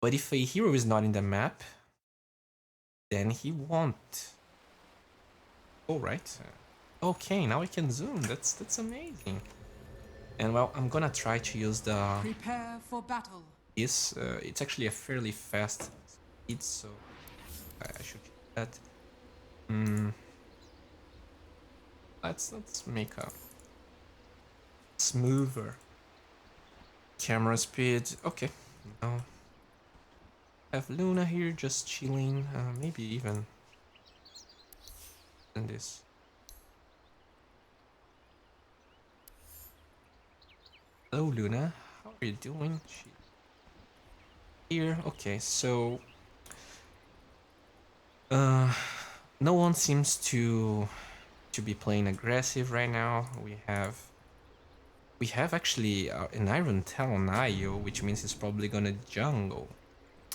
But if a hero is not in the map, then he won't. Oh, right. Okay, now I can zoom. That's amazing. And well, I'm gonna try to use the... Prepare for battle. It's actually a fairly fast speed, so I should use that. Let's make a smoother camera speed. Okay, now have Luna here just chilling. Maybe even in this. Hello, Luna. How are you doing? Here. Okay, so no one seems to be playing aggressive right now. We have actually an Iron Talon IO, which means he's probably gonna jungle.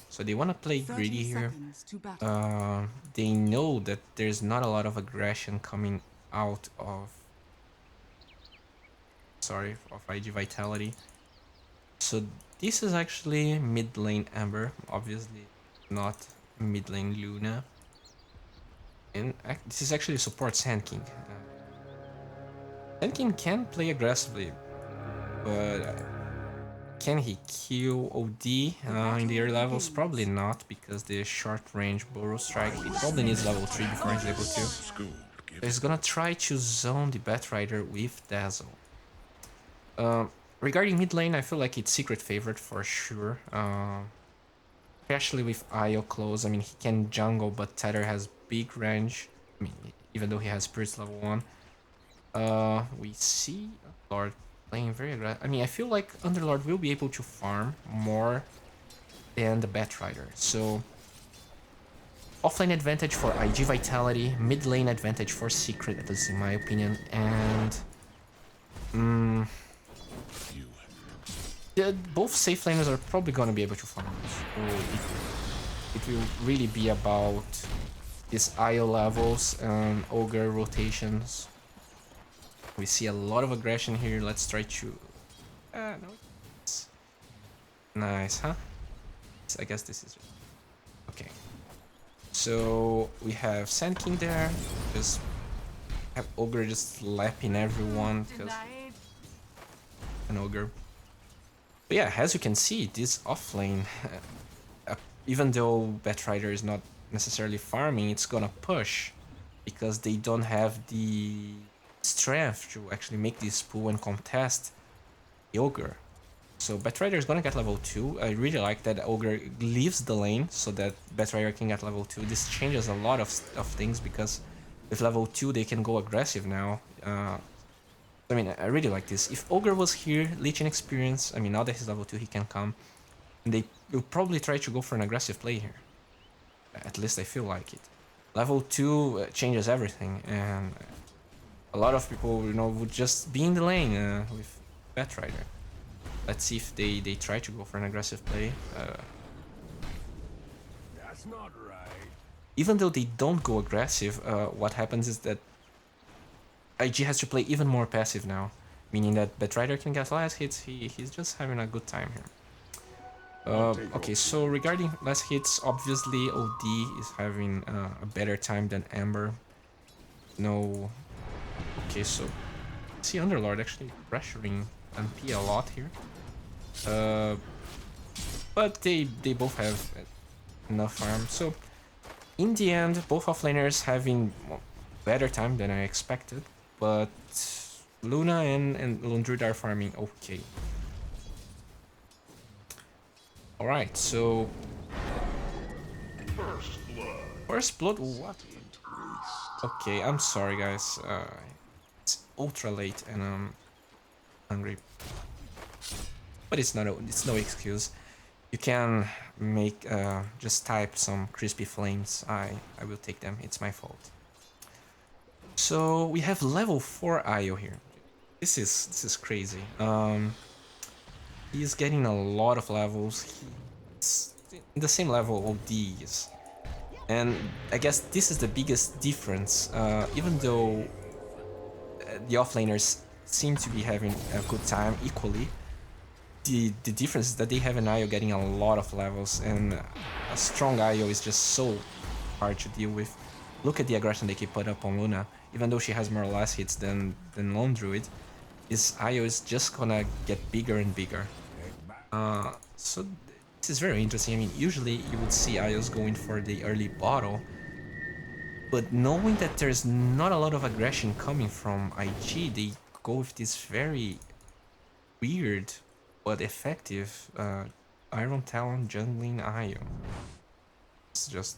So they want to play greedy here. They know that there's not a lot of aggression coming out of IG Vitality. So this is actually mid lane Amber, obviously not mid lane Luna. And this is actually support Sand King. Sand King can play aggressively, but can he kill OD in the early levels? Probably not, because the short range Burrow Strike, he probably needs level 3 before he's able to. So he's gonna try to zone the Batrider with Dazzle. Regarding mid lane, I feel like it's secret favorite for sure. Especially with Io close. I mean, he can jungle, but Tether has big range. I mean, even though he has Spirits level 1. We see Lord playing very aggressive. I mean, I feel like Underlord will be able to farm more than the Batrider. So, offlane advantage for IG Vitality, mid lane advantage for Secret, at least in my opinion, and both safe laners are probably gonna be able to farm. So it will really be about these IO levels and Ogre rotations. We see a lot of aggression here. Let's try to... no. Nice, huh? I guess this is it. Okay. So we have Sand King there. Just have Ogre just slapping everyone because an Ogre. But yeah, as you can see, this offlane, even though Batrider is not necessarily farming, it's gonna push because they don't have the strength to actually make this pool and contest the Ogre. So Batrider is gonna get level 2. I really like that Ogre leaves the lane so that Batrider can get level 2. This changes a lot of things because with level 2 they can go aggressive now. I mean, I really like this. If Ogre was here, Leech experience, I mean, now that he's level 2 he can come. And they will probably try to go for an aggressive play here. At least I feel like it. Level 2 changes everything, and a lot of people, would just be in the lane with Batrider. Let's see if they try to go for an aggressive play. That's not right. Even though they don't go aggressive, what happens is that IG has to play even more passive now, meaning that Batrider can get less hits. He's just having a good time here. Okay, so regarding less hits, obviously OD is having a better time than Amber. No. Okay, so see Underlord actually pressuring MP a lot here. But they both have enough farm. So in the end, both offlaners having better time than I expected. But Luna and Lundruid are farming okay. Alright, so First blood, what? Okay, I'm sorry guys. It's ultra late and I'm hungry. But it's no excuse. You can make just type some crispy flames. I will take them. It's my fault. So we have level 4 Io here. This is crazy. He's getting a lot of levels. He's in the same level OD is. And I guess this is the biggest difference. Even though the offlaners seem to be having a good time equally, the difference is that they have an IO getting a lot of levels, and a strong IO is just so hard to deal with. Look at the aggression they can put up on Luna. Even though she has more or less hits than Lone Druid, his IO is just gonna get bigger and bigger. So this is very interesting. I mean, usually you would see IOs going for the early bottle, but knowing that there's not a lot of aggression coming from IG, they go with this very weird but effective Iron Talon jungling IO. It's just,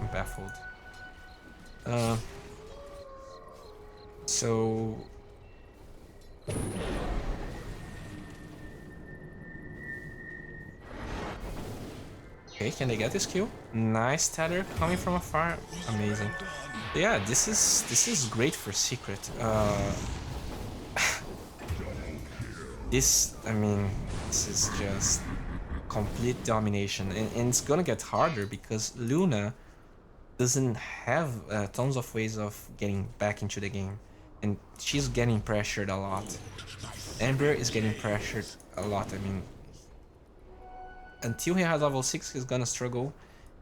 I'm baffled. So okay, can they get this kill? Nice tether coming from afar. Amazing. Yeah, this is great for Secret. I mean, this is just complete domination, and it's gonna get harder because Luna doesn't have tons of ways of getting back into the game, and she's getting pressured a lot. Ember is getting pressured a lot. I mean, until he has level 6, he's gonna struggle,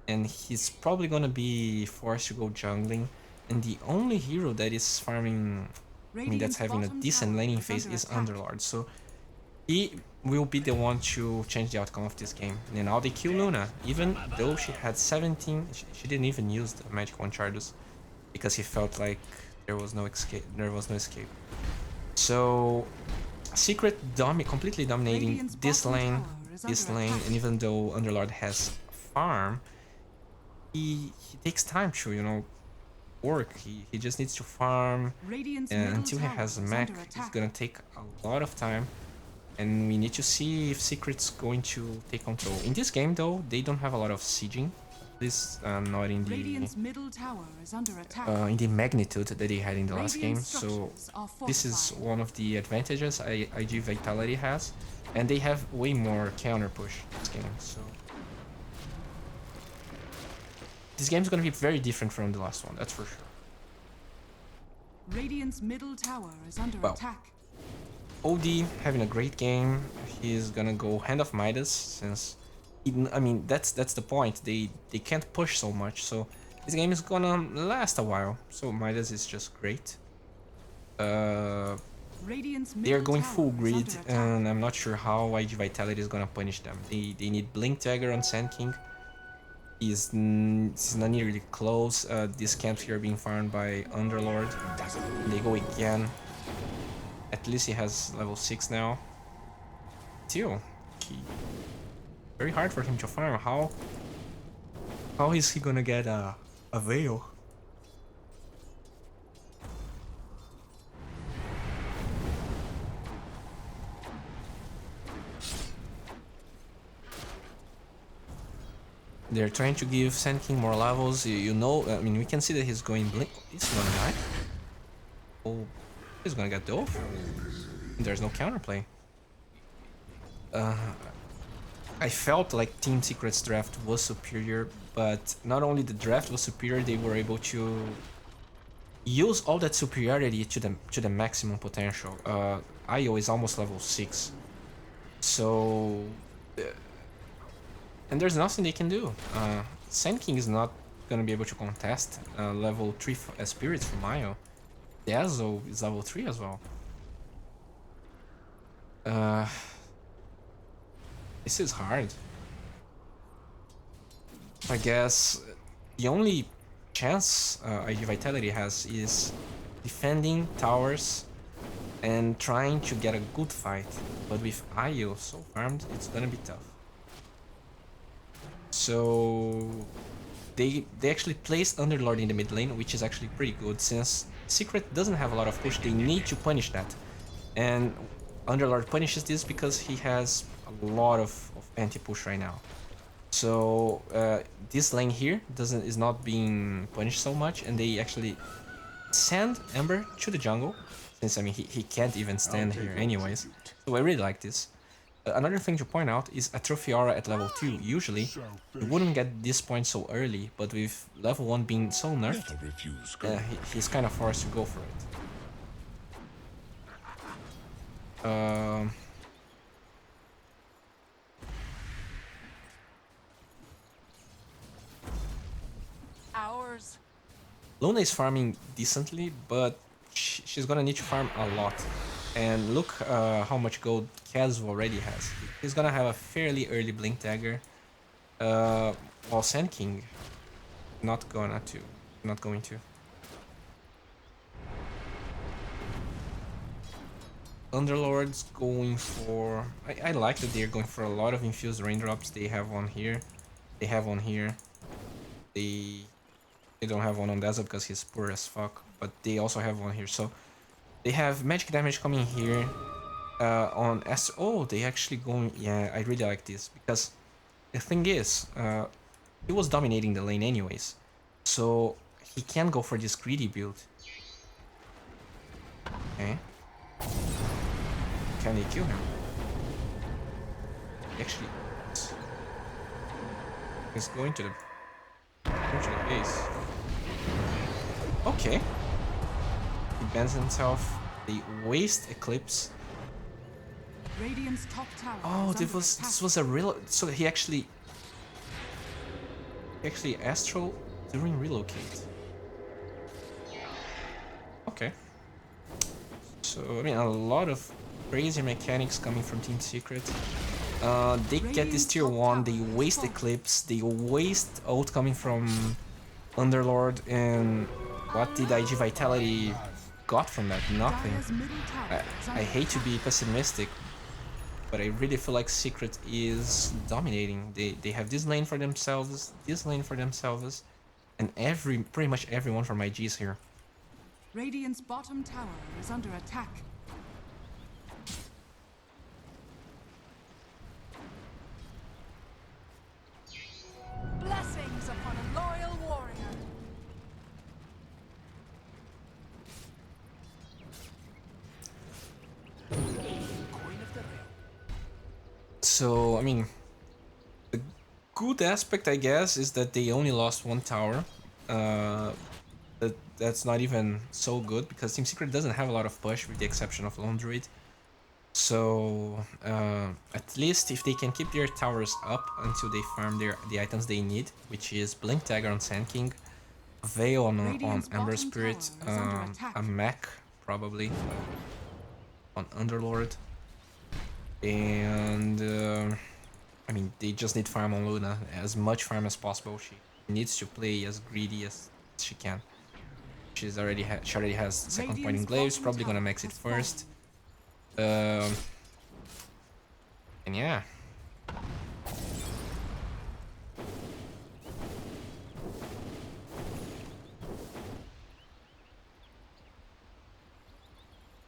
and he's probably gonna be forced to go jungling. And the only hero that is farming, I mean, that's having a decent laning phase is Underlord. So he will be the one to change the outcome of this game. And now they kill Luna, even though she had 17. She didn't even use the magic one charges because he felt like there was no escape. So Secret completely dominating this lane, and even though Underlord has farm, he takes time to, you know, work. He just needs to farm, and until he has a mech, it's gonna take a lot of time. And we need to see if Secret's going to take control. In this game, though, they don't have a lot of sieging. At least not in the magnitude that they had in the last game. So this is one of the advantages Ig Vitality has, and they have way more counter push this game. So this game is going to be very different from the last one. That's for sure. Radiant's middle tower is under attack. OD having a great game. He's gonna go Hand of Midas since, I mean, that's the point. They can't push so much, so this game is gonna last a while. So Midas is just great. They are going full grid, and I'm not sure how IG Vitality is gonna punish them. They need Blink Dagger on Sand King. He's not nearly close. These camps here are being farmed by Underlord. They go again. At least he has level 6 now. Still, very hard for him to farm. How is he gonna get a Veil? They're trying to give Sand King more levels. You know, I mean, we can see that he's going blink. He's gonna die. Oh, he's gonna get dove. There's no counterplay. I felt like Team Secret's draft was superior, but not only the draft was superior, they were able to use all that superiority to the maximum potential. Io is almost level 6, so and there's nothing they can do. Sand King is not gonna be able to contest level 3 spirits from Io. Dazzle is level 3 as well. This is hard. I guess the only chance Ig Vitality has is defending towers and trying to get a good fight. But with Io so farmed, it's gonna be tough. So they actually placed Underlord in the mid lane, which is actually pretty good since Secret doesn't have a lot of push. They need to punish that, and Underlord punishes this because he has a lot of anti-push right now. So this lane here is not being punished so much, and they actually send Ember to the jungle, since I mean he can't even stand here anyways. So I really like this. Another thing to point out is a Trophy Aura at level 2. Usually, you wouldn't get this point so early, but with level 1 being so nerfed, he's kind of forced to go for it. Ours. Luna is farming decently, but she's gonna need to farm a lot. And look how much gold Kazu already has. He's gonna have a fairly early Blink Dagger, while Sand King not going to. Underlord's going for... I like that they're going for a lot of infused raindrops. They have one here. They have one here. They don't have one on Dazzle because he's poor as fuck. But they also have one here. So they have magic damage coming here. On Astro... Oh, they actually going... Yeah, I really like this. Because the thing is, he was dominating the lane anyways. So he can go for this greedy build. Okay. Can they kill him? Actually, he's going to the base. Okay. He bans himself. They waste Eclipse. Radiant's top tower. Oh, this was a real. So he actually astral during relocate. Okay. So I mean, a lot of crazy mechanics coming from Team Secret. They get this tier 1, they waste Eclipse, they waste ult coming from Underlord, and what did Ig Vitality got from that? Nothing. I hate to be pessimistic, but I really feel like Secret is dominating. They have this lane for themselves, and pretty much everyone from IG is here. Radiant's bottom tower is under attack. Blessings upon a loyal warrior. So, I mean, the good aspect, I guess, is that they only lost one tower. That's not even so good, because Team Secret doesn't have a lot of push, with the exception of Lone Druid. So, at least if they can keep their towers up until they farm the items they need, which is Blink Dagger on Sand King, Veil on Ember Spirit, a mech, probably, on Underlord, and I mean, they just need farm on Luna, as much farm as possible. She needs to play as greedy as she can. She already has second point in Glaives, probably gonna max it first. And yeah.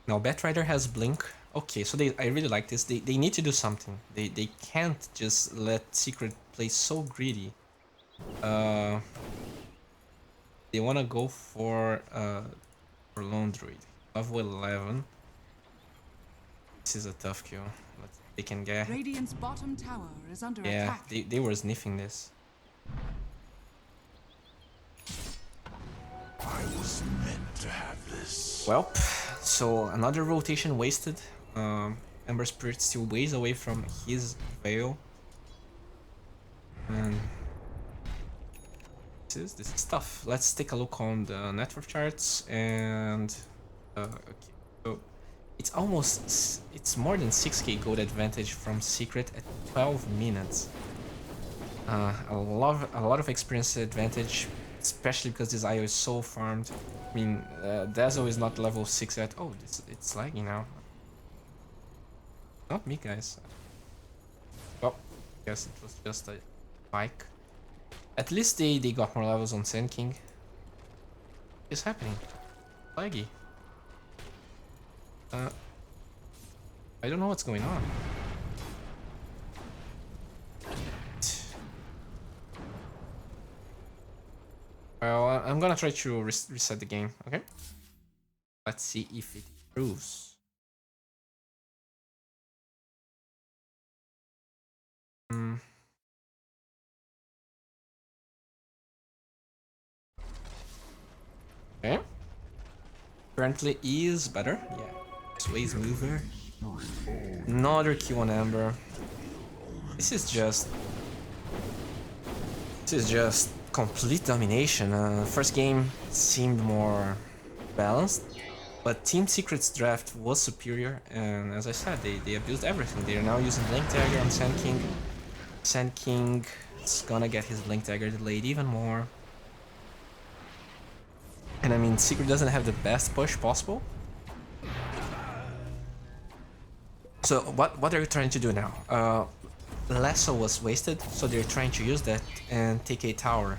Now Batrider has Blink. Okay, so I really like this. They need to do something. They can't just let Secret play so greedy. They wanna go for Lone Druid. Level 11. This is a tough kill. they can get. Radiant's bottom tower is under Yeah, attack. they were sniffing this. I was meant to have this. Well, so another rotation wasted. Ember Spirit still ways away from his veil. And this is tough. Let's take a look on the network charts and okay. So it's more than 6k gold advantage from Secret at 12 minutes. A lot of experience advantage, especially because this IO is so farmed. I mean, Dazzle is not level 6 yet. Oh, it's lagging now. Not me, guys. Well, I guess it was just a spike. At least they got more levels on Sand King. What's happening? Laggy. I don't know what's going on. Well, I'm gonna try to reset the game, okay? Let's see if it improves. Okay. Currently is better. Yeah. Sways mover. Another kill on Ember. This is just complete domination. First game seemed more balanced, but Team Secret's draft was superior, and as I said, they abused everything. They are now using Blink Dagger on Sand King. Sand King is gonna get his Blink Dagger delayed even more. And I mean, Secret doesn't have the best push possible. So what are you trying to do now? Lasso was wasted, so they're trying to use that and take a tower.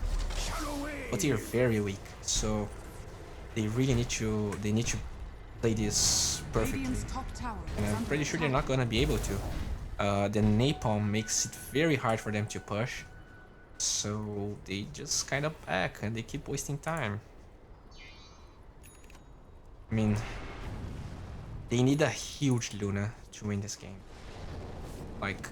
But they're very weak, so they really need to play this perfectly. And I'm pretty sure they're not gonna be able to. The napalm makes it very hard for them to push, so they just kind of back and they keep wasting time. I mean, they need a huge Luna to win this game. Like,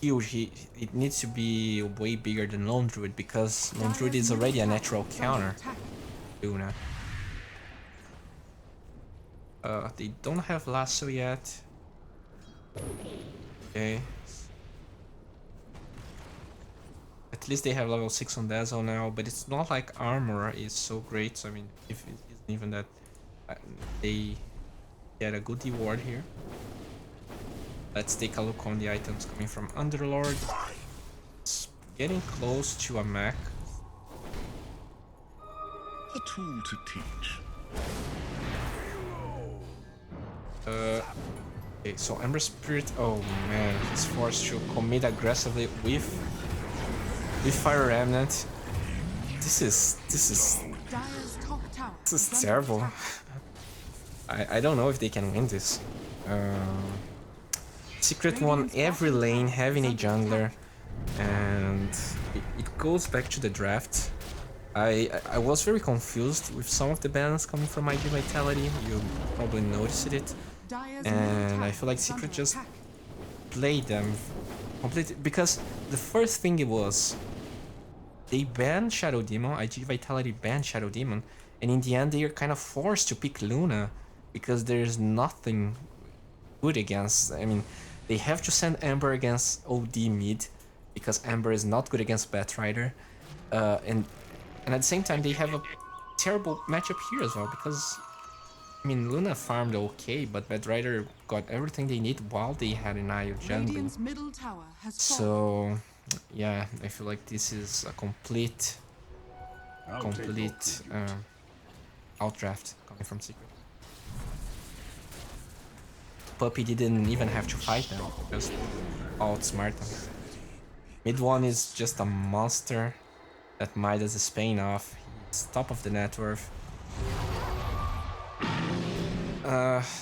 huge. It needs to be way bigger than Lone Druid, because Lone Druid is already a natural counter. Luna. They don't have Lasso yet. Okay. At least they have level 6 on Dazzle now, but it's not like armor is so great. So I mean, if it isn't even that, they get a good reward here. Let's take a look on the items coming from Underlord. It's getting close to a mech. A tool to teach. Okay, so Ember Spirit. Oh man, he's forced to commit aggressively with Fire Remnant. This is terrible. I don't know if they can win this. Secret won every lane, having a jungler, and it goes back to the draft. I was very confused with some of the bans coming from Ig Vitality. You probably noticed it, and I feel like Secret just played them completely, because the first thing it was they banned Shadow Demon. Ig Vitality banned Shadow Demon, and in the end they are kind of forced to pick Luna because there's nothing good against. I mean, they have to send Ember against OD mid because Ember is not good against Batrider, and at the same time they have a terrible matchup here as well, because I mean, Luna farmed okay, but Batrider got everything they need while they had an IO jungling. So yeah, I feel like this is a complete outdraft coming from Secret. Puppy didn't even have to fight them, just outsmart them. Mid one is just a monster that Midas is paying off. He's top of the net worth.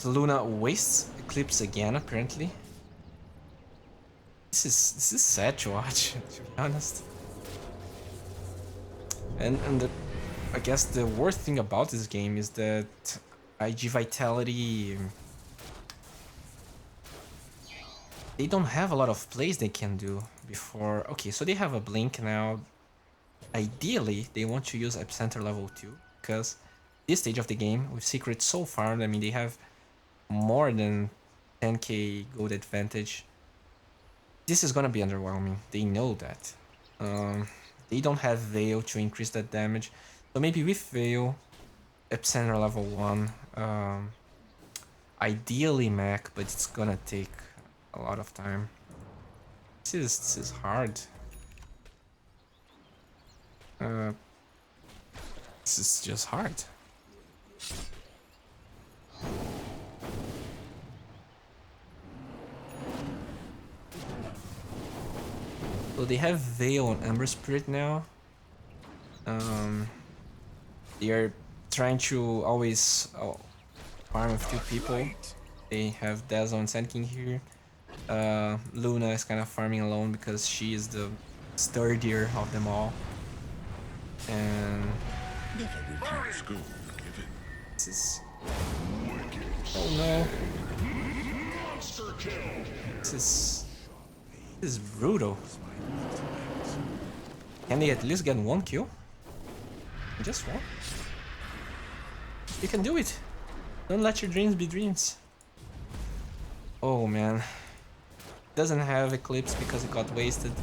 Luna wastes Eclipse again, apparently. This is sad to watch, to be honest. And I guess the worst thing about this game is that Ig Vitality they don't have a lot of plays they can do before. Okay, so they have a blink now. Ideally, they want to use Epicenter level 2, because this stage of the game, with Secret so far, I mean, they have more than 10k gold advantage. This is gonna be underwhelming. They know that. They don't have Veil to increase that damage. So maybe with Veil, Epicenter level 1, ideally mech, but it's gonna take a lot of time. This is hard. This is just hard. So they have Veil on Ember Spirit now. They are trying to always farm with 2 people. They have Dazzle and Sand King here. Luna is kind of farming alone because she is the sturdier of them all. And this is... Oh no. This is brutal. Can they at least get 1 kill? Just 1? You can do it! Don't let your dreams be dreams. Oh man. Doesn't have Eclipse because it got wasted.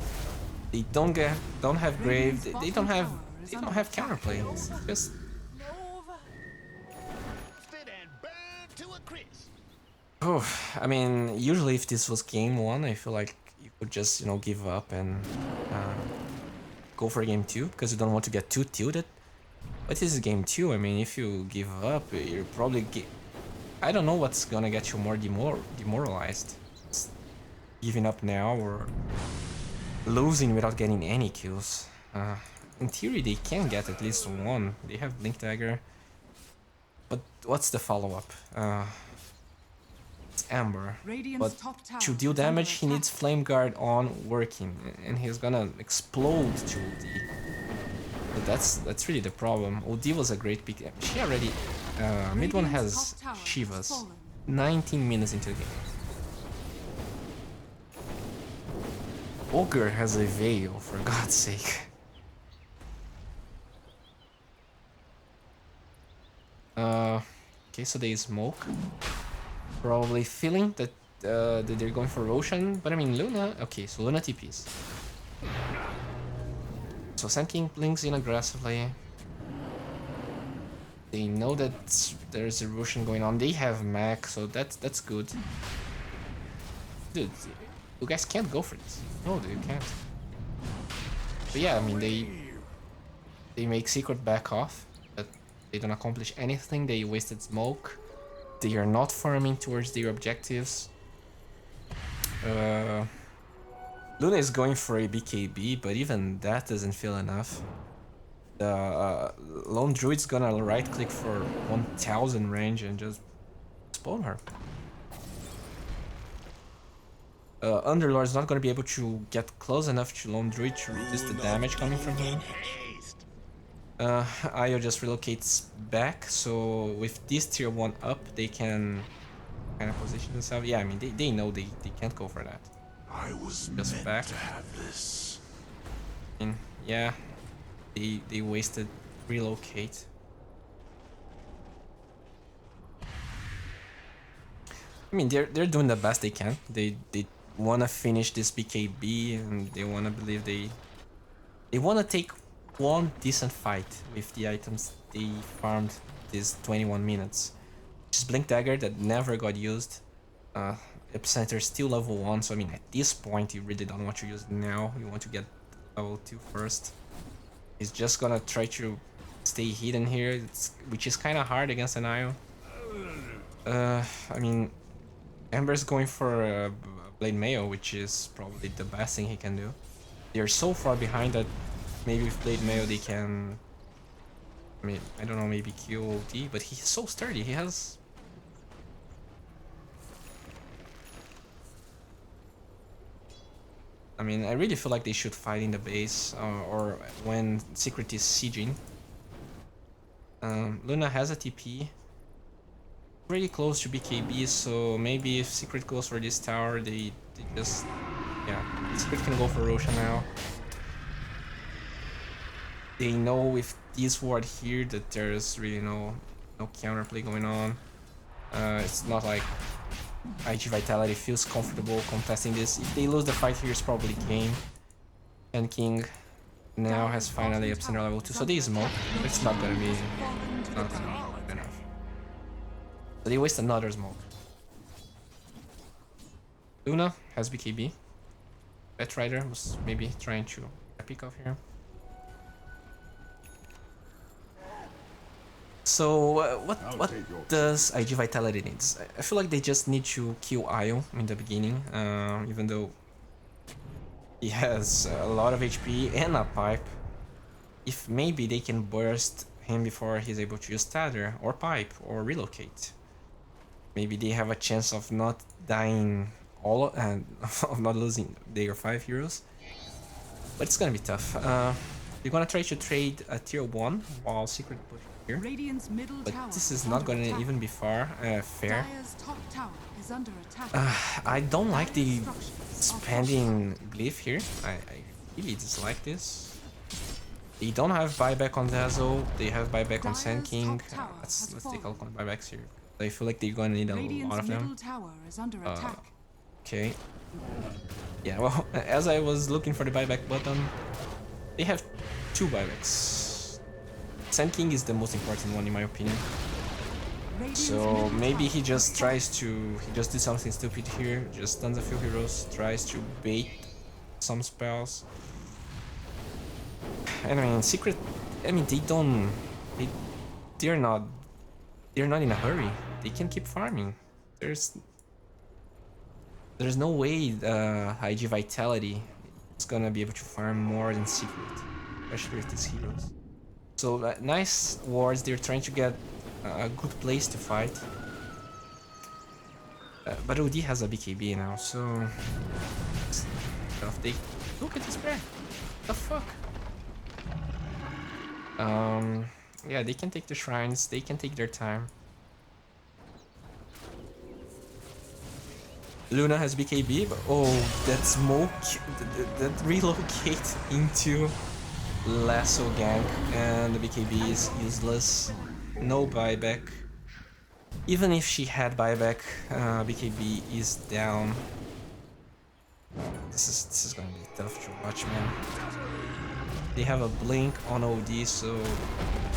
They don't have Grave. They don't have counterplay. It's just... Oh, I mean, usually if this was game 1, I feel like you could just, you know, give up and go for game 2 because you don't want to get too tilted. But this is game 2. I mean, if you give up, you're probably I don't know what's gonna get you more demoralized. It's giving up now or losing without getting any kills. In theory, they can get at least 1. They have Blink Dagger. But what's the follow-up? It's Amber. But to deal damage, he needs Flame Guard on working. And he's gonna explode to OD. But that's really the problem. OD was a great pick. She already... mid one has Shivas. 19 minutes into the game. Ogre has a Veil, for God's sake. Okay, so they smoke. Probably feeling that, that they're going for Roshan, but I mean Luna... Okay, so Luna TPs. So Sand King blinks in aggressively. They know that there's a Roshan going on. They have mech, so that's good. Dude, you guys can't go for this. No, you can't. But yeah, I mean, they make Secret back off, but they don't accomplish anything. They wasted smoke. They are not farming towards their objectives. Luna is going for a BKB, but even that doesn't feel enough. The Lone Druid's gonna right-click for 1000 range and just spawn her. Underlord's not gonna be able to get close enough to Lone Druid to reduce the damage coming from him. Io just relocates back, so with this tier 1 up, they can kind of position themselves. Yeah, I mean, they know they can't go for that. I was just back to have this. And yeah, they wasted relocate. I mean, they're doing the best they can. They wanna finish this BKB and they wanna believe they wanna take one decent fight with the items they farmed these 21 minutes. Which is Blink Dagger that never got used. Epicenter is still level 1, so I mean at this point you really don't want to use it now. You want to get level 2 first. He's just gonna try to stay hidden here, which is kind of hard against an Io. I mean, Ember's going for Blade Mail, which is probably the best thing he can do. They're so far behind that maybe with Blade Mail they can... I mean, I don't know, maybe kill OD, but he's so sturdy, he has... I mean, I really feel like they should fight in the base, or when Secret is sieging. Luna has a TP. Pretty close to BKB, so maybe if Secret goes for this tower, they They just, yeah, Secret can go for Roshan now. They know with this ward here that there's really no counterplay going on. It's not like Ig Vitality feels comfortable contesting this. If they lose the fight here, it's probably game. And King now has finally Epicenter level 2, so they smoke. It's not gonna be good enough. So they waste another smoke. Luna has BKB. Batrider was maybe trying to pick off here. So what does Ig Vitality needs? I feel like they just need to kill Io in the beginning, even though he has a lot of HP and a pipe. If maybe they can burst him before he's able to use Tether or pipe or relocate. Maybe they have a chance of not dying all and of not losing their 5 heroes. But it's gonna be tough. You're gonna try to trade a tier 1 while Secret push here. But this is not gonna even be fair. I don't like the spending glyph here. I really dislike this. They don't have buyback on Dazzle. They have buyback on Sand King. Let's take a look on buybacks here. I feel like they're gonna need a lot of them. Okay. Yeah, well, as I was looking for the buyback button, they have 2 buybacks. Sand King is the most important one in my opinion. So maybe he just tries to, he just did something stupid here, just stuns a few heroes, tries to bait some spells. And I mean, Secret, I mean, they're not in a hurry. They can keep farming. There's no way Ig Vitality is gonna be able to farm more than Secret, especially with these heroes. So nice wards. They're trying to get a good place to fight. But OD has a BKB now, so they look at this bear. The fuck? Yeah, they can take the shrines. They can take their time. Luna has BKB, but oh, that smoke, that relocate into Lasso gank, and the BKB is useless. No buyback. Even if she had buyback, BKB is down. This is gonna be tough to watch, man. They have a blink on OD, so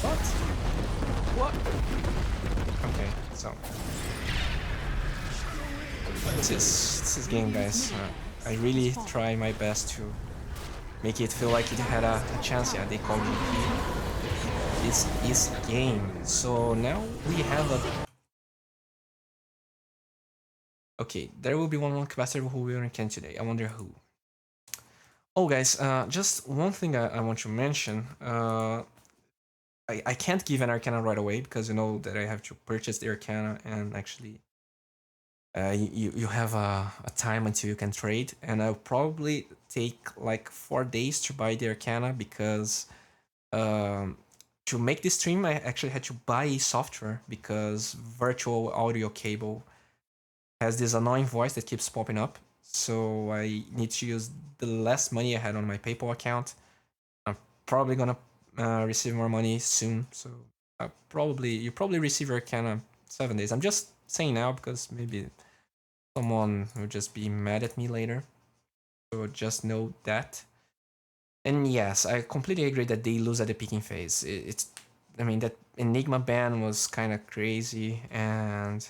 what? Okay, so this is game, guys. I really try my best to make it feel like it had a chance. Yeah, they called me. This is game. So now we have a. Okay, there will be one more capacitor who will rank today. I wonder who. Oh, guys, just one thing I want to mention. I can't give an Arcana right away because you know that I have to purchase the Arcana and actually you have a time until you can trade, and I'll probably take like 4 days to buy the Arcana because to make this stream I actually had to buy a software because virtual audio cable has this annoying voice that keeps popping up, so I need to use the less money I had on my PayPal account. I'm probably gonna receive more money soon, so you probably receive your Arcana 7 days. I'm just saying now because maybe someone will just be mad at me later, so just know that. And yes, I completely agree that they lose at the picking phase. I mean, that Enigma ban was kind of crazy, and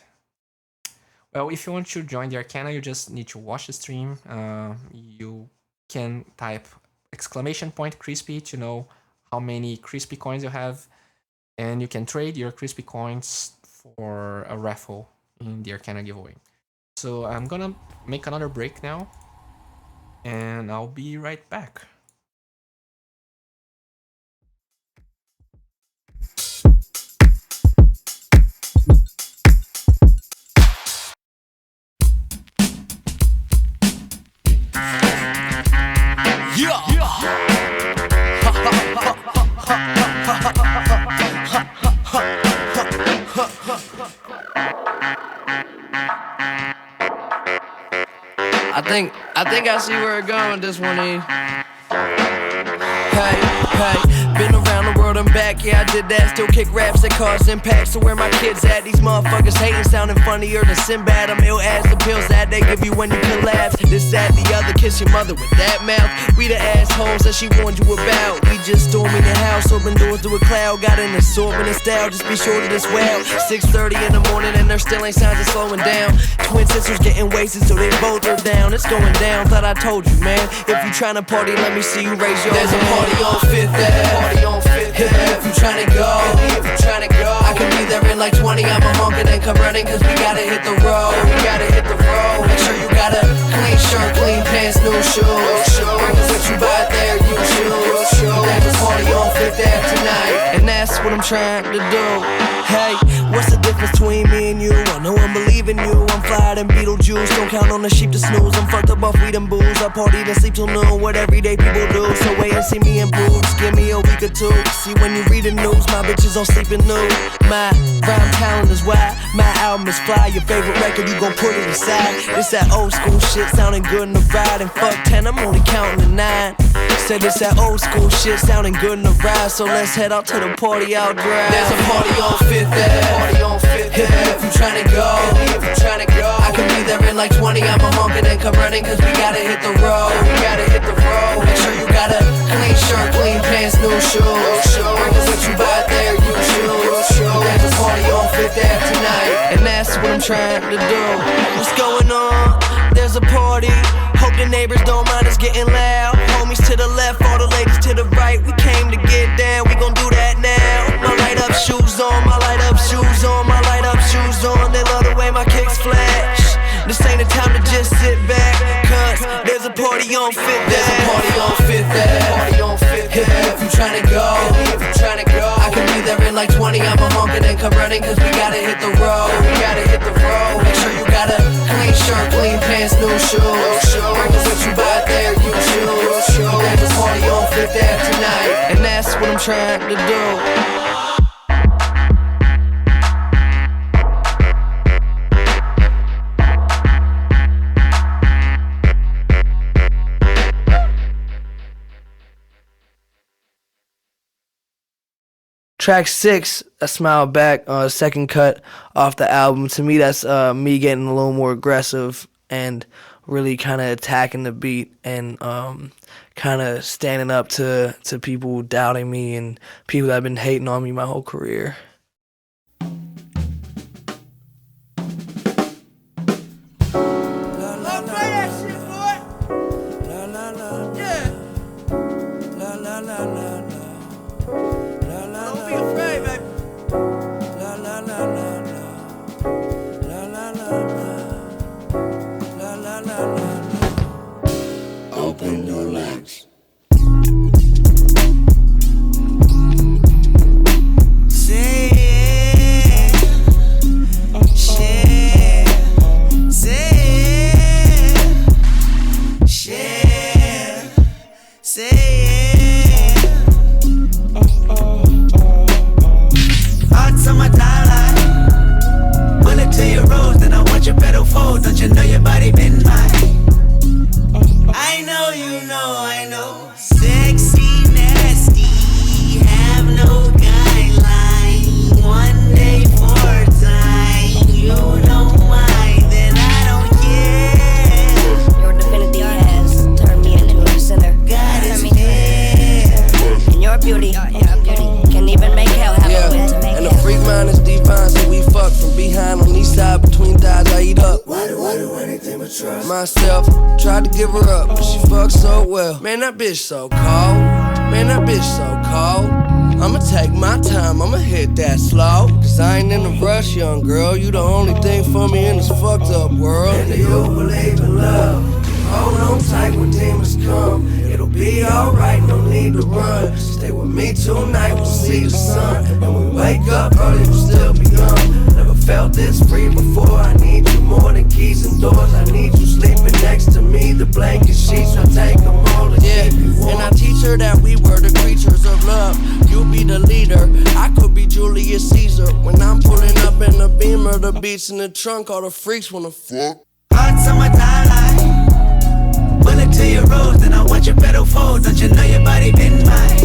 well, if you want to join the Arcana, you just need to watch the stream. You can type !crispy to know how many crispy coins you have, and you can trade your crispy coins for a raffle in the Arcana giveaway. So I'm gonna make another break now, and I'll be right back. I think I see where it's going, this one is. Hey, been around the world and back, yeah, I did that. Still kick raps that cause impact. So where my kids at? These motherfuckers hating, sounding funnier than Sinbad. I'm ill as the pills that they give you when you collapse. This, that, the other, kiss your mother with that mouth. We the assholes that she warned you about. We just storming the house, open doors to a cloud. Got an assortment of style, just be sure to this well. 6:30 in the morning and there still ain't signs of slowing down. Twin sisters getting wasted, so they both are down. It's going down, thought I told you, man. If you tryna party, let me see you raise your hand. There's a party on Fifth Ave. If you tryna go, I can be there in like 20. I'ma honk and then come running, cause we gotta hit the road. Make sure you got a clean shirt, clean pants, new shoes. Bring us what you buy there, you choose. There's a party on Fifth Ave tonight, and that's what I'm trying to do. Hey, what's the difference between me and you? I know I'm believing you. I'm flyer than Beetlejuice. Don't count on the sheep to snooze. I'm fucked up off weed and booze. I party then sleep till noon. What everyday people do. So wait and see me improve. Just give me a week or two. See when you read the news, my bitches on sleeping nude. My rhyme talent is wide. My album is fly. Your favorite record, you gon' put it aside. It's that old school shit sounding good in the ride. And fuck 10, I'm only counting to 9. Said it's that old school shit sounding good in the ride. So let's head out to the party out drive. There's a party on Fifth Ave. If you tryna go, I can be there in like 20. I'ma honk and then come running, cause we gotta hit the road. Make sure you got a clean shirt, clean pants, new shoes. Bring us what you buy there, you choose. There's a party on Fifth Ave tonight, and that's what I'm trying to do. What's going on? There's a party. Hope the neighbors don't mind us getting loud. Homies to the left, all the ladies to the right. We came to get down, we gon' do that now. My light up shoes on, my light up shoes on, my light up shoes on. They love the way my kicks flash. This ain't the time to just sit back, cause there's a party on Fifth Ave. There's a party on Fifth Ave. If you tryna go, I can be there in like 20. I'ma honk and then come running, cause we gotta hit the road. Make sure you got a clean shirt, clean pants, new shoes. Bring us what you buy there, you choose. There's a party on Fifth Ave tonight, and that's what I'm trying to do. Track 6, A Smile Back, second cut off the album. To me, that's me getting a little more aggressive and really kind of attacking the beat and kind of standing up to people doubting me and people that have been hating on me my whole career. Open your legs. Say it, share, say it, share, say it. Hearts on my timeline. Bullet to your rose, then I want your pedal fold. Don't you know your body been mine? I know you know, I know. Sexy, nasty, have no guideline. One day for time, you know why, then I don't care. Your divinity has turned me into a sinner. God is fair. And your beauty, can even make hell happen. And the freak mind is divine, so we fuck from behind on each side between thighs. I eat up. Why do anything but trust myself? Tried to give her up, but she fucked so well. Man, that bitch so cold. Man, that bitch so cold. I'ma take my time, I'ma hit that slow. Cause I ain't in a rush, young girl. You the only thing for me in this fucked up world. And do you believe in love? Hold on tight when demons come. It'll be alright, no need to run. Stay with me tonight, we'll see the sun. And when we wake up early, we'll still be young. Never felt this free before. I need you more than keys and doors. I need you sleeping next to me. The blanket sheets, I take them all and keep you warm. And I teach her that we were the creatures of love. You be the leader, I could be Julius Caesar. When I'm pulling up in the Beamer, the beats in the trunk, all the freaks wanna fuck. Hearts on my timeline. till you rose, then I want your pedal fold. Don't you know your body been mine?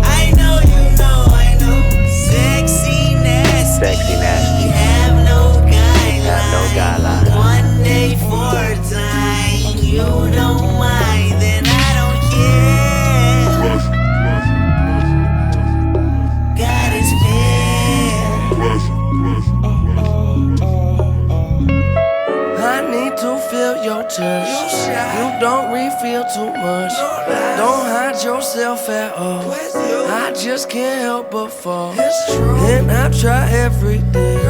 I know you know, I know. Sexy nasty. Sexy nasty. Have no guidelines. Have no guidelines. One day for a time. You don't mind, then I don't care. God is I need to feel your touch. You don't refill too much. Don't hide yourself at all. I just can't help but fall. And I try everything.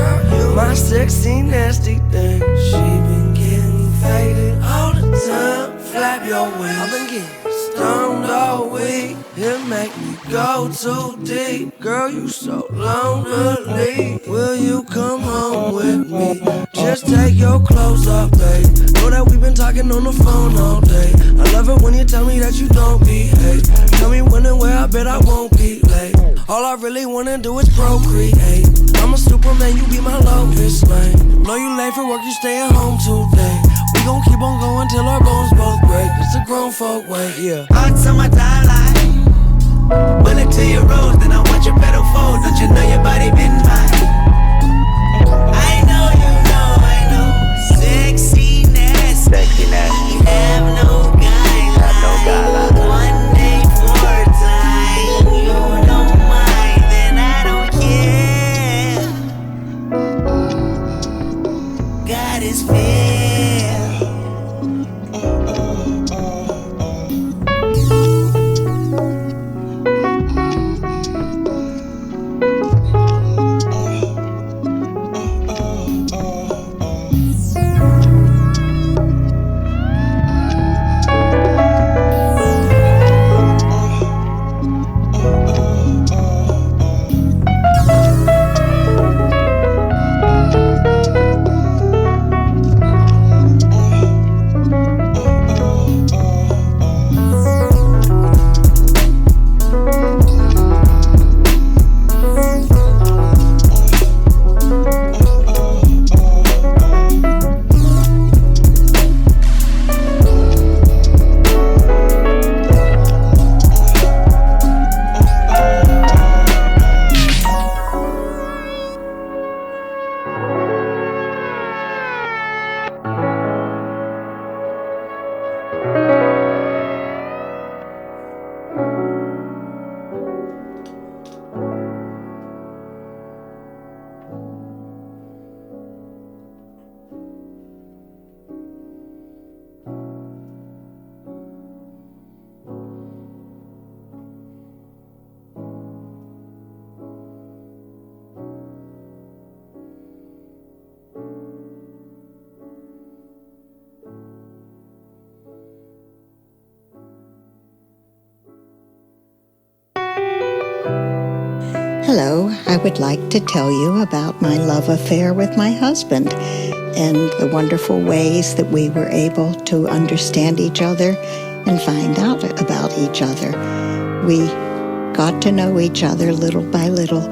My sexy nasty thing. She been getting faded all the time. Flap your wings. I've been getting stoned all week. It make me go too deep. Girl, you so lonely. Will you come home with me? Just take your clothes off, babe. Know that we've been talking on the phone all day. I love it when you tell me that you don't behave. Tell me when and where, I bet I won't be late. All I really wanna do is procreate. I'm a superman, you be my Lois Lane. Know you late for work, you stay at home today. We gon' keep on going till our bones both break. It's a grown folk way, yeah. Hearts on my timeline. Bullet to your rose, then I want your pedal fold. Don't you know your body been mine? I know you know, I know. Sexy nasty. Sexy nasty. Have no guidelines. Have no guidelines. One day for a time. You don't mind, then I don't care. God is fair. Hello, I would like to tell you about my love affair with my husband and the wonderful ways that we were able to understand each other and find out about each other. We got to know each other little by little,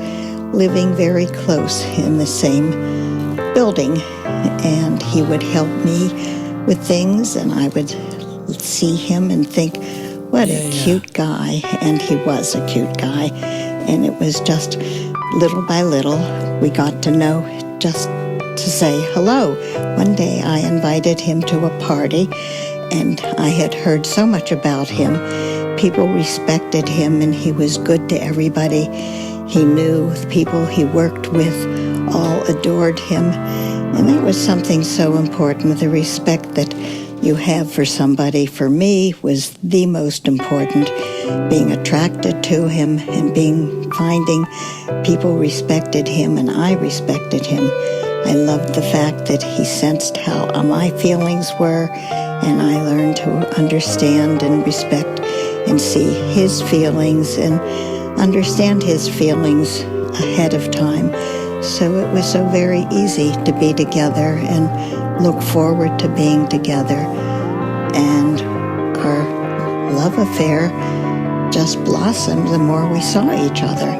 living very close in the same building, and he would help me with things, and I would see him and think, what a cute guy, and he was a cute guy. And it was just little by little, we got to know just to say hello. One day I invited him to a party, and I had heard so much about him. People respected him, and he was good to everybody. He knew the people he worked with all adored him. And that was something so important, the respect that you have for somebody, for me, was the most important. Being attracted to him and finding people respected him and I respected him. I loved the fact that he sensed how my feelings were, and I learned to understand and respect and see his feelings and understand his feelings ahead of time. So it was so very easy to be together and look forward to being together. And our love affair just blossomed the more we saw each other.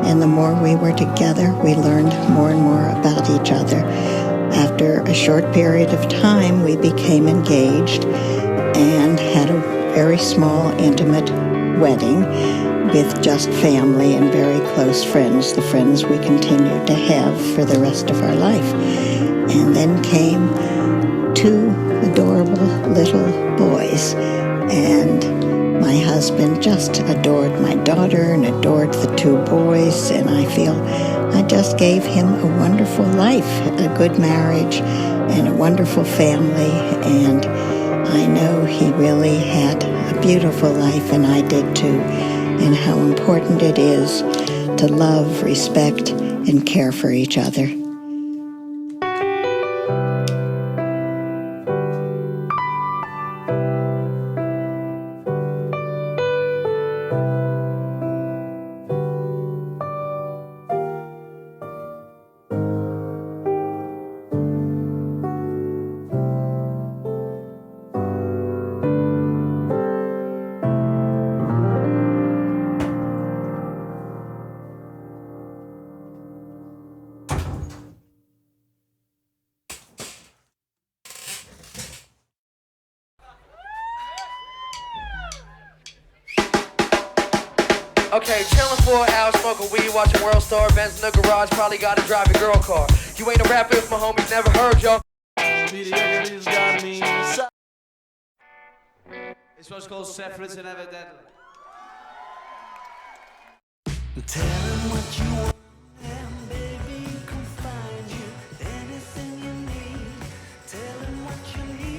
And the more we were together, we learned more and more about each other. After a short period of time, we became engaged. and had a very small, intimate wedding with just family and very close friends, the friends we continued to have for the rest of our life. And then came two adorable little boys, and my husband just adored my daughter and adored the two boys, and I feel I just gave him a wonderful life, a good marriage, and a wonderful family, and I know he really had a beautiful life, and I did too, and how important it is to love, respect, and care for each other. Okay, chillin' for an hour, smoking weed, watching World Star events in the garage. Probably gotta drive a girl car. You ain't a rapper if my homies never heard y'all. This was called Separates and Evidently. Tell him what you want, and baby, he can find you anything you need. Tell him what you need.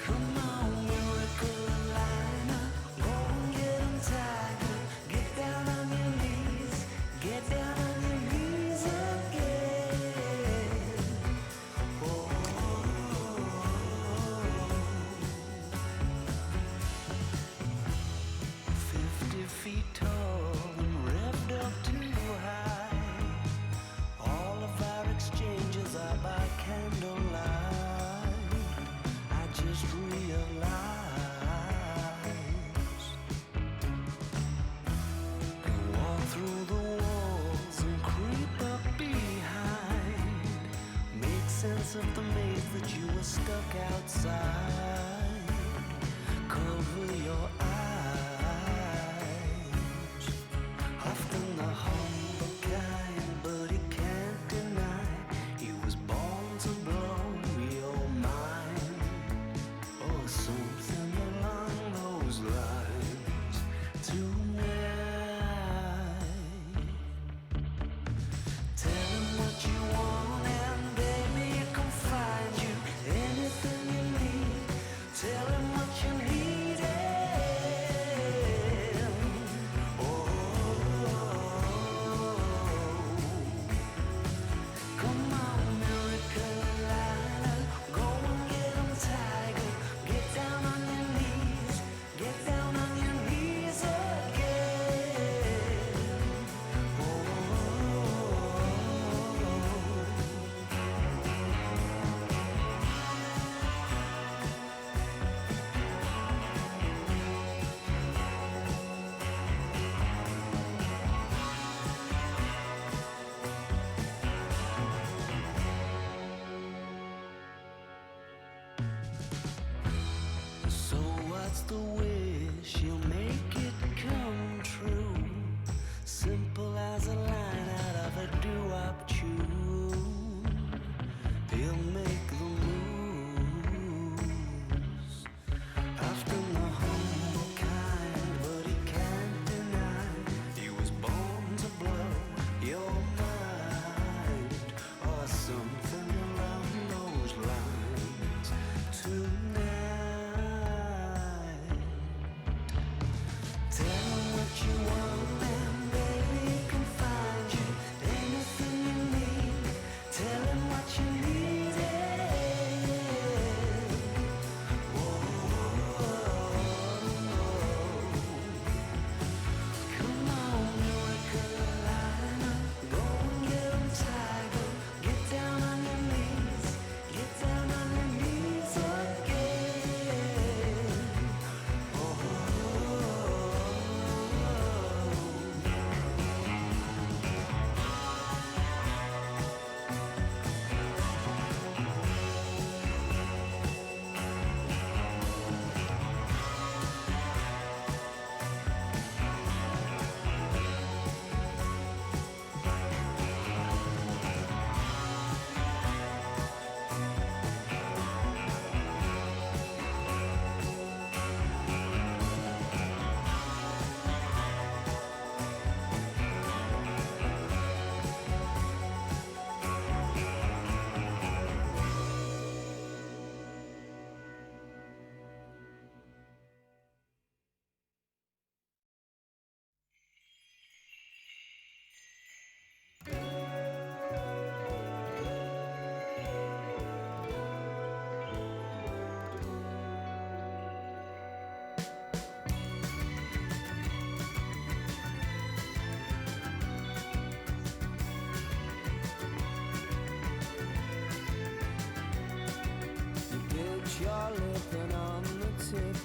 Come on, miracle liner, go and get him tiger. Get down on your knees, get down on your knees again. Sense of the maze that you were stuck outside. Cover your eyes. Often the humble kind, but he can't deny he was born to blow your mind, or something along those lines. Tonight, tell him what you want, and baby, you can find you anything you need.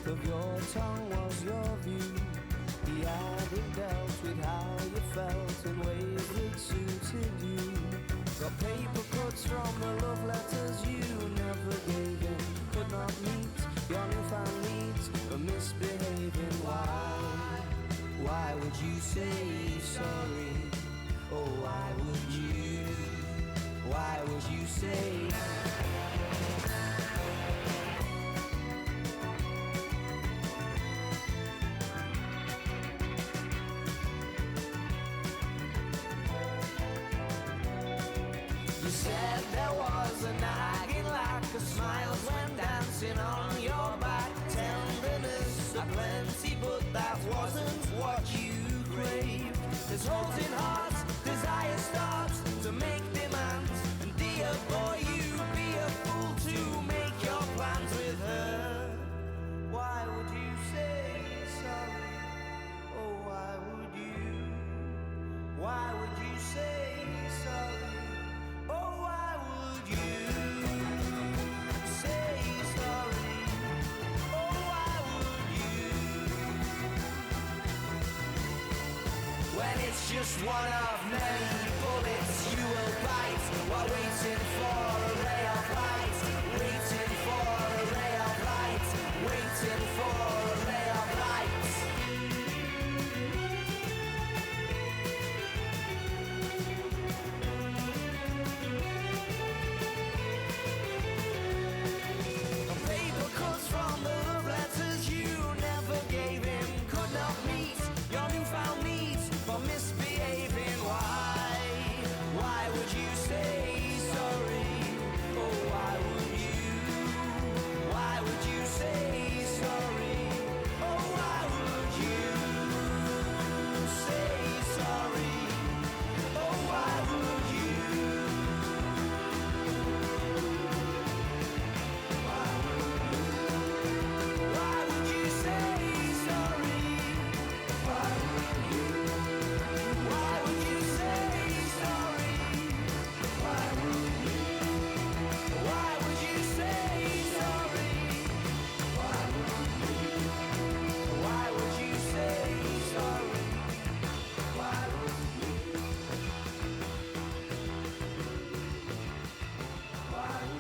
length of your tongue was your view. He hadn't dealt with how you felt in ways that suited you. Got paper cuts from the love letters you never gave him. Could not meet your newfound needs for misbehaving. Why would you say sorry? Oh, why would you? Why would you say? You said there was a nagging lack of smiles when dancing on your back. Tenderness aplenty, but that wasn't what you craved. There's holes in hearts, desire starts to make demands. And dear boy, you'd be a fool to make your plans with her. Why would you say sorry? Oh, why would you? Why would you say sorry? Oh, why would you say sorry? Oh, why would you? When it's just one of many bullets you will bite while waiting for a ray of light, waiting for a ray of light, waiting for a ray of light. Paper cuts from the love letters you never gave him. Could not meet your newfound needs for misbehaving. Why would you say sorry? Oh, why would you? Why would you say sorry? Oh, why would you say sorry? Oh, why would you? Why would you say sorry? Why would you? Why would you say sorry? Why would you? Why would you say sorry? Why would you? Why would you say sorry? Why would you? Why would you?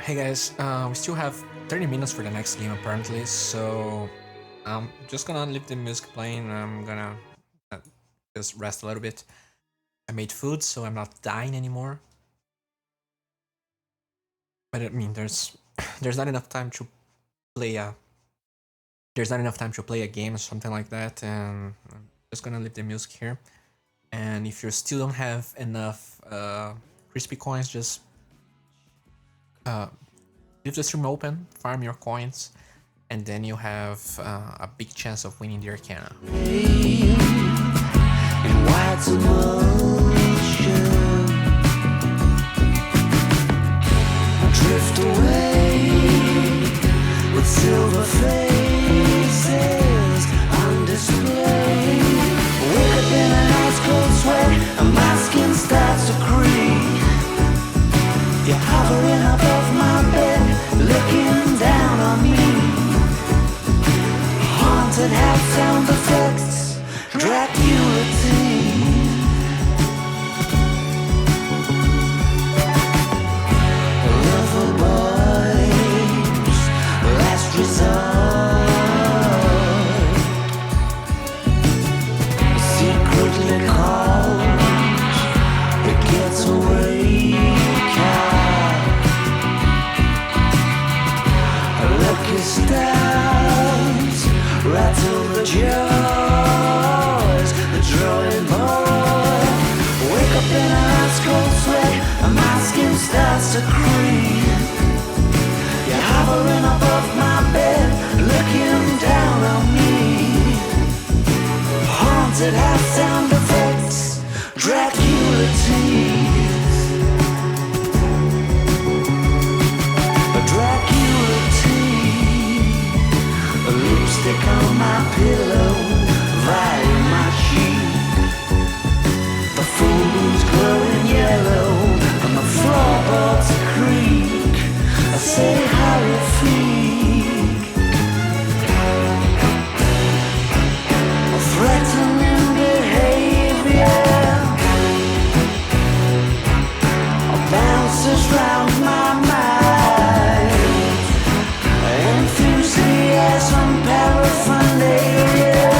Hey guys, we still have 30 minutes for the next game apparently, so I'm just gonna leave the music playing. I'm gonna just rest a little bit. I made food, so I'm not dying anymore. But I mean, there's not enough time to play a game or something like that, and I'm just gonna leave the music here. And if you still don't have enough crispy coins, just leave the stream open, farm your coins, and then you have a big chance of winning the Arcana. In white emotion, drift away with silver faces on display. Wake up in an ice cold sweat, and my skin starts to creep. You're hovering above my bed, looking down on me. Haunted house sound effects, Dracula tea. Lover boys, last resort. Secretly calls, it gets away. Lucky stars rattle the jaws, the drawing board. Wake up in an ice cold sweat, and my skin starts to creep. lipstick on my pillow, violet my sheet. The fool's glowing yellow, and the floorboards creak. I say hurry feet. Threatening behavior bounces round my mind. Enthusiasm, paraphernalia.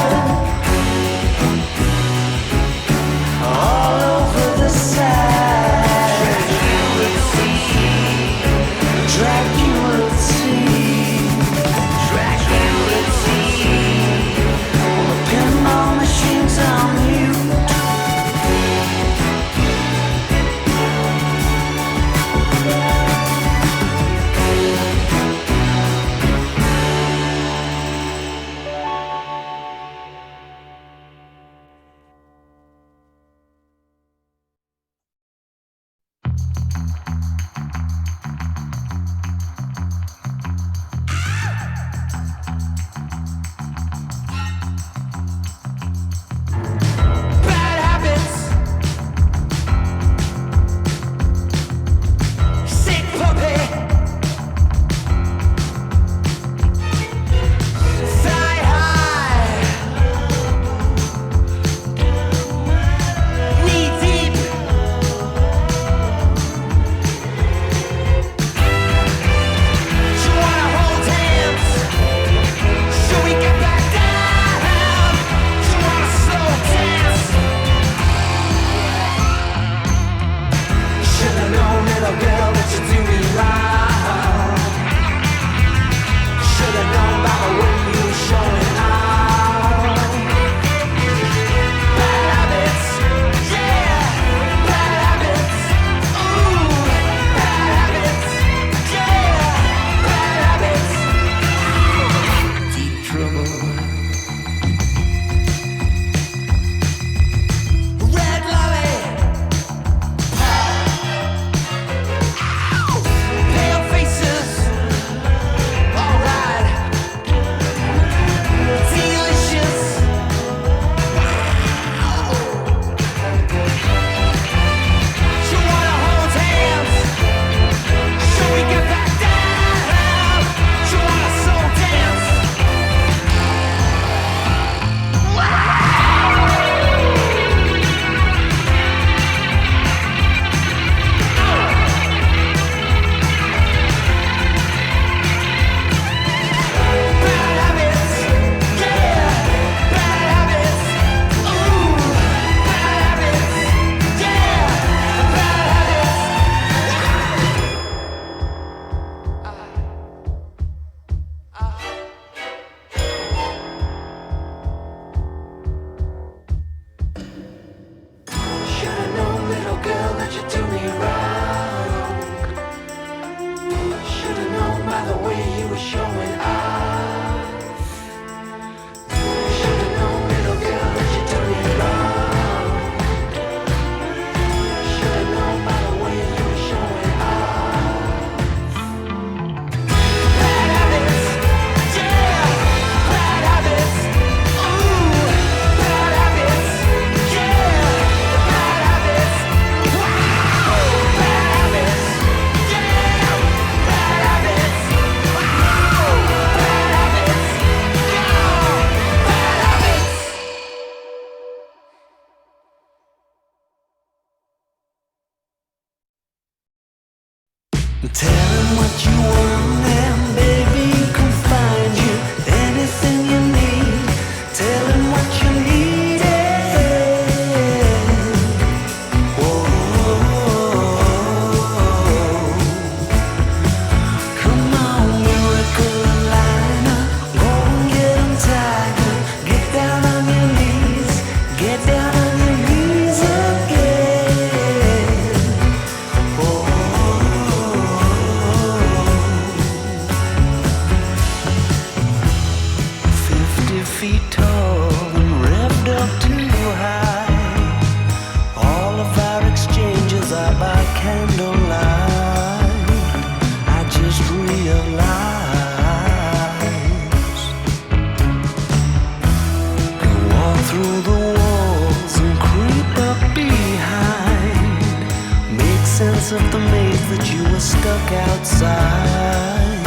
that you were stuck outside.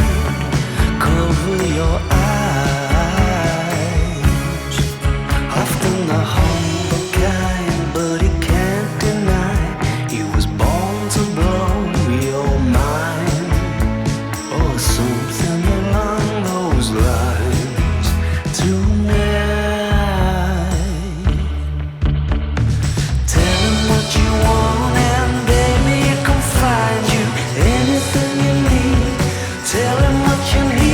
Cover your eyes. Often the humble kind, but he can't deny he was born to blow your mind, or something along those lines. Tonight, tell him what you want and baby he can find you anything you need. Tell him what you need.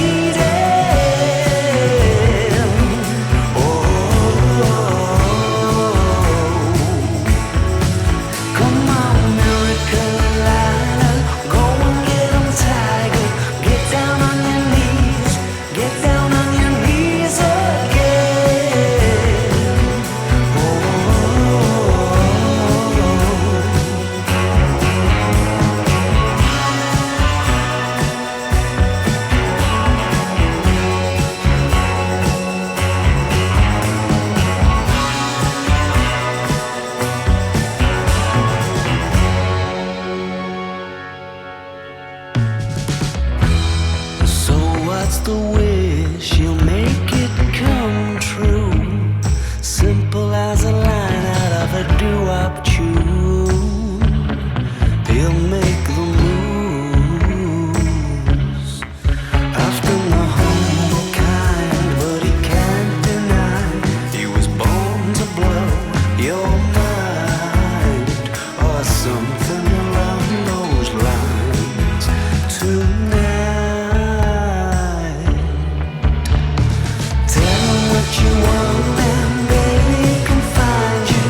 What's the wish? You'll make it come true. Simple as a line out of a doo-wop tune. He'll make the moves. Often the humble kind, but he can't deny he was born to blow your mind, or something along those lines. Tonight, you want and baby he can find you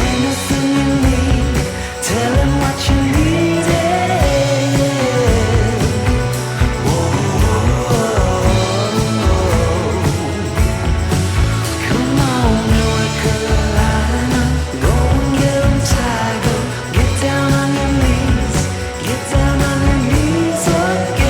anything you need. Tell him what you need. Come on, North Carolina, go and get 'em, Tiger. Get down on your knees, get down on your knees again.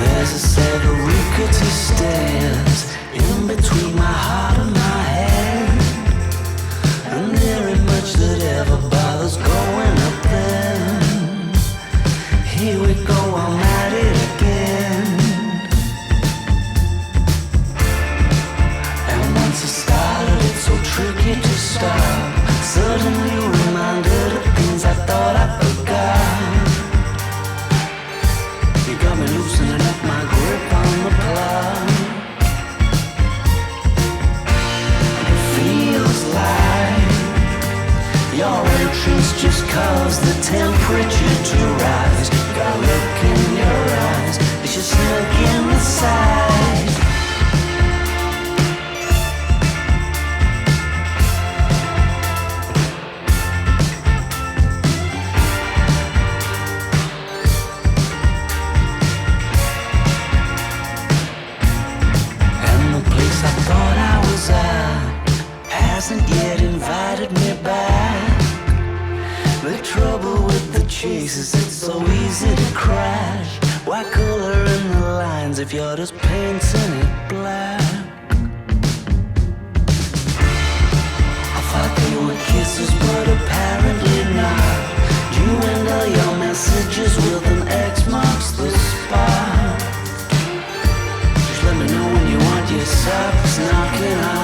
There's a set of rickety stairs in between my heart and my head, and there ain't much that ever bothers going up there. Here we go, I'm at it again. And once I started, it's so tricky to stop. Suddenly reminded of things I thought I forgot. You got me loosening up my grip on the plow. It feels like your entrance just caused the temperature to rise. Got a look in your eyes, it's just snuck in the side. Hasn't yet invited me back. The trouble with the chase is it's so easy to crash. Why color in the lines if you're just painting it black? I thought they were kisses, but apparently not. You and all your messages with an X marks the spot. Just let me know when you want your socks knocking off.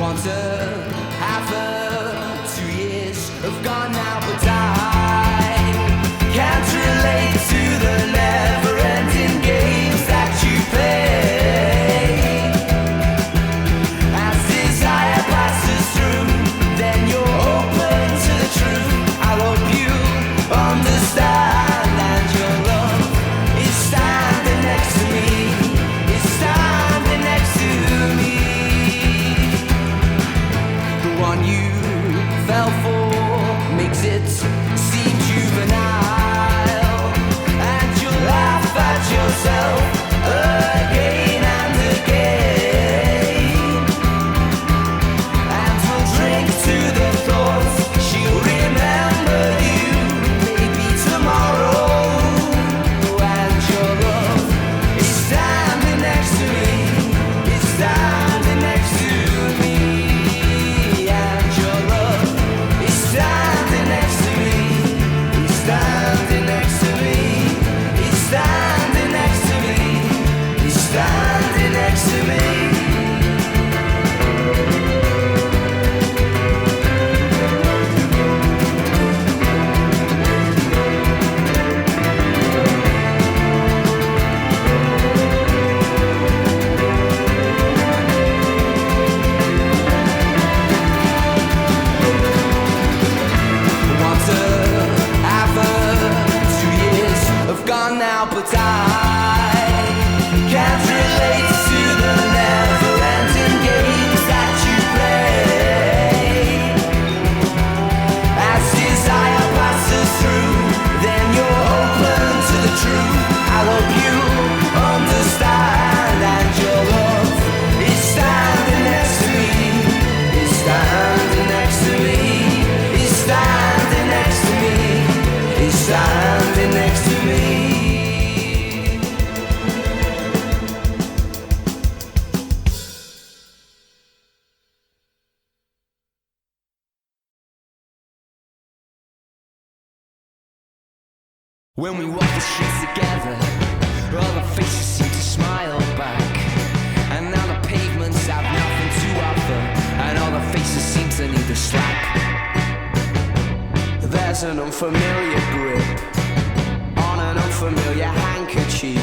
Once a half a 2 years have gone now, but I can't relate to the never-ending games that you play. As desire passes through, then you're open to the truth. I hope you understand, and your love is standing next to me, is standing next to me. The one you fell for makes it seem juvenile, and you laugh at yourself again and again, and we'll drink to the thoughts she'll remember you maybe tomorrow, and your love is standing next to me, is standing next to me, and your love is standing next to me, is standing next to me, is standing next to me, is standing next to me. Once a half a 2 years have gone now, but I can't relate to the never-ending games that you play. As desire passes through, then you're open to the truth. I hope you understand, and your love is standing next to me, is standing next to me, is standing next to me, is standing next to me. When we walk the streets together, all the faces seem to smile back, and now the pavements have nothing to offer, and all the faces seem to need a slap. There's an unfamiliar grip on an unfamiliar handkerchief,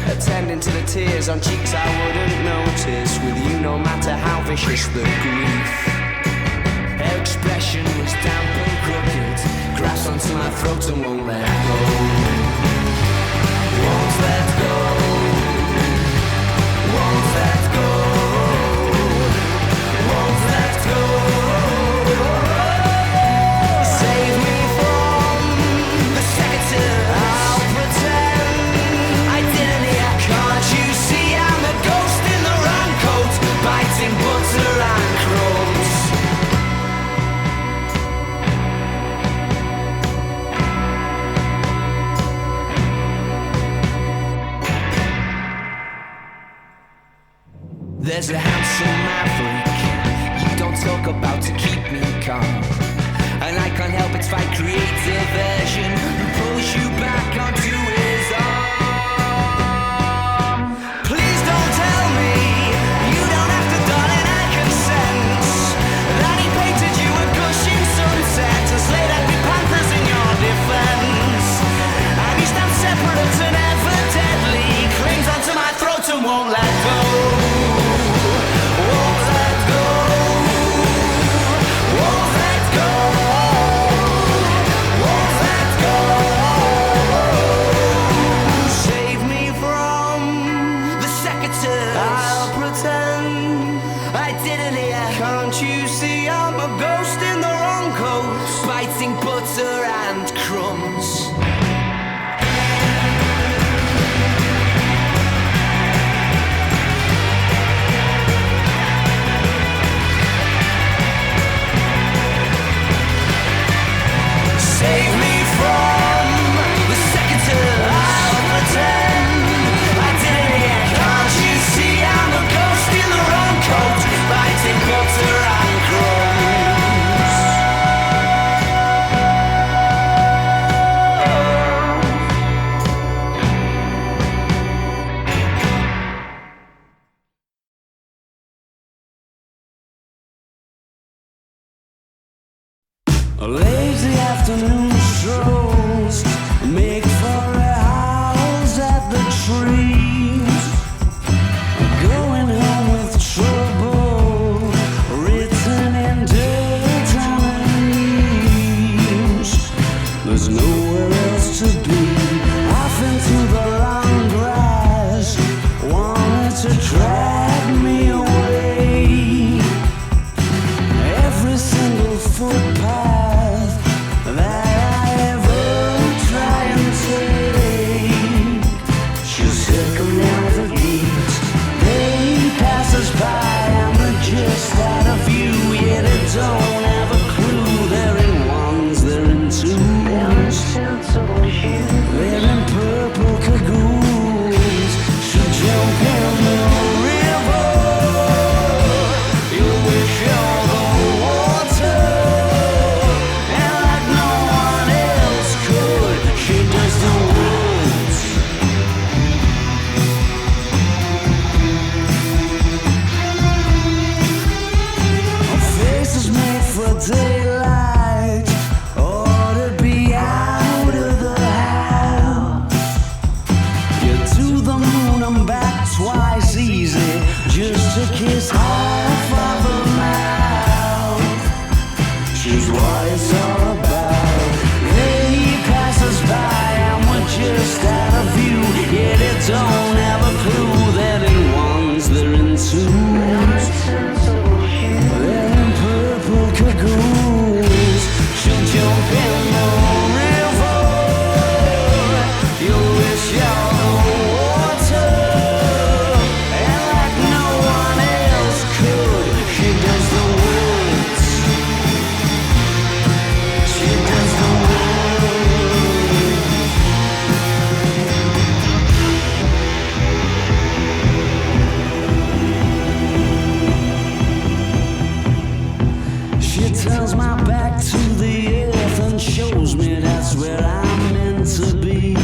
attending to the tears on cheeks I wouldn't notice with you, no matter how vicious the grief. Her expression was damp and crooked, grasps onto my throat and won't let go, won't let go, won't let go, won't let go. Save me from the second, I'll pretend I didn't hear. Can't you see I'm a ghost in the wrong coat, biting butter and crumbs? There's a handsome maverick you don't talk about to keep me calm, and I can't help but fight creative version who pulls you back onto his arm. Please don't tell me you don't have to, darling, I can sense that he painted you a gushing sunset and slayed happy panthers in your defense, and he stands separate and ever deadly, clings onto my throat and won't let go. Won't let go, won't let go, won't let go. Save me from the secretary, I'll pretend I didn't hear. Can't you see I'm a ghost in the wrong coat, biting butter and crumbs? Save me from the secretary, I'll pretend I didn't hear. Can't you see I'm a ghost in the wrong coat, biting butter and crumbs? Lazy afternoon strolls make for a house at the trees. Going home with trouble written in dirt on her knees. There's nowhere else to be. Off into the long grass, wanted to drag me away. Every single footpath that I ever try and take, she'll circle down the gate. They pass us by and we're just out of view, yet it don't have a clue. They're in ones, they're in twos, they're in purple cagoons. She'll jump in the river, you wish you're the water, and like no one else could, she does the woods. Her face is made for daylight, or to be out of the house. You're to the moon and back twice easy, just to kiss half of her mouth. She's what it's all about. They pass us by and we're just out of view, yet it don't have a clue. They're in ones, they're in twos, they're in purple cagoons. She'll jump in the river, you wish you're the water, and like no one else could, she does the woods. She does the woods. She turns my back to the earth and shows me that's where I'm meant to be.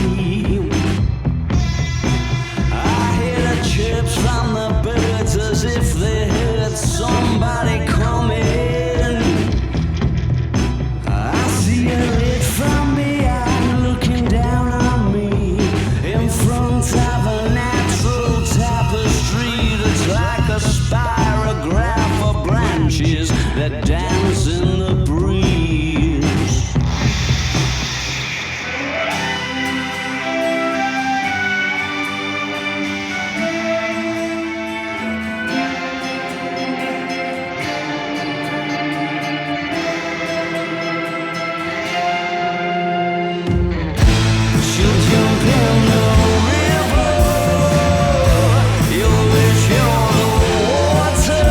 I hear the chirps from the birds as if they heard somebody coming. I see a lit from behind looking down on me, in front of a natural tapestry that's like a spirograph of branches that dance in the breeze. She'll jump in the river, you wish you're the water.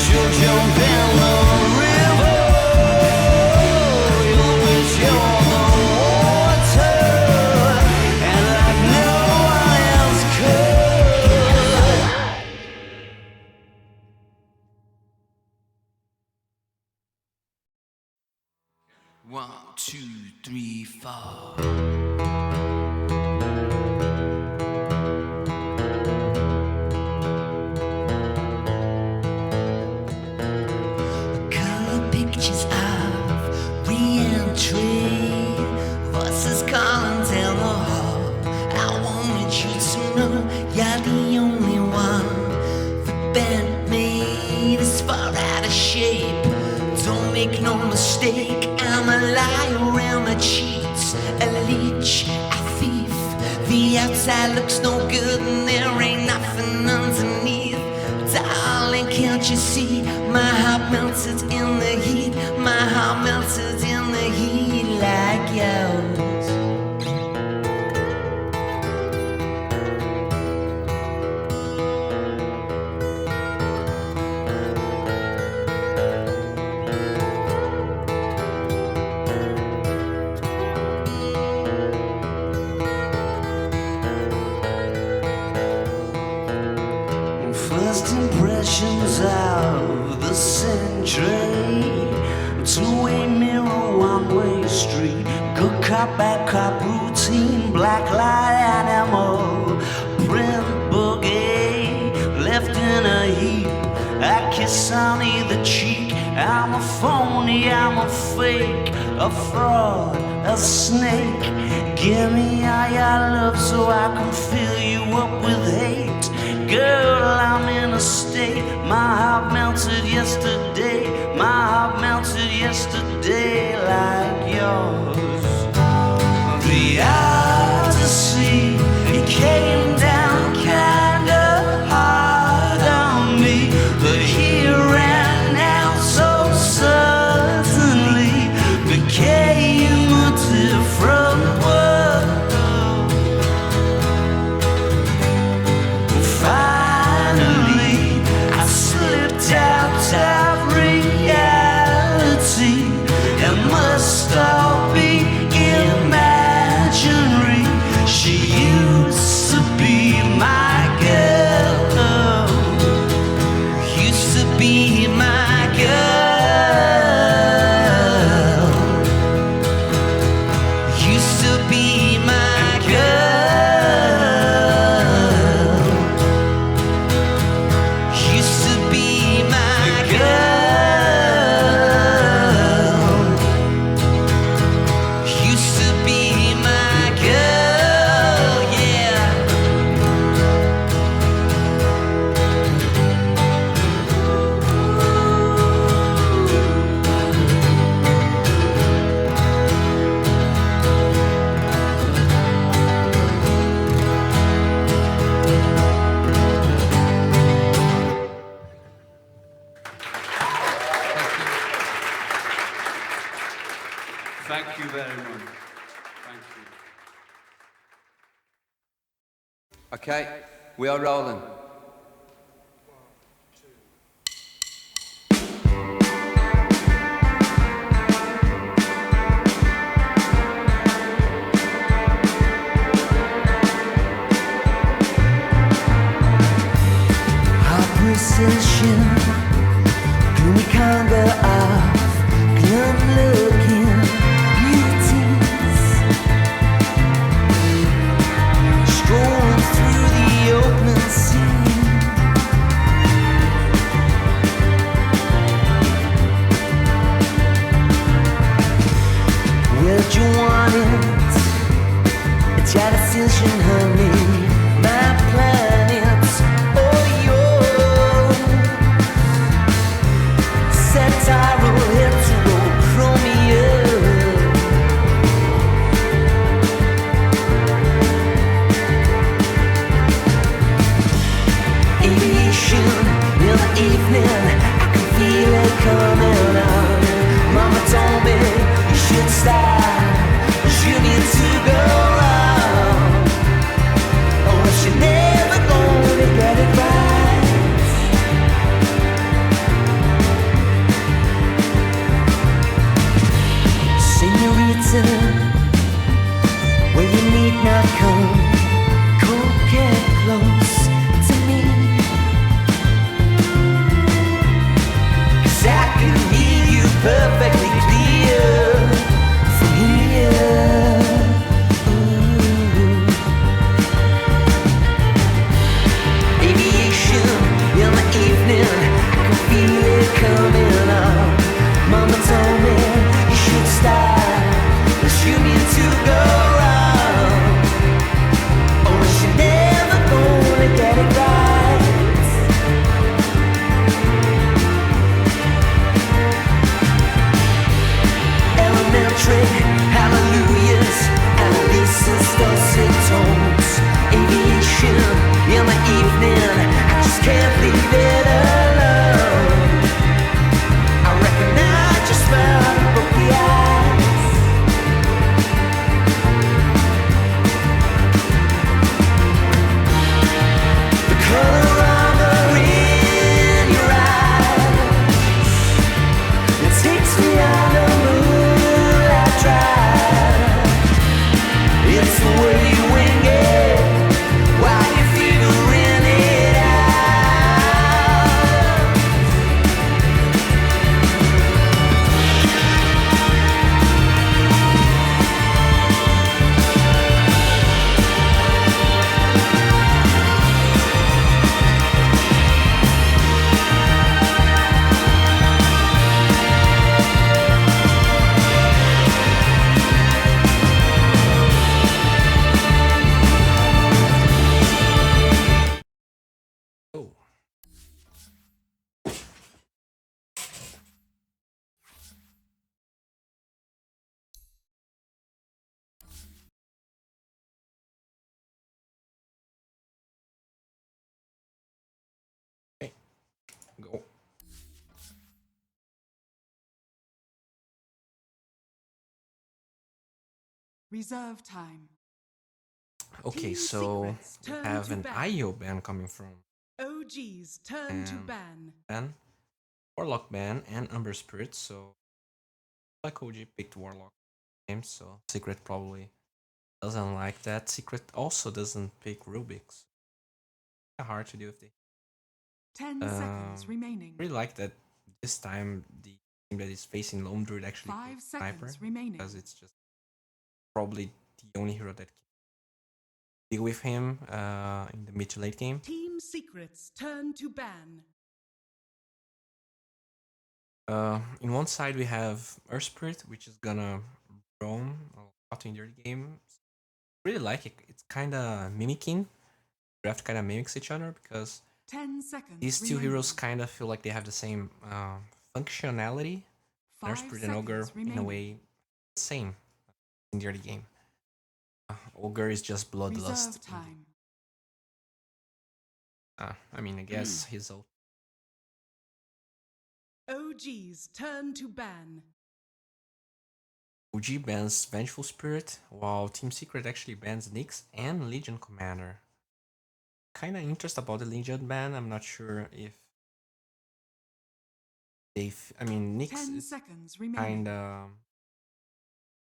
She'll jump in the river, you wish you're the water, and like no one else could. 1, 2, 3, 4. Color pictures of re-entry, voices calling down the hall. I wanted you to know you're the only one that bent me this far out of shape. Don't make no mistake, I'm a liar and a cheat, a leech, a thief. The outside looks no good and there ain't nothing underneath. Darling, can't you see my heart melted in the heat? My heart melted in the heat like yours. First impressions of the century, two-way mirror, one-way street, good cop, bad cop, routine, black light animal, print boogie, left in a heap, a kiss on either cheek, I'm a phony, I'm a fake, a fraud, a snake. Give me all your love so I can fill you up with hate. Girl, I'm in a state, my heart melted yesterday. My heart melted yesterday like yours. The Odyssey, it came down kinda hard on me, but here and now so suddenly became a different world. Finally, I slipped out of reality. It must all be imaginary. She used to be my girl. Used to be my girl. Used to be my girl. Used to be my girl. Used to be my girl, yeah. Thank you very much. Thank you. Okay, we are rolling. High precision, gloomy conga of glum-looking beauties, strolling through the open scene. Where'd you want it? It's your decision, honey. My planet's all yours. Satire, heterochromia. Aviation in the evening, I can feel it coming on. Mama told me you should stop, you need to go on. Oh, you're never gonna get it right. Senorita, where you need not come, come get close to me. 'Cause I can hear you perfectly clear from here. Ooh. Aviation in the evening, I can feel it coming on. Mama told me you should stop, but you need to go wrong. Oh, you're never gonna get it right. Elementary hallelujahs, Annalisa's dulcet tones. Aviation in the evening, I just can't leave it alone. I recognize your smile and broke the eyes. The color armor in your eyes, it takes me on a moonlight drive. go. Reserve time. Okay, Team so Secrets, we turn have to an ban. IO ban coming from OG's turn to ban. ban, Warlock ban, and Umber Spirit. So like OG picked Warlock games, so Secret probably doesn't like that. Secret also doesn't pick Rubik's. Hard to do if they 10 seconds remaining. really like that this time the team that is facing Lone Druid actually 5 picks Sniper seconds remaining. because it's just probably the only hero that can deal with him in the mid to late game. Team Secrets turn to ban. In one side we have Earth Spirit, which is gonna roam a lot in the early game. Really like it. It's kind of mimicking. Draft kind of mimics each other because 10 seconds these two remaining. heroes kind of feel like they have the same functionality. Earth 5 Spirit and Ogre, seconds remaining. in a way, same in the early game. Ogre is just bloodlust. Reserve time. I mean, I guess he's out. OG's turn to ban. OG bans Vengeful Spirit, while Team Secret actually bans Nyx and Legion Commander. Kinda interested about the Legion ban. I'm not sure if I mean, Nyx 10 is seconds remaining. kinda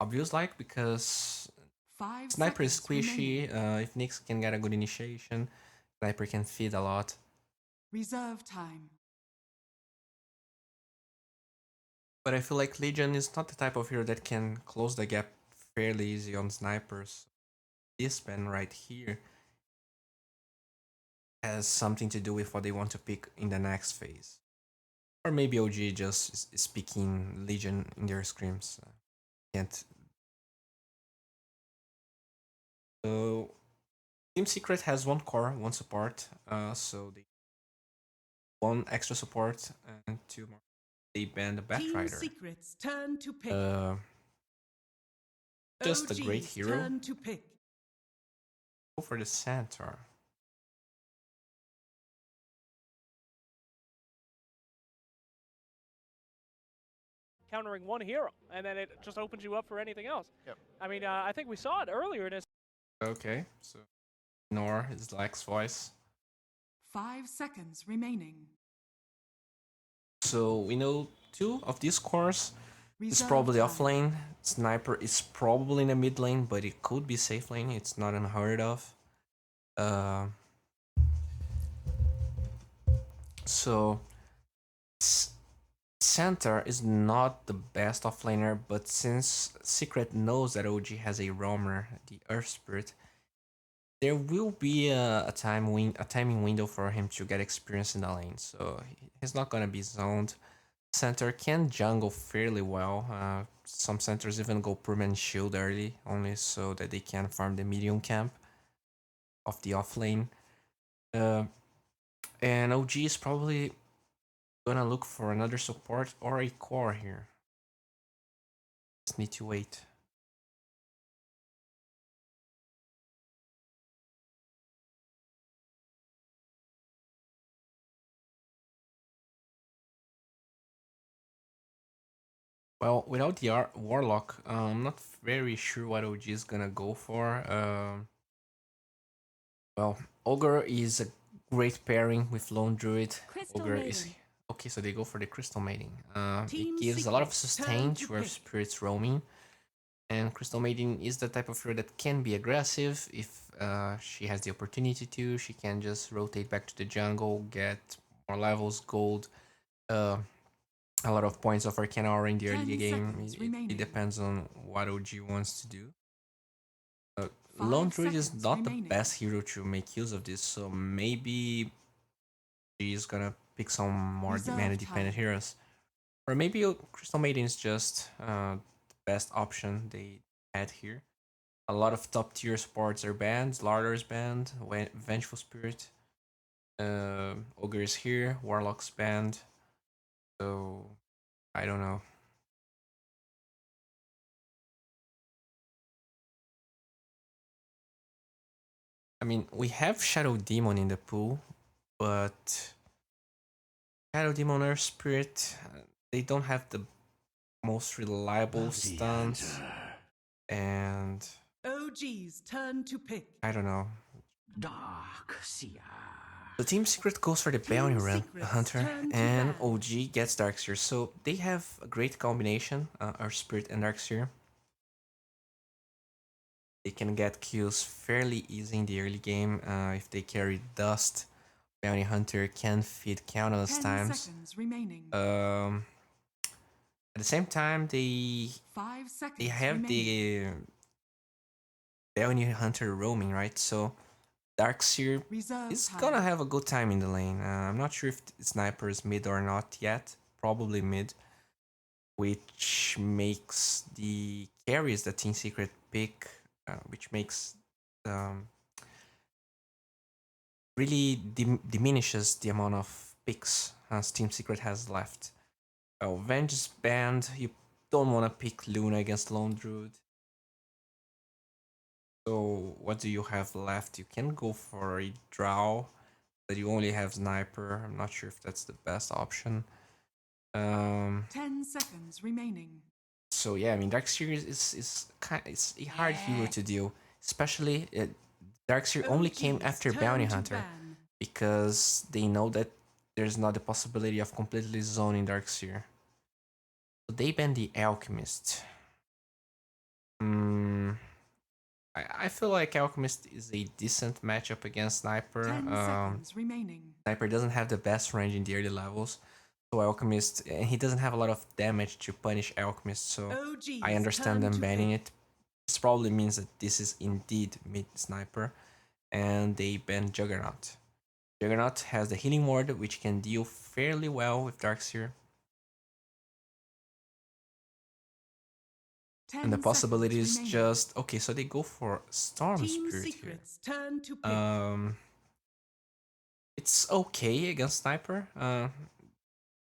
obvious, like, because 5 Sniper is seconds squishy. remaining. If Nyx can get a good initiation, Sniper can feed a lot. Reserve time. But I feel like Legion is not the type of hero that can close the gap fairly easy on snipers. This ban right here has something to do with what they want to pick in the next phase. Or maybe OG just is picking Legion in their scrims. Can't. So Team Secret has one core, one support. So they one extra support and two more. They ban the Team Batrider. Secrets turn to pick. Just a great OG's hero. turn to pick. Go for the Centaur. Countering one hero, and then it just opens you up for anything else. Yep. I mean, I think we saw it earlier in his. Okay, so ignore his Lex voice. 5 seconds remaining. So we know two of these cores is Reserve probably time. off lane. Sniper is probably in the mid lane, but it could be safe lane. It's not unheard of. So Centaur is not the best offlaner, but since Secret knows that OG has a roamer, the Earth Spirit, there will be a timing window for him to get experience in the lane. So he's not gonna be zoned. Centaur can jungle fairly well. Some centers even go permanent shield early, only so that they can farm the medium camp of the offlane. And OG is probably gonna look for another support or a core here. Just need to wait. Well, without the Warlock, I'm not very sure what OG is gonna go for. Well, Ogre is a great pairing with Lone Druid. Crystal Ogre Maiden. is okay, so they go for the Crystal Maiden. Team It gives a lot of Secrets, sustain turn to to Earth pick. Spirits roaming, and Crystal Maiden is the type of hero that can be aggressive if she has the opportunity to. She can just rotate back to the jungle, get more levels, gold, a lot of points of Arcana Aura in the 10 early game. seconds It remaining. depends on what OG wants to do. 5 Lone Druid is seconds not remaining. the best hero to make use of this, so maybe she's gonna pick some more Reserve mana-dependent time. heroes. Or maybe Crystal Maiden is just the best option they had here. A lot of top tier supports are banned. Larder is banned. Vengeful Spirit. Ogre is here. Warlock's banned. So, I don't know. I mean, we have Shadow Demon in the pool, but Shadow Demon Earth Spirit, they don't have the most reliable stance, and OG's turn to pick. I don't know. Dark Seer. The Team Secret goes for the Bounty Hunter, and OG gets Darkseer, so they have a great combination, Earth Spirit and Darkseer. They can get kills fairly easy in the early game. If they carry Dust, Bounty Hunter can feed countless 10 times. seconds remaining. At the same time, they 5 seconds they have remaining. the Bounty Hunter roaming, right? So Darkseer is gonna have a good time in the lane. I'm not sure if Sniper is mid or not yet. Probably mid, which makes the carries that Team Secret pick, which makes really diminishes the amount of picks Team Secret has left. Oh, Venge is banned. You don't want to pick Luna against Lone Druid. So what do you have left? You can go for a Drow, but you only have Sniper. I'm not sure if that's the best option. 10 seconds remaining. So yeah, I mean, Darkseer it's a hard hero to deal, especially Darkseer only came after Bounty Hunter because they know that there's not the possibility of completely zoning Darkseer. So they ban the Alchemist. I feel like Alchemist is a decent matchup against Sniper. 10 seconds remaining. Sniper doesn't have the best range in the early levels, so Alchemist, and he doesn't have a lot of damage to punish Alchemist, so I understand them banning it. This probably means that this is indeed mid Sniper, and they ban Juggernaut. Juggernaut has the Healing Ward, which can deal fairly well with Darkseer. And the possibility is just okay. So they go for Storm Spirit here. Turn to pick. It's okay against Sniper.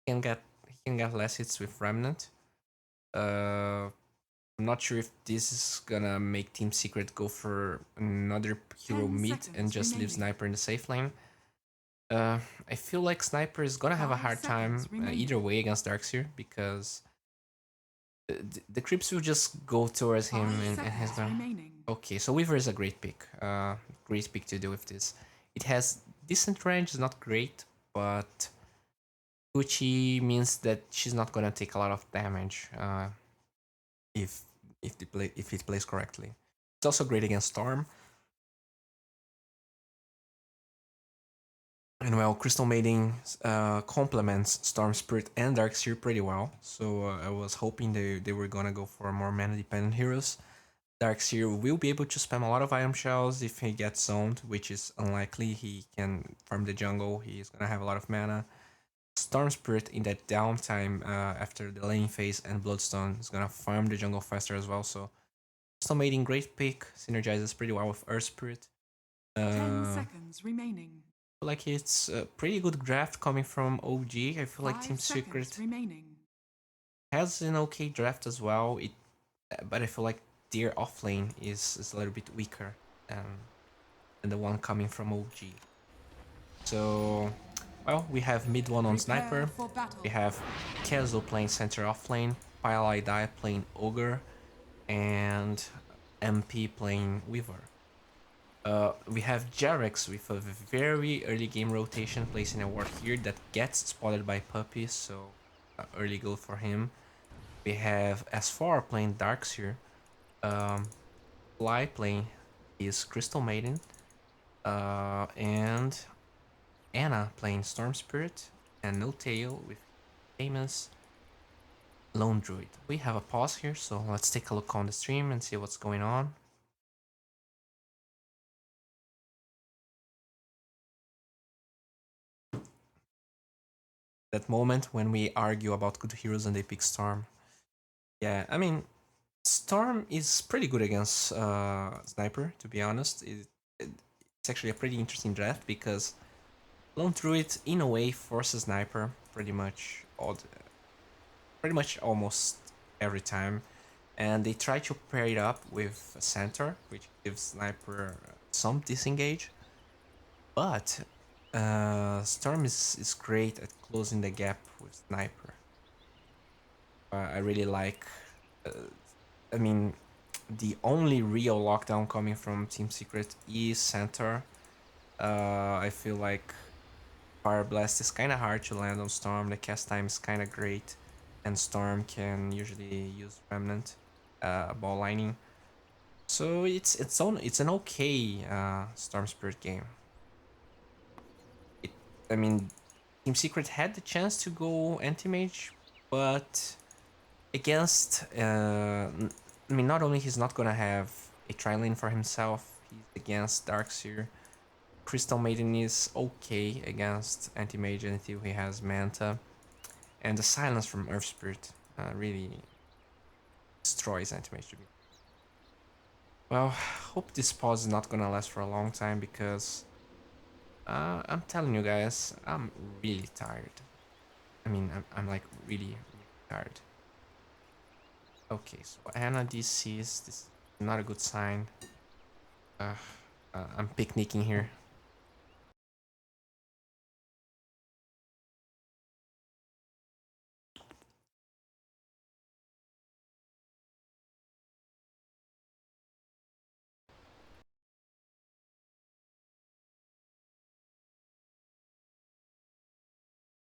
He can get less hits with Remnant. I'm not sure if this is gonna make Team Secret go for another hero mid and just leave Sniper in the safe lane. I feel like Sniper is gonna have a hard time either way against Darkseer because the creeps will just go towards him and he's gonna... Okay, so Weaver is a great pick. Great pick to do with this. It has decent range, it's not great, but Gucci means that she's not gonna take a lot of damage if it plays correctly. It's also great against Storm. And well, Crystal Maiden complements Storm Spirit and Darkseer pretty well, so I was hoping they were gonna go for more mana-dependent heroes. Darkseer will be able to spam a lot of item shells if he gets zoned, which is unlikely. He can farm the jungle, he's gonna have a lot of mana. Storm Spirit in that downtime after the laning phase and Bloodstone is gonna farm the jungle faster as well, so Crystal Maiden, great pick, synergizes pretty well with Earth Spirit. 10 seconds remaining. I feel like it's a pretty good draft coming from OG. I feel like Team Secret has an okay draft as well, but I feel like their offlane is a little bit weaker than the one coming from OG. So, well, we have mid one on Sniper, we have Kezo playing center offlane, Pile playing Ogre, and MP playing Weaver. We have Jarex with a very early game rotation, placing a ward here that gets spotted by Puppy, so early goal for him. We have S4 playing Darkseer, Fly playing his Crystal Maiden, and Anna playing Storm Spirit, and No Tail with famous Lone Druid. We have a pause here, so let's take a look on the stream and see what's going on. That moment when we argue about good heroes and they pick Storm. Yeah, I mean, Storm is pretty good against Sniper, to be honest. It's actually a pretty interesting draft because Lone Druid, in a way, forces Sniper pretty much almost every time. And they try to pair it up with Centaur, which gives Sniper some disengage. But Storm is great at closing the gap with Sniper. I really like. Uh, I mean, the only real lockdown coming from Team Secret is Centaur. I feel like Fire Blast is kind of hard to land on Storm. The cast time is kind of great, and Storm can usually use Remnant, ball lining. So it's an okay Storm Spirit game. I mean, Team Secret had the chance to go anti-mage, but against, I mean, not only he's not gonna have a tri-lane for himself, he's against Darkseer. Crystal Maiden is okay against anti-mage until he has Manta, and the silence from Earth Spirit really destroys anti-mage to me. Well, hope this pause is not gonna last for a long time because I'm telling you guys, I'm really tired. I mean, I'm like really tired. Okay, so Anna DCs, this is not a good sign. I'm picnicking here.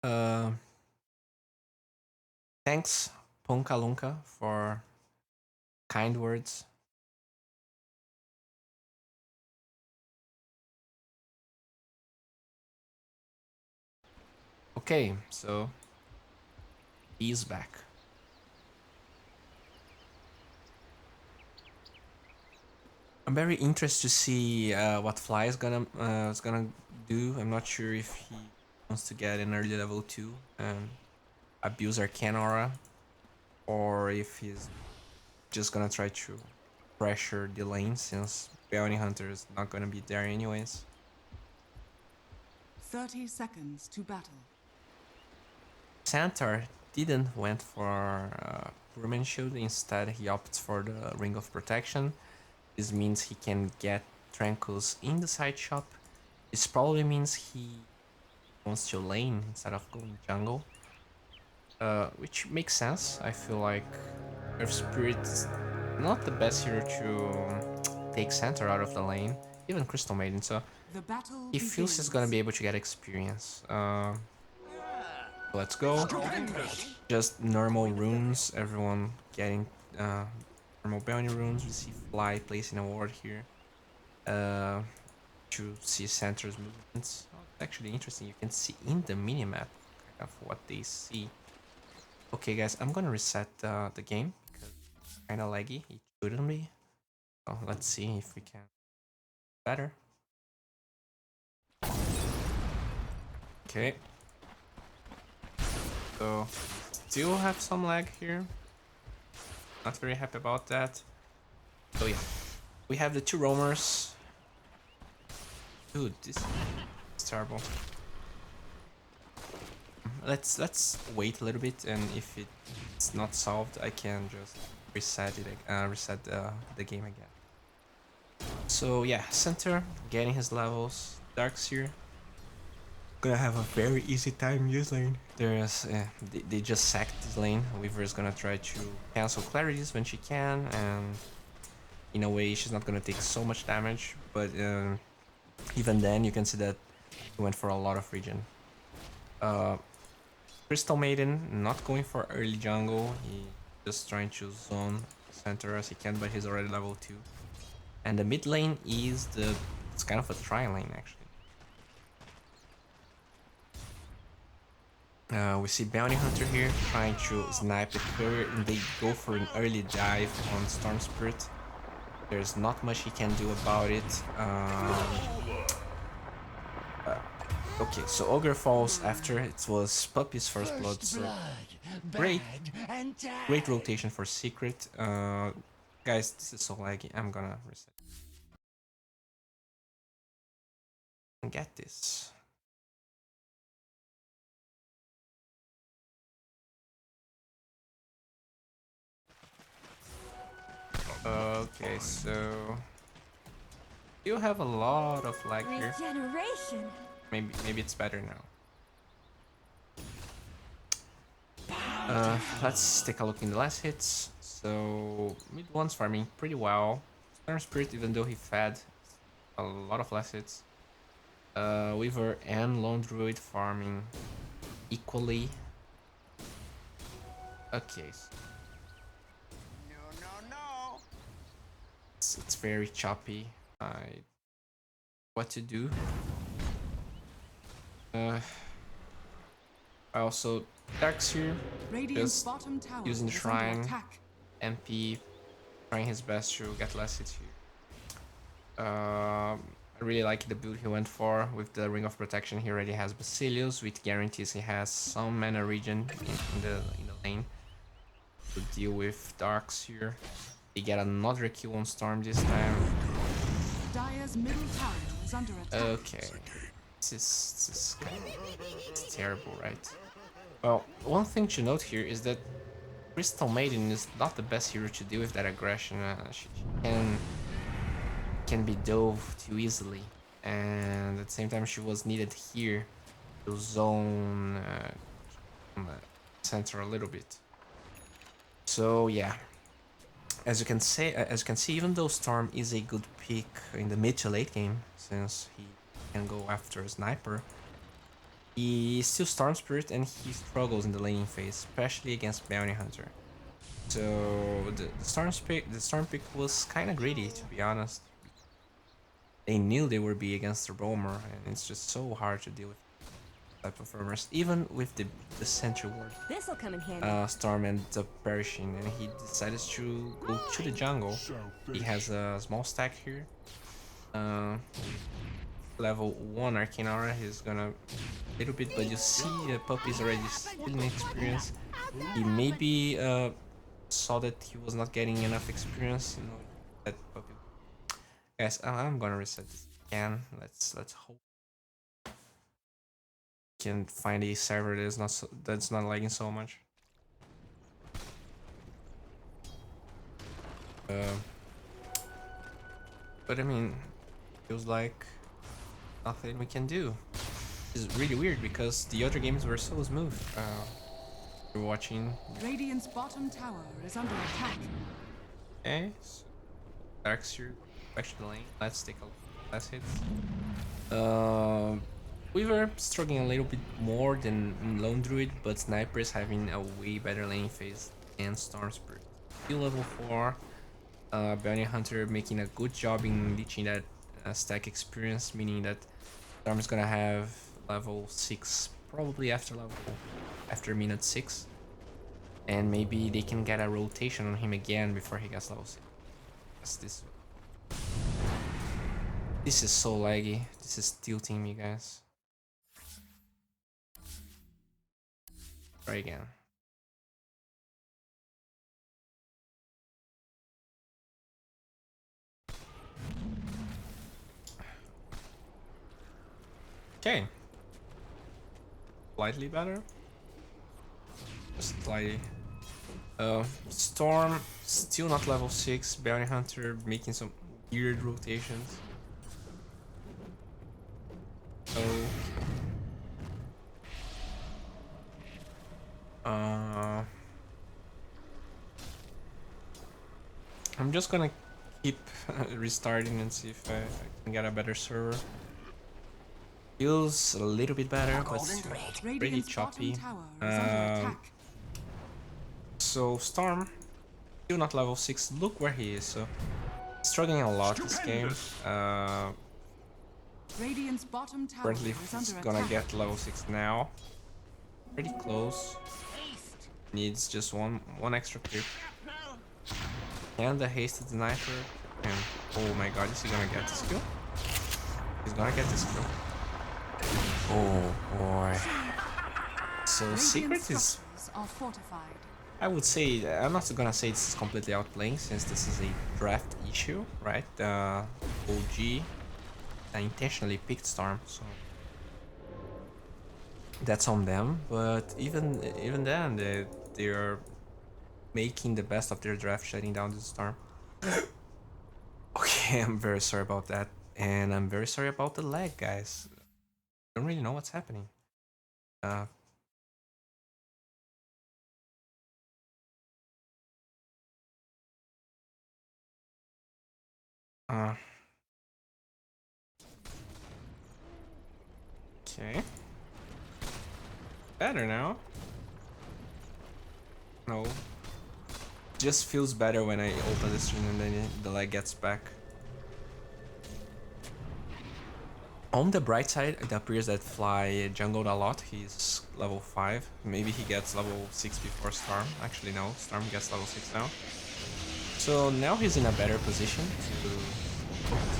Uh, Thanks, Punkalunka, for kind words. Okay, so he's back. I'm very interested to see what Fly is gonna do. I'm not sure if he wants to get an early level 2 and abuse Arcane Aura, or if he's just gonna try to pressure the lane since Bounty Hunter is not gonna be there anyways. 30 seconds to battle. Centaur didn't went for Rumen Shield, instead he opts for the Ring of Protection. This means he can get Tranquils in the side shop. This probably means he wants to lane instead of going jungle. Which makes sense. I feel like Earth Spirit is not the best hero to take Centaur out of the lane, even Crystal Maiden, so he feels he's gonna be able to get experience. Let's go. Just normal runes, everyone getting normal bounty runes. We see Fly placing a ward here to see Centaur's movements. Oh, it's actually interesting. You can see in the minimap kind of what they see. Okay, guys, I'm gonna reset the game because it's kind of laggy. It shouldn't be. So let's see if we can better. Okay. So still have some lag here. Not very happy about that. So yeah, we have the two roamers. Dude, this is terrible. Let's wait a little bit, and if it's not solved, I can just reset the game again. So yeah, Centaur getting his levels. Darkseer gonna have a very easy time in this lane. There's they just sacked this lane. Weaver is gonna try to cancel clarities when she can, and in a way she's not gonna take so much damage, but even then you can see that he went for a lot of regen. Crystal Maiden not going for early jungle, he just trying to zone Centaur as he can, but he's already level 2. And the mid lane is it's kind of a tri lane actually. We see Bounty Hunter here trying to snipe the courier, and they go for an early dive on Storm Spirit. There's not much he can do about it. Okay, so Ogre falls after it was Puppy's first blood, so great rotation for Secret. Guys, this is so laggy. I'm gonna reset. Get this. Okay, so you have a lot of lag here. Regeneration. Maybe it's better now. Let's take a look in the last hits. So mid one's farming pretty well. Storm Spirit, even though he fed a lot of last hits. Weaver and Lone Druid farming equally. Okay. No. It's very choppy. What to do? Also, Dark's here, just using the Shrine, MP, trying his best to get less hits here. I really like the build he went for with the Ring of Protection. He already has Basilius, which guarantees he has some mana regen in the lane to deal with Darks here. They get another kill on Storm this time. Dire's middle tower is under attack. Okay, this is it's terrible, right? Well, one thing to note here is that Crystal Maiden is not the best hero to deal with that aggression. She can be dove too easily, and at the same time she was needed here to zone center a little bit. So yeah, as you can see, even though Storm is a good pick in the mid to late game, since he can go after a sniper, he still Storm Spirit and he struggles in the laning phase, especially against Bounty Hunter. So the Storm pick was kind of greedy, to be honest. They knew they would be against the Roamer, and it's just so hard to deal with type of farmers. Even with the Sentry Ward, This'll come in handy. Storm ends up perishing, and he decides to go to the jungle. He has a small stack here. Level 1 Arcane Aura, he's gonna a little bit, but you see Puppy's already stealing experience. He maybe saw that he was not getting enough experience. You know, that Puppy. Guys, I'm gonna reset this again. Let's hope we can find a server that's not lagging so much. But I mean, feels like nothing we can do. It's really weird because the other games were so smooth. You're watching. Radiant's bottom tower is under attack. Okay, so Dark's here. Back to the lane. Let's take a look. Last hits. We were struggling a little bit more than Lone Druid, but Sniper is having a way better lane phase than Storm Spirit. Still level 4. Bounty Hunter making a good job in leeching that stack experience, meaning that Storm is gonna have level 6 probably after minute 6, and maybe they can get a rotation on him again before he gets level 6. This is so laggy. This is tilting me, guys. Try again. Okay. Slightly better. Just slightly. Storm still not level 6. Bounty Hunter making some weird rotations. Oh. I'm just gonna keep restarting and see if I can get a better server. Feels a little bit better, but pretty choppy. So Storm, still not level 6. Look where he is. So struggling a lot this game. Currently he's gonna get level 6 now. Pretty close. Needs just one extra clip. And the hasted sniper. And oh my god, is he gonna get this kill? He's gonna get this kill. Oh boy. So Secret is, I would say, I'm not gonna say this is completely outplaying since this is a draft issue, right? OG intentionally picked Storm, so that's on them. But even then, they are making the best of their draft, shutting down the Storm. Okay, I'm very sorry about that, and I'm very sorry about the lag, guys. Don't really know what's happening. Uh, uh, okay. Better now. No. Just feels better when I open the stream and then the lag gets back. On the bright side, it appears that Fly jungled a lot. He's level 5. Maybe he gets level 6 before Storm. Actually, no. Storm gets level 6 now. So now he's in a better position to...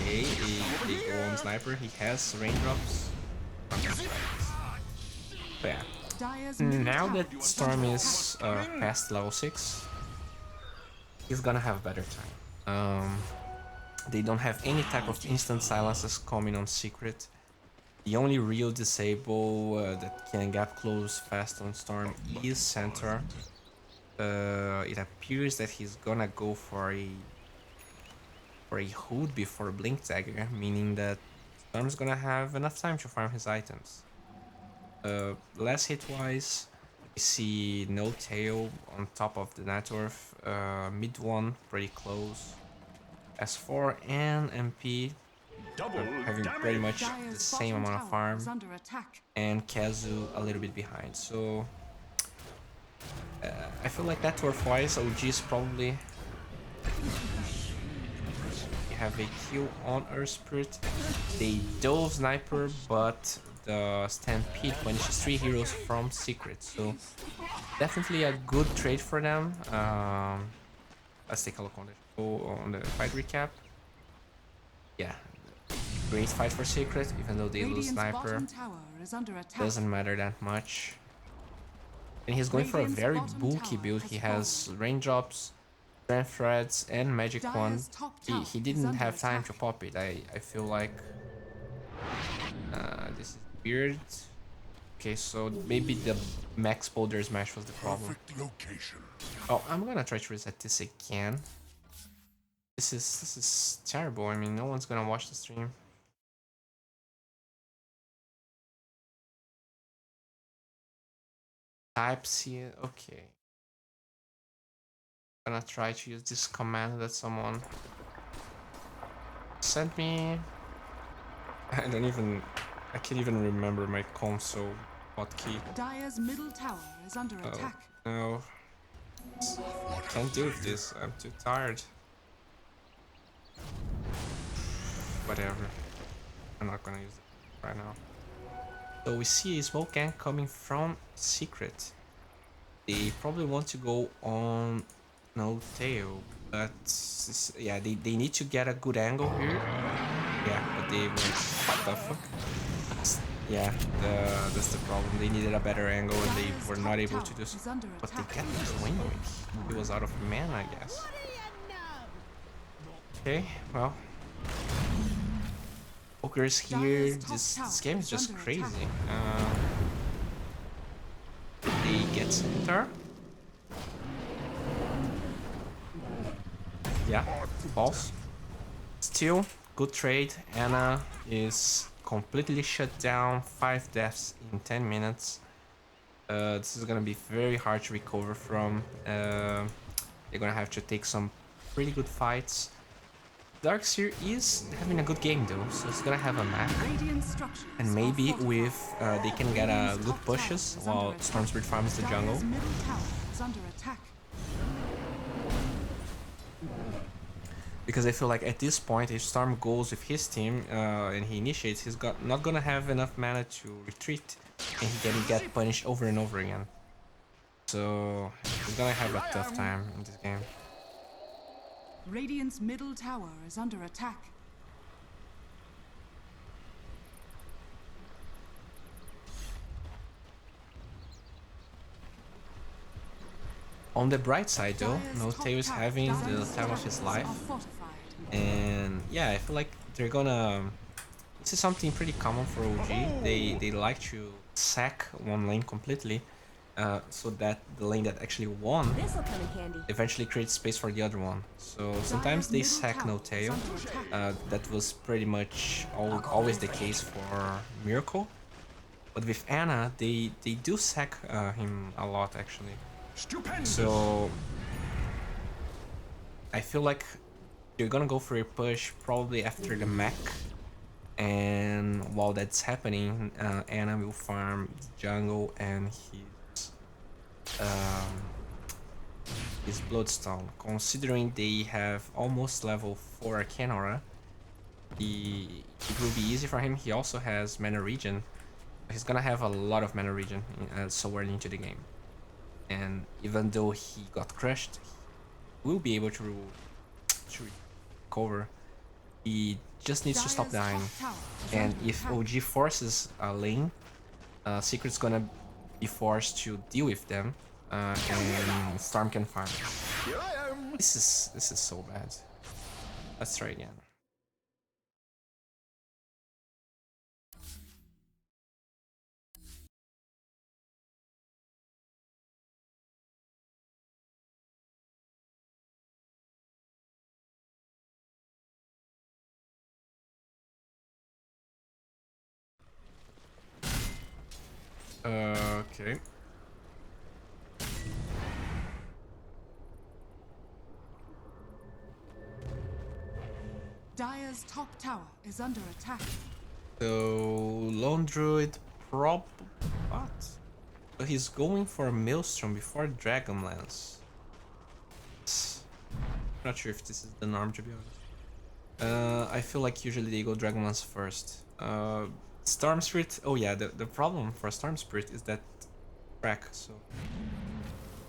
Okay, he go on Sniper. He has raindrops. But yeah. Now that Storm is past level 6, he's gonna have a better time. They don't have any type of instant silences coming on Secret. The only real disable that can gap close fast on Storm is Centaur. It appears that he's gonna go for a Hood before Blink Dagger, meaning that Storm's gonna have enough time to farm his items. Last hit wise, we see no tail on top of the net worth, mid one pretty close. S4 and MP having pretty much the same amount of farm, and Kazu a little bit behind. So I feel like net worth wise, OG is probably... You have a kill on Earth Spirit. They dove Sniper, but the Stampede punishes 3 heroes from Secret. So definitely a good trade for them. Let's take a look on the fight recap. Yeah, great fight for Secret, even though they lose Sniper. Doesn't matter that much. And he's going for a very bulky build. He has raindrops, strength threads, and magic wand. He didn't have time to pop it. I feel like this is weird. Okay, so maybe the max boulder smash was the problem. Oh, I'm gonna try to reset this again. This is terrible. I mean, no one's gonna watch the stream. Type C. Okay. I'm gonna try to use this command that someone sent me. I can't even remember my console hotkey. Dire's middle tower is under attack. No. Can't do this. I'm too tired. Whatever. I'm not gonna use it right now. So we see a smoke gang coming from Secret. They probably want to go on no tail, but yeah, they need to get a good angle here. Yeah, but they went what the fuck? Yeah, that's the problem. They needed a better angle and they were not able to do so. But they get the win. He was out of mana, I guess. Okay, well. Poker's here. This game is just crazy. They get Centaur. Yeah, false. Still, good trade. Anna is completely shut down. 5 deaths in 10 minutes. This is gonna be very hard to recover from. They're gonna have to take some pretty good fights. Darkseer is having a good game though, so it's gonna have a map. And maybe with they can get good pushes while Stormspirit farms the jungle. Because I feel like at this point, if Storm goes with his team and he initiates, he's not gonna have enough mana to retreat, and he can get punished over and over again. So he's gonna have a tough time in this game. Radiant's middle tower is under attack. On the bright side though, Notail is having the time of his life. And yeah, I feel like they're gonna... This is something pretty common for OG. They like to sack one lane completely. So that the lane that actually won eventually creates space for the other one. So sometimes they sack no tail. That was pretty much always the case for Miracle. But with Ana, they do sack him a lot actually. Stupendous. So I feel like you're gonna go for a push probably after the mech, and while that's happening, Ana will farm the jungle and his Bloodstone. Considering they have almost level 4 Arcane Aura, it will be easy for him. He also has Mana Regen. He's gonna have a lot of Mana Regen so early into the game. And even though he got crushed, he will be able to recover. He just needs to stop dying. And if OG forces a lane, Secret's gonna be forced to deal with them, and Storm can farm. This is so bad. Let's try again. Okay. Dire's top tower is under attack. So Lone Druid what? So he's going for Maelstrom before Dragonlance. Not sure if this is the norm, to be honest. I feel like usually they go Dragonlance first. Storm Spirit. Oh yeah, the problem for Storm Spirit is that track. So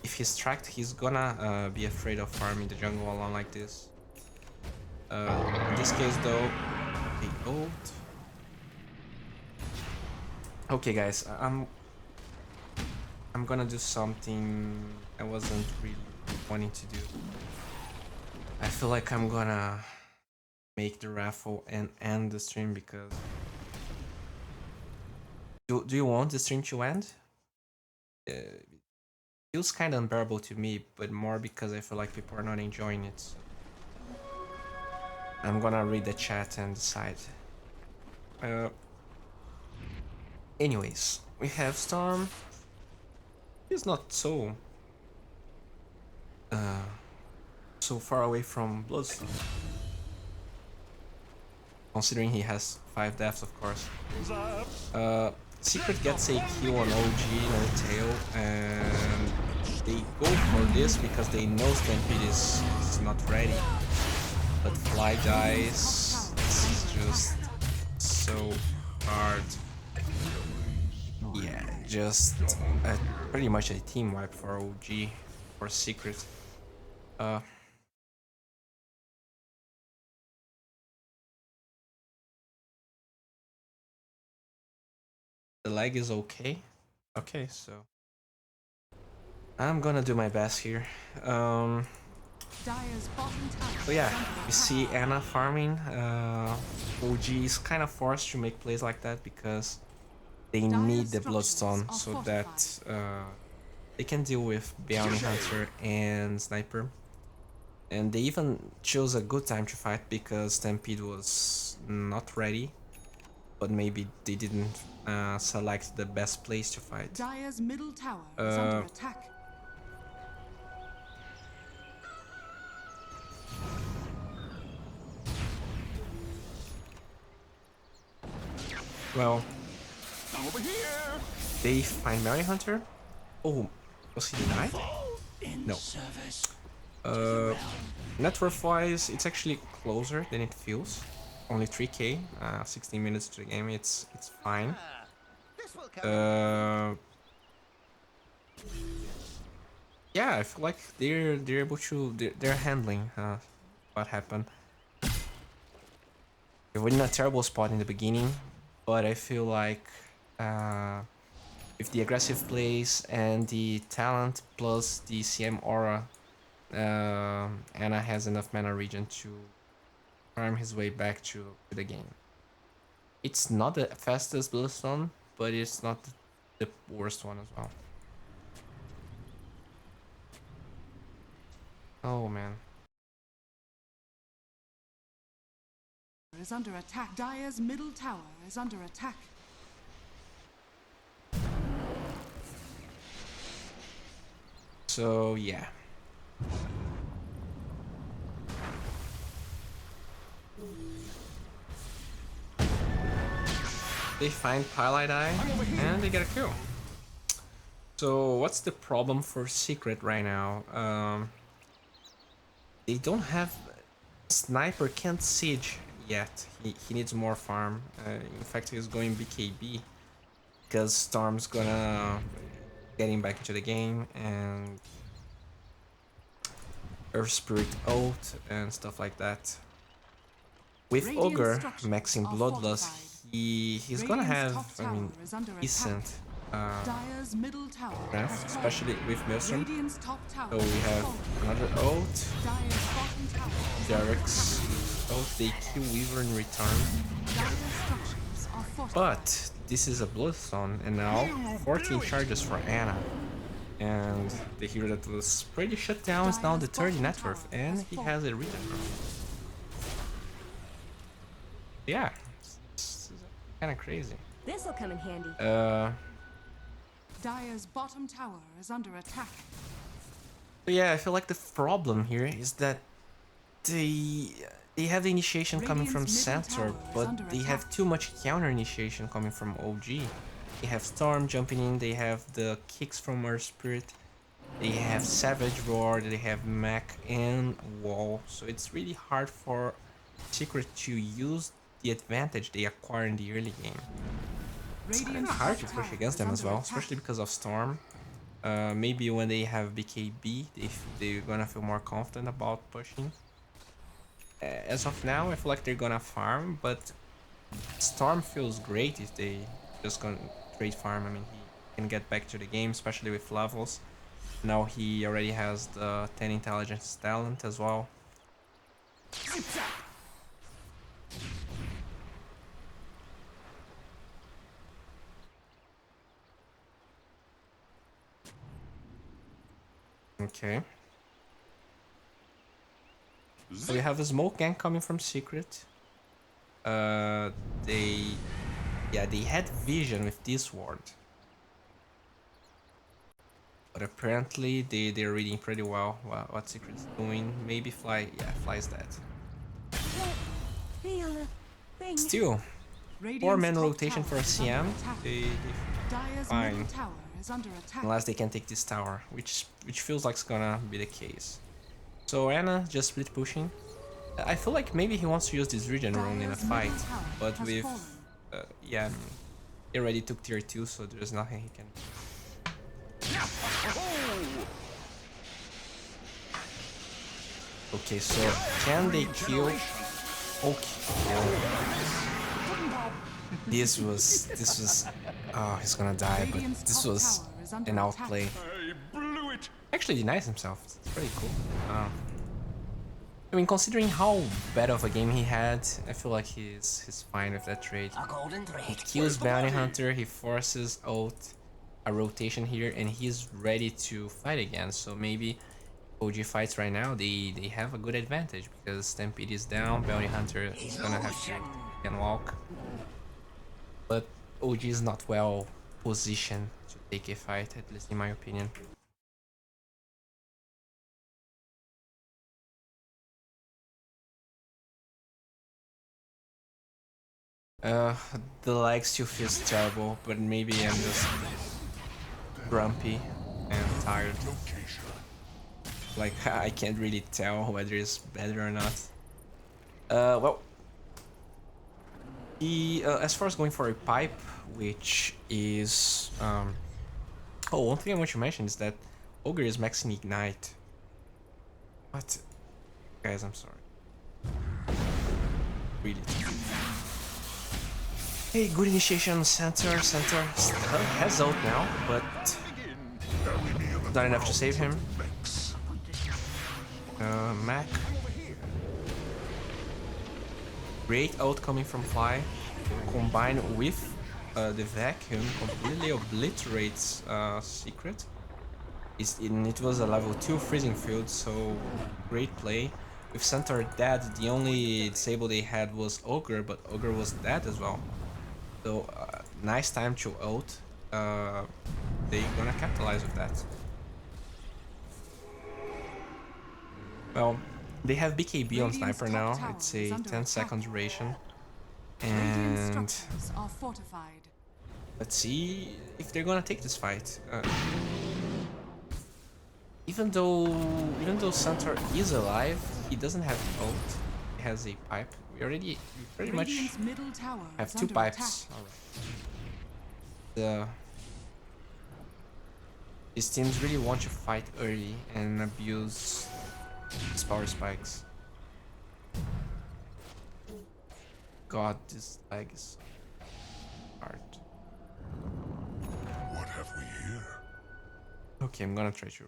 if he's tracked, he's gonna be afraid of farming the jungle alone like this. In this case, though, the ult. Okay, guys, I'm gonna do something I wasn't really wanting to do. I feel like I'm gonna make the raffle and end the stream because... Do you want the stream to end? It feels kind of unbearable to me, but more because I feel like people are not enjoying it. I'm gonna read the chat and decide. Anyways, we have Storm. He's not so far away from Bloodstone, considering he has 5 deaths, of course. Secret gets a kill on OG no tail, and they go for this because they know Stampede is not ready. But Fly dies. This is just so hard. Yeah, just pretty much a team wipe for OG, for Secret. The lag is okay. Okay, so I'm gonna do my best here. So yeah, we see Ana farming. OG is kind of forced to make plays like that because they need the Bloodstone so that they can deal with Bounty Hunter and Sniper. And they even chose a good time to fight because Stampede was not ready. But maybe they didn't select the best place to fight. Dire's middle tower is under attack. Well, over here. They find Bounty Hunter. Oh, was he denied? No. Net worth wise, it's actually closer than it feels. Only 3k, 16 minutes to the game. It's fine. Yeah, I feel like they're able to they're handling what happened. They were in a terrible spot in the beginning, but I feel like with the aggressive plays and the talent plus the CM aura, Ana has enough mana regen to farm his way back to the game. It's not the fastest Bloodstone, but it's not the worst one as well. Oh man. Is under attack. Dire's middle tower is under attack. So yeah. They find Pilot Eye and they get a kill. So what's the problem for Secret right now? They don't have... Sniper can't siege yet. He needs more farm. In fact, he's going BKB because Storm's gonna get him back into the game and Earth Spirit ult and stuff like that. With Ogre maxing Bloodlust, he's gonna have, I mean, decent strength, especially with Maelstrom. So we have another ult, Derek's ult, they kill Weaver in return. But this is a Bloodstone, and now 14 charges for Ana. And the hero that was pretty shut down is now the 30 net worth, and he has a return. Yeah, it's kind of crazy. This'll come in handy. Dire's bottom tower is under attack. But yeah, I feel like the problem here is that they have the initiation coming from center, but they have too much counter initiation coming from OG. They have Storm jumping in, they have the kicks from Earth Spirit, they have Savage Roar, they have Mech and Wall, so it's really hard for Secret to use the advantage they acquire in the early game. It's kind of hard to push against them as well, especially because of Storm. Maybe when they have BKB, they're gonna feel more confident about pushing. As of now, I feel like they're gonna farm, but Storm feels great if they just gonna trade farm. I mean, he can get back to the game, especially with levels. Now he already has the 10 intelligence talent as well. Okay. So we have a smoke gang coming from Secret. They had vision with this ward. But apparently they're reading pretty well what Secret's doing. Maybe Fly, yeah, Fly's dead. Still, 4-man rotation for a CM, they fine. Unless they can take this tower, which feels like it's gonna be the case. So Ana just split pushing. I feel like maybe he wants to use this regen rune in a fight, but with yeah, I mean, he already took tier 2, so there's nothing he can do. Okay, so can they kill? Okay. This was oh, he's gonna die, but this was an outplay. Actually denies himself. It's pretty cool. I mean, considering how bad of a game he had, I feel like he's fine with that trade. He kills Bounty Hunter, he forces out a rotation here, and he's ready to fight again. So maybe OG fights right now, they have a good advantage because Stampede is down, Bounty Hunter is gonna have to can walk. But OG is not well positioned to take a fight, at least in my opinion. The lag still feels terrible, but maybe I'm just grumpy and tired. Like, I can't really tell whether it's better or not. Well, as far as going for a pipe, which is oh, one thing I want to mention is that Ogre is maxing Ignite. What? Guys, I'm sorry. Really. Hey, good initiation, center has ult now, but not enough to save him. Mac. Great ult coming from Fly, combined with the vacuum, completely obliterates Secret. It was a level 2 freezing field, so great play. With Centaur dead, the only disable they had was Ogre, but Ogre was dead as well. So nice time to ult. They're gonna capitalize with that. Well, they have BKB on Sniper now. It's a 10-second duration. And Are fortified. let's see if they're gonna take this fight. Even though Centaur is alive, he doesn't have ult. He has a pipe. We pretty much Middle tower have 2 pipes. Alright. These teams really want to fight early and abuse these power spikes. God, this lag is hard. What have we here? Okay, I'm gonna try to.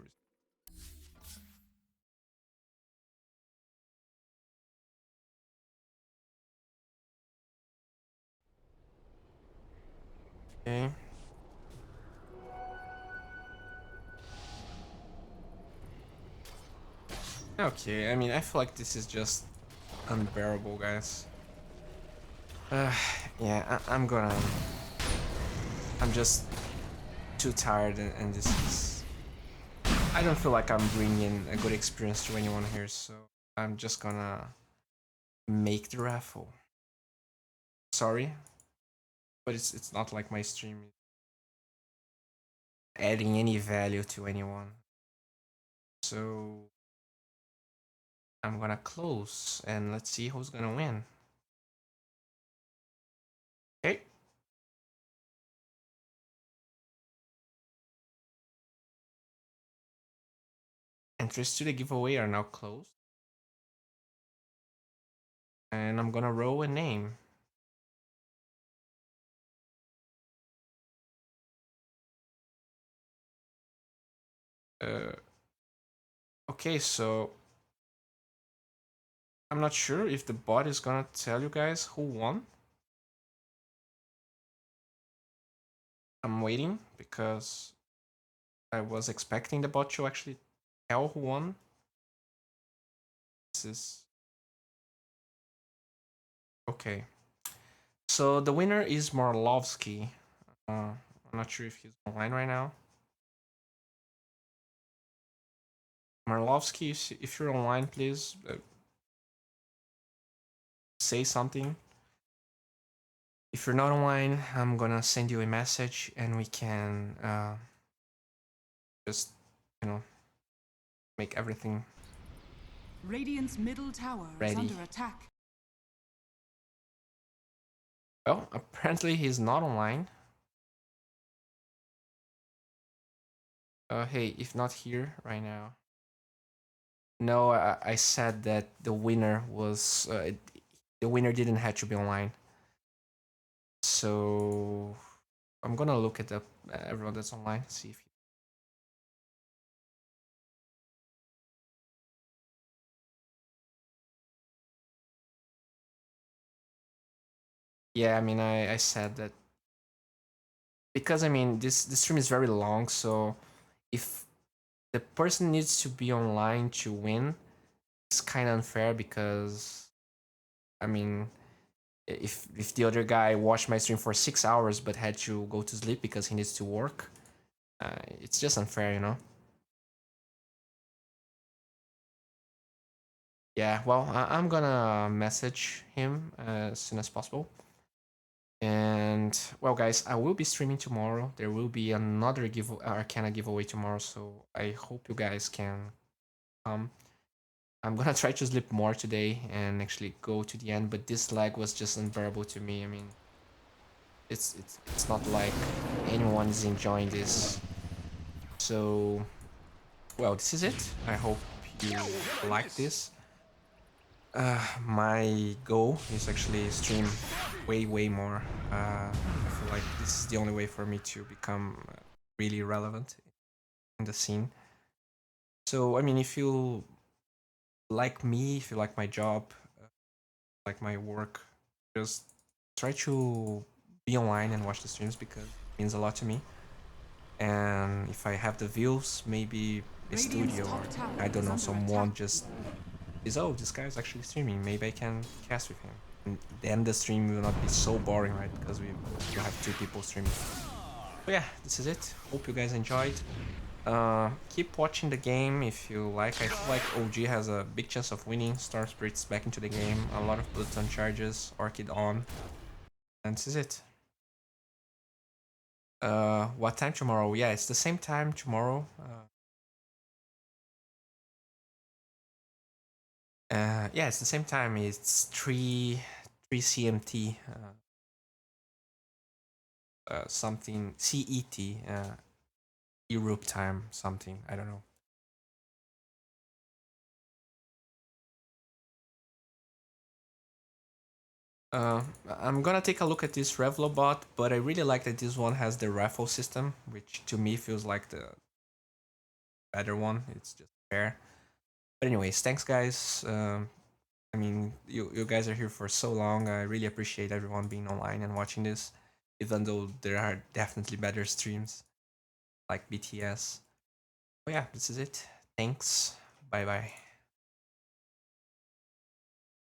Okay. Okay, I mean, I feel like this is just unbearable, guys. Yeah, I'm just too tired, and this is... I don't feel like I'm bringing a good experience to anyone here, so I'm just gonna make the raffle. Sorry, but it's not like my stream is adding any value to anyone. So I'm gonna close, and let's see who's gonna win. Okay. Entries to the giveaway are now closed. And I'm gonna roll a name. Okay, so I'm not sure if the bot is gonna tell you guys who won. I'm waiting because I was expecting the bot to actually tell who won. This is okay. So the winner is Marlovsky. I'm not sure if he's online right now. Marlovsky, if you're online, please say something. If you're not online, I'm gonna send you a message and we can just, you know, make everything Radiant's middle tower ready. is under attack. Well, apparently he's not online. Hey, if not here right now. No, I said that the winner was the winner didn't have to be online. So I'm gonna look at everyone that's online, see if. Yeah, I mean, I said that because I mean this stream is very long, so if the person needs to be online to win, it's kind of unfair because I mean if the other guy watched my stream for 6 hours but had to go to sleep because he needs to work, it's just unfair, you know. Yeah, well, I'm gonna message him as soon as possible. And well, guys, I will be streaming tomorrow. There will be another Arcana giveaway tomorrow, so I hope you guys can come. I'm gonna try to sleep more today and actually go to the end, but this lag was just unbearable to me. I mean, it's not like anyone is enjoying this. So, well, this is it. I hope you like this. My goal is actually stream way more. I feel like this is the only way for me to become really relevant in the scene. So, I mean, if you like me, if you like my job, like my work, just try to be online and watch the streams because it means a lot to me. And if I have the views, maybe a studio or I don't know, someone just is, oh, this guy's actually streaming, maybe I can cast with him. And then the stream will not be so boring, right? Because we have 2 people streaming. But yeah, this is it. Hope you guys enjoyed. Keep watching the game if you like. I feel like OG has a big chance of winning. Starseries back into the game. A lot of bullets on charges. Orchid on. And this is it. What time tomorrow? Yeah, it's the same time tomorrow. Yeah, it's the same time. It's 3 CMT. Something CET. Europe time. Something. I don't know. I'm gonna take a look at this Revlobot, but I really like that this one has the raffle system, which to me feels like the better one. It's just fair. But anyways, thanks guys. I mean, you guys are here for so long. I really appreciate everyone being online and watching this, even though there are definitely better streams like BTS. But yeah, this is it. Thanks. Bye bye.